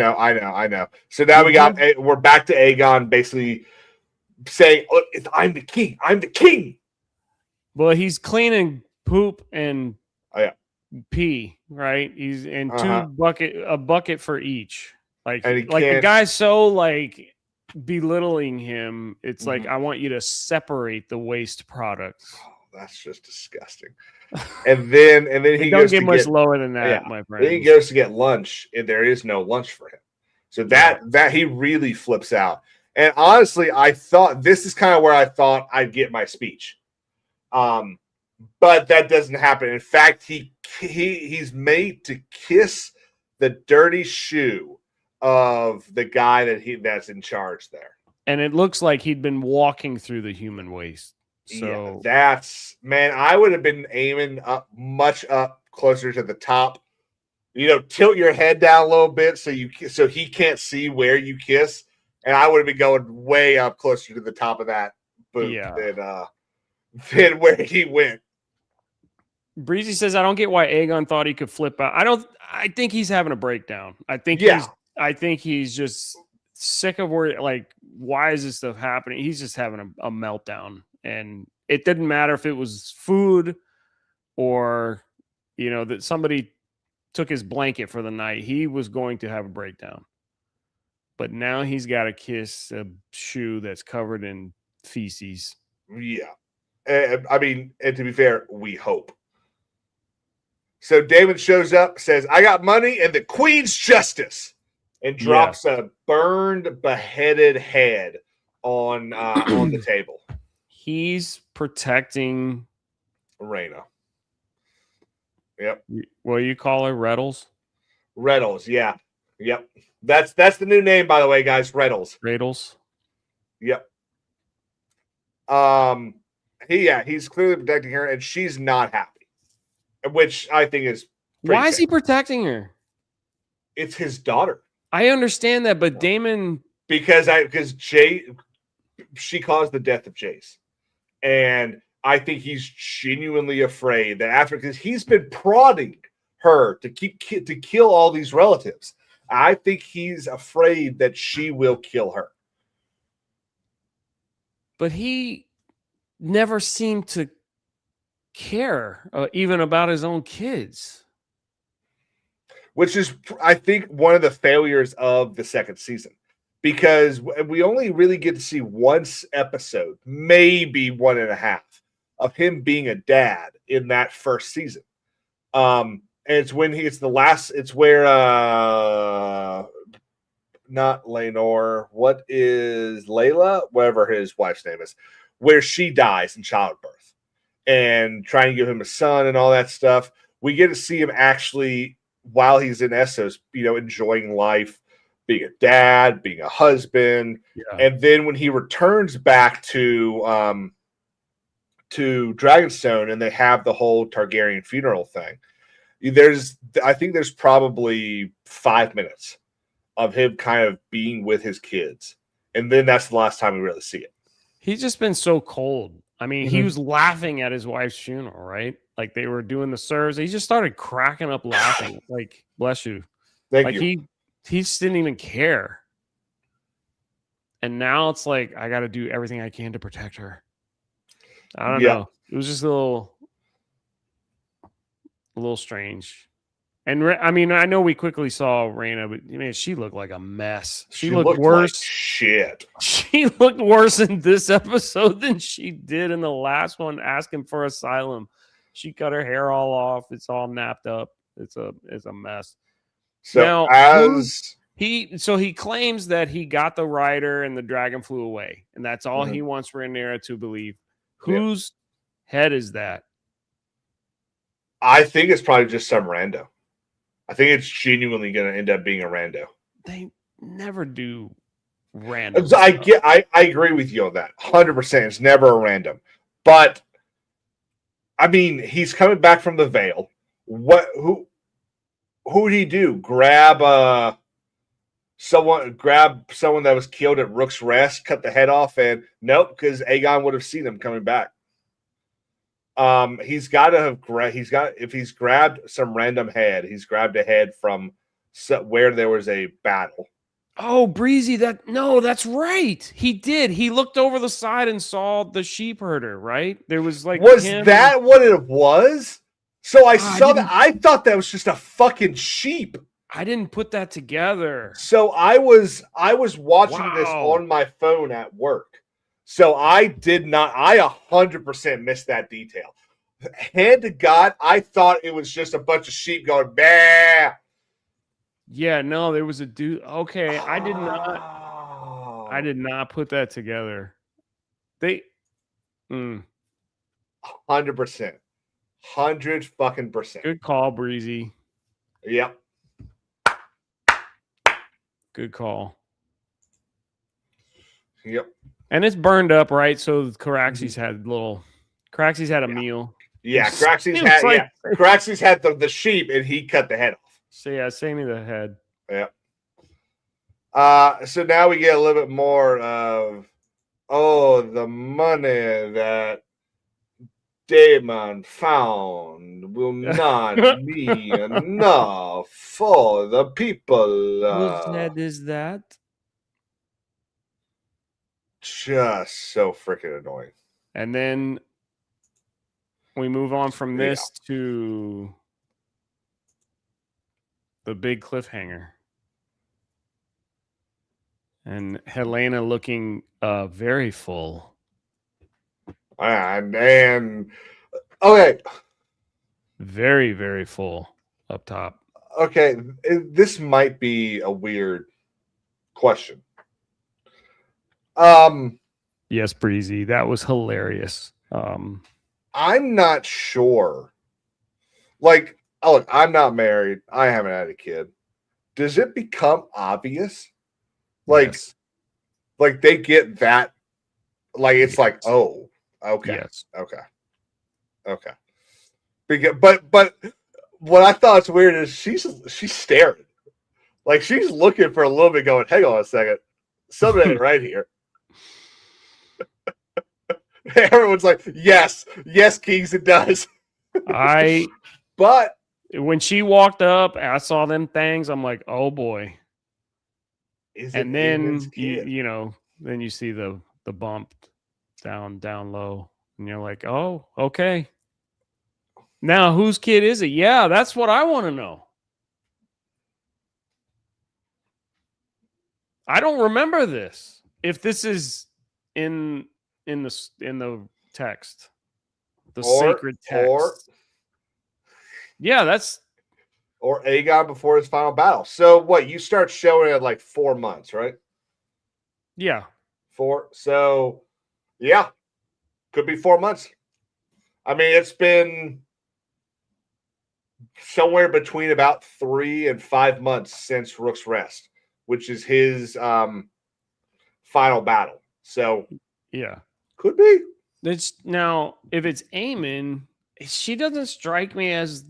know. So now we're back to Aegon basically saying, "Look, I'm the king. I'm the king." Well, he's cleaning poop and pee, right? He's in a bucket for each. Like the guy's so like belittling him. It's like, I want you to separate the waste products. Oh, that's just disgusting. And then he don't goes get to much lower than that, my friend. Then he goes to get lunch, and there is no lunch for him. So that he really flips out. And honestly, I thought this is kind of where I thought I'd get my speech. But that doesn't happen. In fact, he's made to kiss the dirty shoe of the guy that's in charge there. And it looks like he'd been walking through the human waste. So I would have been aiming much up closer to the top. Tilt your head down a little bit so he can't see where you kiss. And I would have been going way up closer to the top of that boot than where he went. Breezy says, I don't get why Aegon thought he could flip out. I think he's having a breakdown. I think he's just sick of why is this stuff happening? He's just having a meltdown. And it didn't matter if it was food or, that somebody took his blanket for the night. He was going to have a breakdown. But now he's got to kiss a shoe that's covered in feces. Yeah. And to be fair, we hope. So David shows up, says, I got money and the Queen's justice, and drops a burned, beheaded head on the table. He's protecting Rhaena. Yep. What do you call her? Reddles? Reddles, yeah. Yep. That's the new name, by the way, guys. Reddles. Reddles. Yep. He's clearly protecting her, and she's not happy. Which I think is why is he protecting her? It's his daughter. I understand that, but Daemon because she caused the death of Jace. And I think he's genuinely afraid that after, because he's been prodding her to kill all these relatives. I think he's afraid that she will kill her. But he never seemed to care even about his own kids. Which is, I think, one of the failures of the second season. Because we only really get to see one episode, maybe 1.5, of him being a dad in that first season. And it's when it's where not Lenore, what is Layla, whatever his wife's name is, where she dies in childbirth and trying to give him a son and all that stuff. We get to see him actually, while he's in Essos, enjoying life, being a dad, being a husband. Yeah. And then when he returns back to Dragonstone and they have the whole Targaryen funeral thing, I think there's probably 5 minutes of him kind of being with his kids. And then that's the last time we really see it. He's just been so cold. I mean, he was laughing at his wife's funeral, right? Like they were doing the serves. He just started cracking up laughing. Like, bless you. Thank you. He just didn't even care. And now it's like, I got to do everything I can to protect her. I don't know. It was just a little strange. And I mean, I know we quickly saw Rhaena, but man, she looked like a mess. She looked worse. Like shit. She looked worse in this episode than she did in the last one, asking for asylum. She cut her hair all off. It's all napped up. It's a mess. So now, he claims that he got the rider and the dragon flew away, and that's all he wants Rhaenyra to believe. Whose head is that? I think it's probably just some rando. I think it's genuinely going to end up being a rando. They never do random. I agree with you on that. 100%. It's never a random. But I mean, he's coming back from the Vale. Who did he do? Grab someone that was killed at Rook's Rest, cut the head off, and nope, because Aegon would have seen him coming back. He's got to have if he's grabbed some random head, he's grabbed a head from where there was a battle. Oh, Breezy, that's right. He did. He looked over the side and saw the sheep herder, right? There was like that what it was? So I saw that. I thought that was just a fucking sheep. I didn't put that together. So I was watching this on my phone at work. So I 100% missed that detail. Hand to God, I thought it was just a bunch of sheep going, bah. Yeah, no, there was a dude. Okay, I did not put that together. 100%. 100% Good call, Breezy. Yep. Good call. Yep. And it's burned up, right? So Caraxes had a meal. Yeah, Caraxes had the sheep and he cut the head off. So yeah, save me the head. Yeah. So now we get a little bit more of the money that Daemon found will not be enough for the people. Whose head is that? Just so freaking annoying. And then we move on from this to the big cliffhanger. And Helena looking very full. And okay. Very, very full up top. Okay, this might be a weird question. Yes, Breezy, that was hilarious. I'm not sure. Like, look, I'm not married. I haven't had a kid. Does it become obvious? Like, yes. Like they get that. Like it's like, oh, okay, yes. okay. Because, but what I thought is weird is she's staring, like she's looking for a little bit, going, hang on a second, something ain't right here. Everyone's like, yes, Kings, it does. But when she walked up, I saw them things. I'm like, oh boy. And then then you see the bump down low, and you're like, oh, okay. Now whose kid is it? Yeah, that's what I want to know. I don't remember this. If this is in the text, the sacred text, that's or Aegon before his final battle. So what? You start showing it at like 4 months, right? Yeah, 4. So yeah, could be 4 months. I mean, it's been somewhere between about 3 and 5 months since Rook's Rest, which is his final battle. So yeah, could be. Now, if it's Aemon, she doesn't strike me as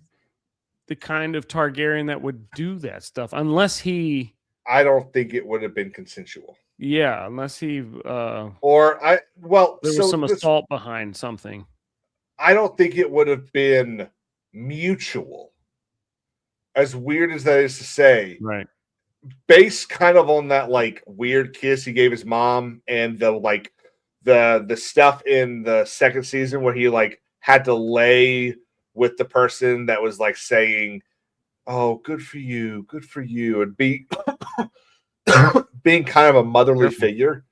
the kind of Targaryen that would do that stuff, unless he. I don't think it would have been consensual. Yeah, unless he. There was some assault behind something. I don't think it would have been mutual. As weird as that is to say, right? Based kind of on that like weird kiss he gave his mom, and the stuff in the second season where he like had to lay with the person that was like saying, "Oh, good for you," and being kind of a motherly figure.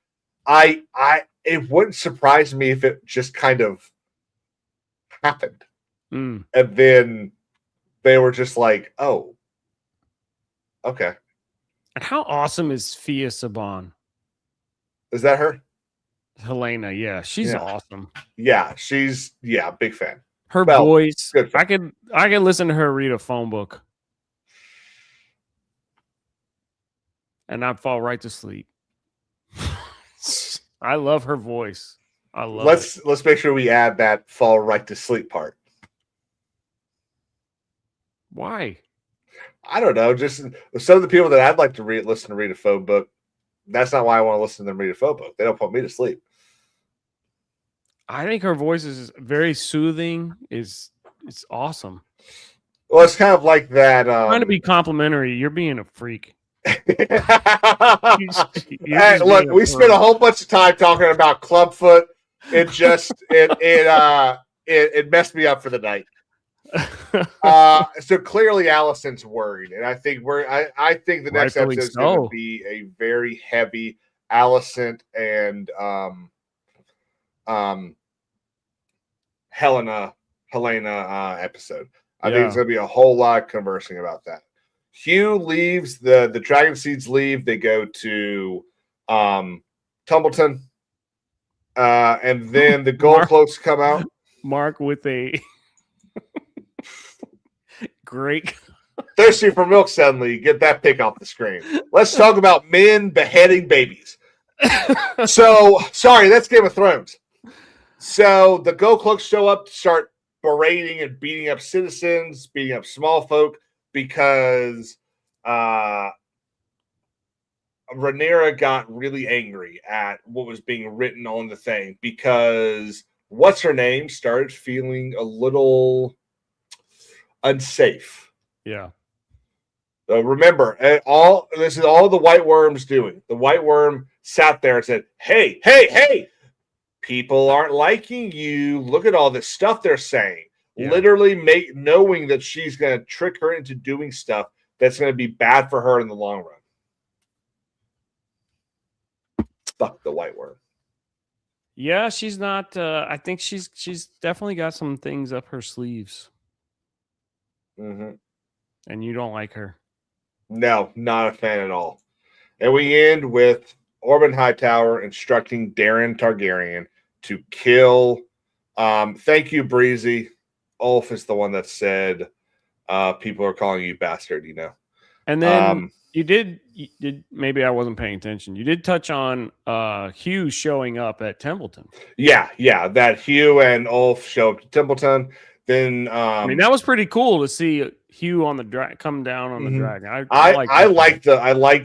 It wouldn't surprise me if it just kind of happened, and then they were just like, "Oh, okay." And how awesome is Fia Saban? Is that her? Helena, yeah, she's awesome. Yeah, she's big fan. Her voice, I could listen to her read a phone book, and I'd fall right to sleep. I love her voice. I love. Let's make sure we add that fall right to sleep part. Why? I don't know. Just some of the people that I'd like to listen to read a phone book. That's not why I want to listen to them read a phone book. They don't put me to sleep. I think her voice is very soothing. It's awesome. Well, it's kind of like that. Trying to be complimentary. You're being a freak. Hey, look, we spent a whole bunch of time talking about Clubfoot. It just it messed me up for the night. So clearly Allison's worried, and I think I think the next episode is going to be a very heavy Allison and Helena episode. I think it's going to be a whole lot conversing about that. Hugh leaves, the Dragon Seeds leave. They go to Tumbleton, and then the Gold Cloaks come out. Mark with a great thirsty for milk. Suddenly, get that pic off the screen. Let's talk about men beheading babies. So sorry, that's Game of Thrones. So the Gold Cloaks show up to start berating and beating up citizens, beating up small folk, because Rhaenyra got really angry at what was being written on the thing, because what's her name started feeling a little unsafe. Yeah. Remember, this is all the White Worm's doing. The White Worm sat there and said, "Hey, people aren't liking you. Look at all this stuff they're saying." Yeah. Literally knowing that she's going to trick her into doing stuff that's going to be bad for her in the long run. Fuck the White Worm. Yeah, she's not. I think she's definitely got some things up her sleeves. Mm-hmm. And you don't like her. No, not a fan at all. And we end with Orban Hightower instructing Daeron Targaryen to kill. Thank you, Breezy. Ulf is the one that said people are calling you bastard, And then you did maybe I wasn't paying attention. You did touch on Hugh showing up at Templeton. Yeah, that Hugh and Ulf show up to Templeton. Then I mean, that was pretty cool to see Hugh on the come down on the dragon. I like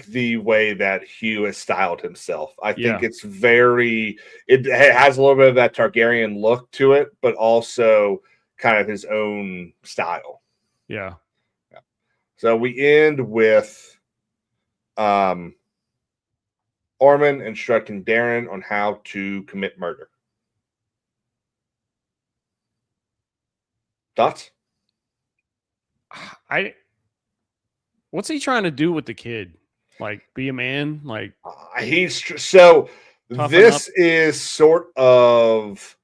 the way that Hugh has styled himself. I think it's it has a little bit of that Targaryen look to it, but also kind of his own style. Yeah. So we end with Ormond instructing Darren on how to commit murder. Thoughts? What's he trying to do with the kid? Like, be a man? Like, this is sort of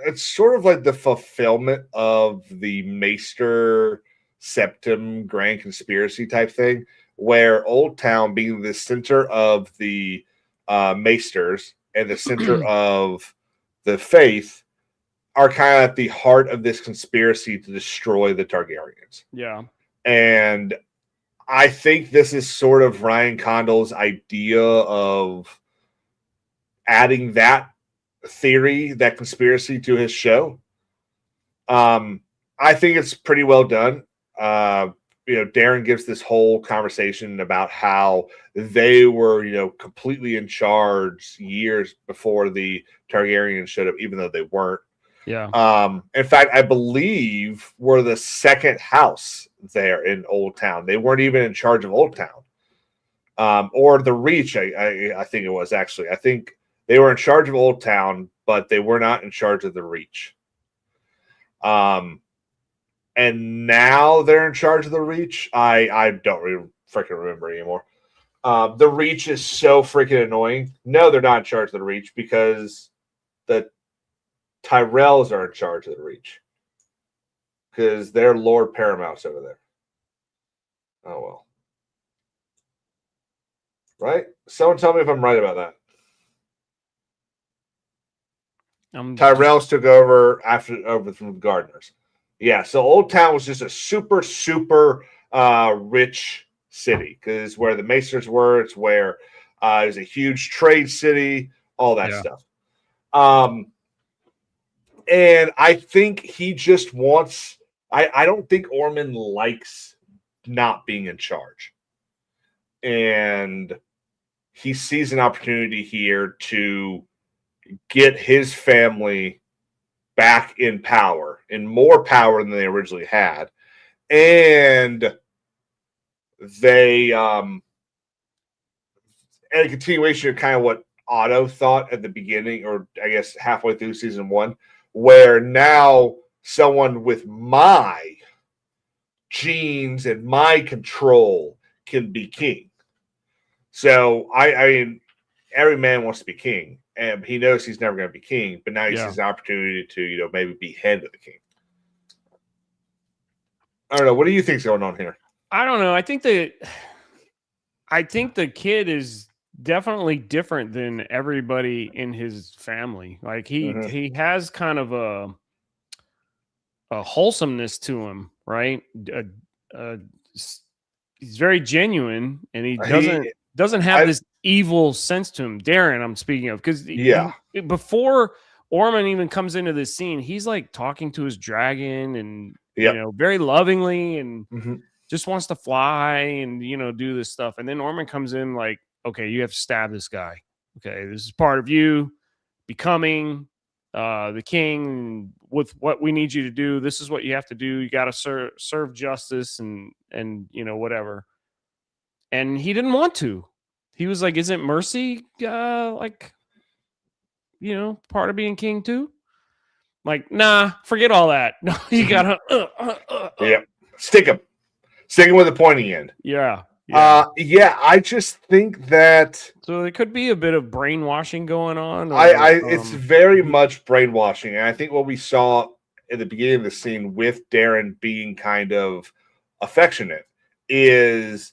it's sort of like the fulfillment of the Maester Septim Grand Conspiracy type thing, where Old Town being the center of the Maesters and the center of the faith are kind of at the heart of this conspiracy to destroy the Targaryens. Yeah. And I think this is sort of Ryan Condal's idea of adding that theory, that conspiracy to his show. I think it's pretty well done. Darren gives this whole conversation about how they were, completely in charge years before the Targaryens showed up, even though they weren't. Yeah. In fact, I believe we're the second house there in Old Town. They weren't even in charge of Old Town, or the Reach. I think it was actually. I think they were in charge of Old Town, but they were not in charge of the Reach. And now they're in charge of the Reach. I don't really freaking remember anymore. The Reach is so freaking annoying. No, they're not in charge of the Reach because the Tyrells are in charge of the Reach because they're Lord Paramounts over there. Oh, well. Right? Someone tell me if I'm right about that. Tyrells took over from the Gardeners. Yeah, so Old Town was just a super, super rich city because where the Maesters were, it's where it was a huge trade city, all that stuff. And I think he just wants. I don't think Ormond likes not being in charge, and he sees an opportunity here to get his family back in power, in more power than they originally had, and they and a continuation of kind of what Otto thought at the beginning, or I guess halfway through season 1. Where now someone with my genes and my control can be king. So I mean, every man wants to be king, and he knows he's never going to be king. But now he sees an opportunity to, maybe be head of the king. I don't know. What do you think's going on here? I don't know. I think the kid is definitely different than everybody in his family. Like he has kind of a wholesomeness to him, right? He's very genuine, and he doesn't have this evil sense to him. Darren, I'm speaking of, because before Ormond even comes into this scene, he's like talking to his dragon and very lovingly and just wants to fly and do this stuff. And then Ormond comes in like, okay, you have to stab this guy. Okay, this is part of you becoming the king. With what we need you to do, this is what you have to do. You got to serve justice and whatever. And he didn't want to. He was like, "Isn't mercy part of being king too?" Like, nah, forget all that. No, you gotta. Stick him with a pointy end. Yeah. I just think that so there could be a bit of brainwashing going on. It's very much brainwashing, and I think what we saw at the beginning of the scene with Darren being kind of affectionate is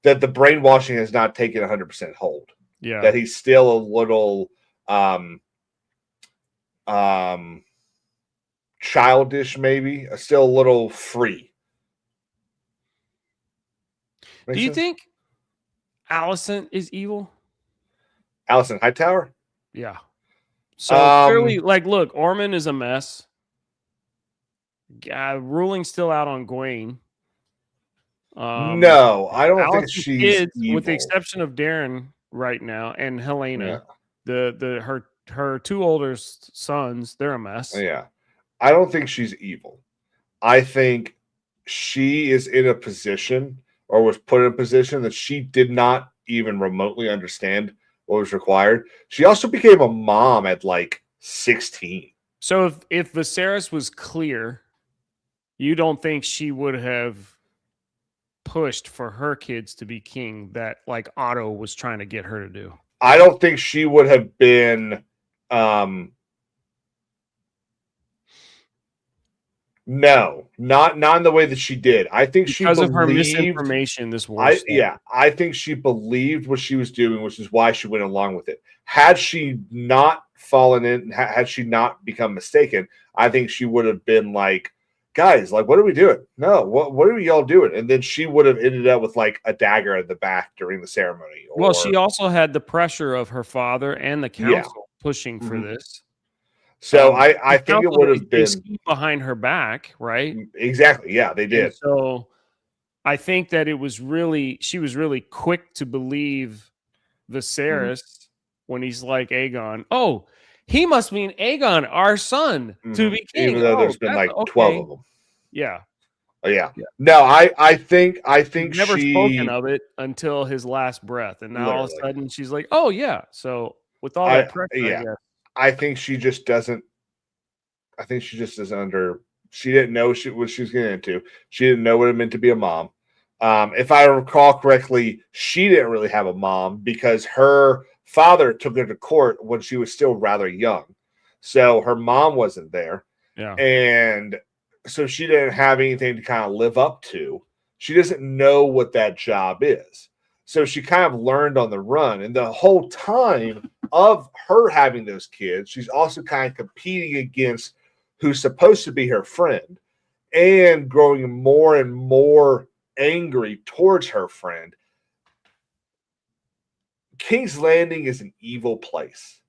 that the brainwashing has not taken 100% hold. Yeah, that he's still a little childish, maybe still a little free. Do you think Alicent is evil? Alicent Hightower? Yeah. So clearly, look, Ormond is a mess. Ruling's still out on Gwen. No, I don't think Allison's she's kids, evil. with the exception of Darren right now and Helena, Yeah. her two older sons, they're a mess. Yeah. I don't think she's evil. I think she is in a position, or was put in a position, that she did not even remotely understand what was required. She also became a mom at like 16. So if Viserys was clear, you don't think she would have pushed for her kids to be king, that like Otto was trying to get her to do? I don't think she would have been no, not in the way that she did. I think because she of her believed, misinformation, this war stuff. I think she believed what she was doing, which is why she went along with it. Had she not fallen in, had she not become mistaken, I think she would have been like, guys, like, what are we doing? No, what are y'all doing? And then she would have ended up with like a dagger at the back during the ceremony. Well, she also had the pressure of her father and the council pushing for this. So I think it would have been behind her back, right? Exactly. Yeah, they did. And so I think that she was really quick to believe Viserys when he's like, Aegon, oh, he must mean Aegon, our son, to be king. Even though there's been like 12 of them. Yeah. Oh, yeah. No, I think He's never spoken of it until his last breath, and now all of a sudden she's like, "Oh yeah." So with all that pressure, I think she just doesn't. I think she just isn't under. She didn't know what she was getting into. She didn't know what it meant to be a mom. If I recall correctly, she didn't really have a mom because her father took her to court when she was still rather young, so her mom wasn't there. Yeah, and so she didn't have anything to kind of live up to. She doesn't know what that job is. So she kind of learned on the run. And the whole time of her having those kids, she's also kind of competing against who's supposed to be her friend and growing more and more angry towards her friend. King's Landing is an evil place.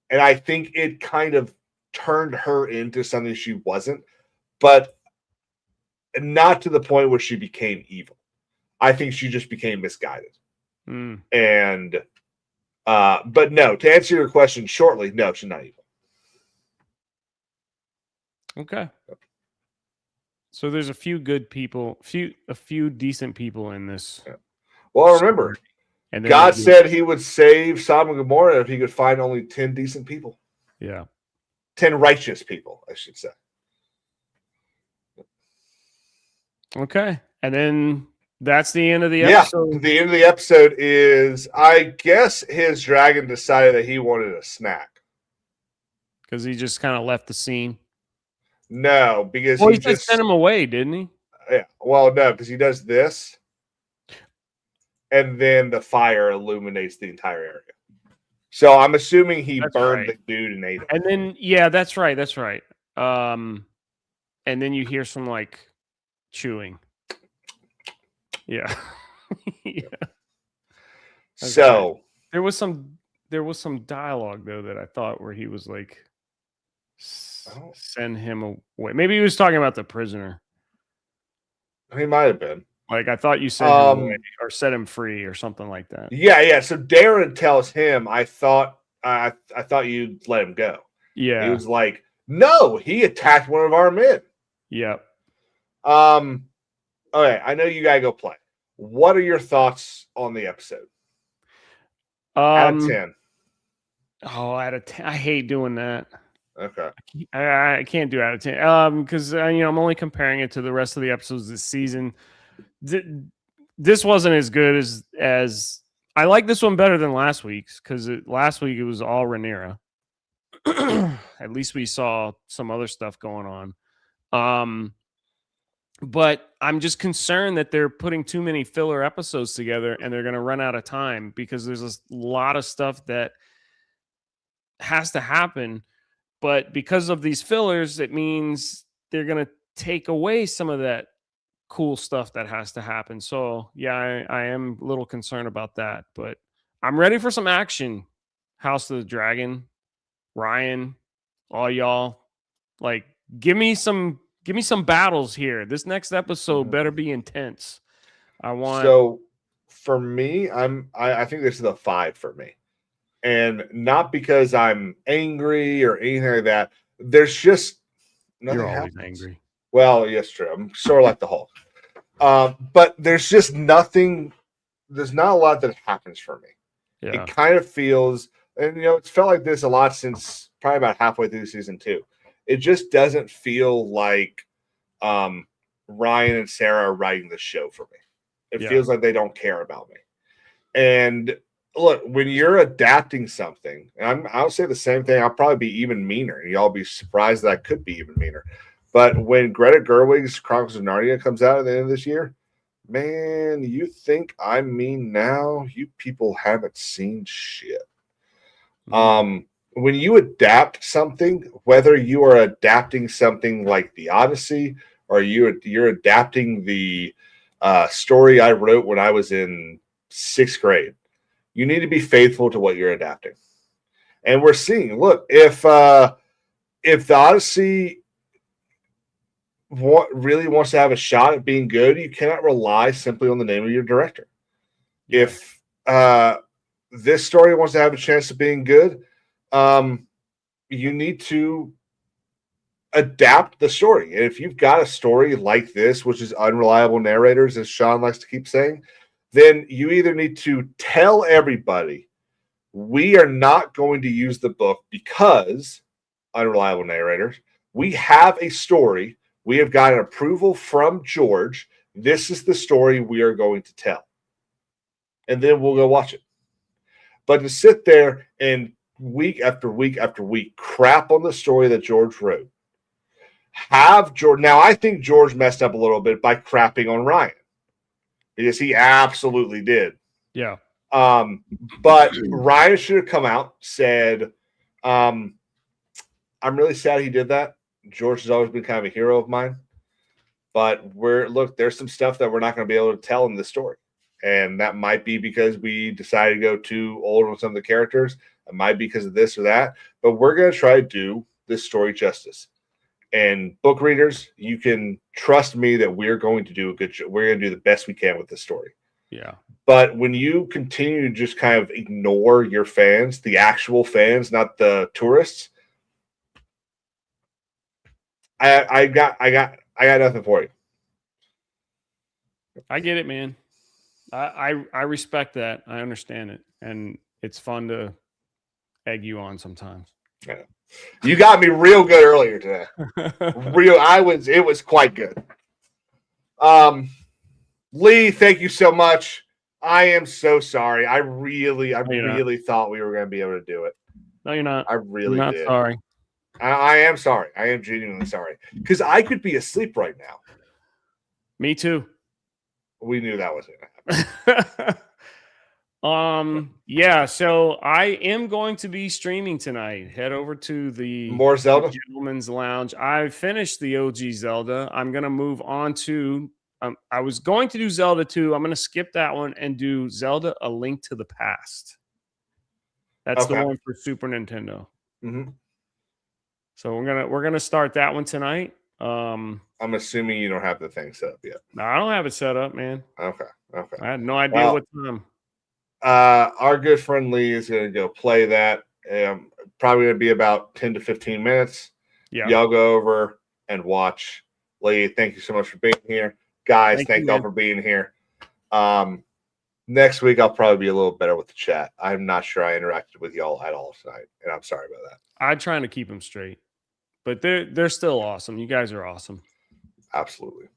And I think it kind of turned her into something she wasn't, but not to the point where she became evil. I think she just became misguided. And but no, to answer your question shortly, no, she's not evil. Okay. So there's a few good people, a few decent people in this. Yeah. Well, remember, and God said he would save Sodom and Gomorrah if he could find only 10 decent people. Yeah. 10 righteous people, I should say. Okay. And then that's the end of the episode. Yeah, the end of the episode is, I guess his dragon decided that he wanted a snack. Because he just kind of left the scene. No, because he just sent him away, didn't he? Yeah. Well, no, because he does this, and then the fire illuminates the entire area. So I'm assuming he burned the dude and ate him. And then, yeah, that's right. That's right. And then you hear some like chewing. Yeah. Yeah. So there was some dialogue though that I thought where he was like, send him away. Maybe he was talking about the prisoner. He might have been. Like, I thought you sent him away or set him free or something like that. Yeah. So Darren tells him, I thought you'd let him go. Yeah. He was like, no, he attacked one of our men. Yep. Okay, I know you gotta go play. What are your thoughts on the episode? Out of 10. Oh, out of 10. I hate doing that. Okay. I can't do out of 10. Because I'm only comparing it to the rest of the episodes this season. This wasn't as good as I like this one better than last week's, because last week it was all Rhaenyra. At least we saw some other stuff going on. But I'm just concerned that they're putting too many filler episodes together and they're going to run out of time, because there's a lot of stuff that has to happen. But because of these fillers, it means they're going to take away some of that cool stuff that has to happen. So, yeah, I am a little concerned about that. But I'm ready for some action. House of the Dragon, Ryan, all y'all. Like, give me some Give me some battles here. This next episode better be intense. I want. So for me, I think this is a 5 for me. And not because I'm angry or anything like that. There's just nothing You're always happens. angry. Well, yes, true. I'm sort of like the Hulk. But there's just nothing. There's not a lot that happens for me. Yeah. It kind of feels, and it's felt like this a lot since probably about halfway through season 2. It just doesn't feel like Ryan and Sarah are writing the show for me. It feels like they don't care about me. And look, when you're adapting something, and I'll say the same thing, I'll probably be even meaner. And y'all be surprised that I could be even meaner. But when Greta Gerwig's Chronicles of Narnia comes out at the end of this year, man, you think I'm mean now? You people haven't seen shit. When you adapt something, whether you are adapting something like the Odyssey or you're adapting the story I wrote when I was in 6th grade, you need to be faithful to what you're adapting. And we're seeing, look, if the Odyssey really wants to have a shot at being good, you cannot rely simply on the name of your director. If this story wants to have a chance of being good, you need to adapt the story. And if you've got a story like this, which is unreliable narrators, as Sean likes to keep saying, then you either need to tell everybody, we are not going to use the book because unreliable narrators. We have a story. We have got an approval from George. This is the story we are going to tell. And then we'll go watch it. But to sit there and week after week after week crap on the story that George wrote, have George. Now, I think George messed up a little bit by crapping on Ryan, because he absolutely did. Yeah. But Ryan should have come out, said, I'm really sad he did that. George has always been kind of a hero of mine. But there's some stuff that we're not going to be able to tell in this story. And that might be because we decided to go too old on some of the characters. It might be because of this or that. But we're going to try to do this story justice. And book readers, you can trust me that we're going to do a good job. We're going to do the best we can with this story. Yeah. But when you continue to just kind of ignore your fans, the actual fans, not the tourists, I got nothing for you. I get it, man. I respect that. I understand it. And it's fun to egg you on sometimes. Yeah. You got me real good earlier today. It was quite good. Lee, thank you so much. I am so sorry. I really thought we were going to be able to do it. No, you're not. I really you're not did. Sorry. I am sorry. I am genuinely sorry. Because I could be asleep right now. Me too. We knew that was going to happen. Yeah, so I am going to be streaming tonight. Head over to the More Zelda Gentleman's Lounge. I finished the OG Zelda. I'm going to move on to I was going to do Zelda 2. I'm going to skip that one and do Zelda A Link to the Past. That's the one for Super Nintendo. Mm-hmm. So we're going to start that one tonight. I'm assuming you don't have the thing set up yet. No, I don't have it set up, man. Okay. I had no idea what time. Our good friend Lee is going to go play that. Probably going to be about 10 to 15 minutes. Yeah. Y'all go over and watch. Lee, thank you so much for being here. Guys, thank y'all for being here. Next week, I'll probably be a little better with the chat. I'm not sure I interacted with y'all at all tonight, and I'm sorry about that. I'm trying to keep them straight, but they're still awesome. You guys are awesome. Absolutely.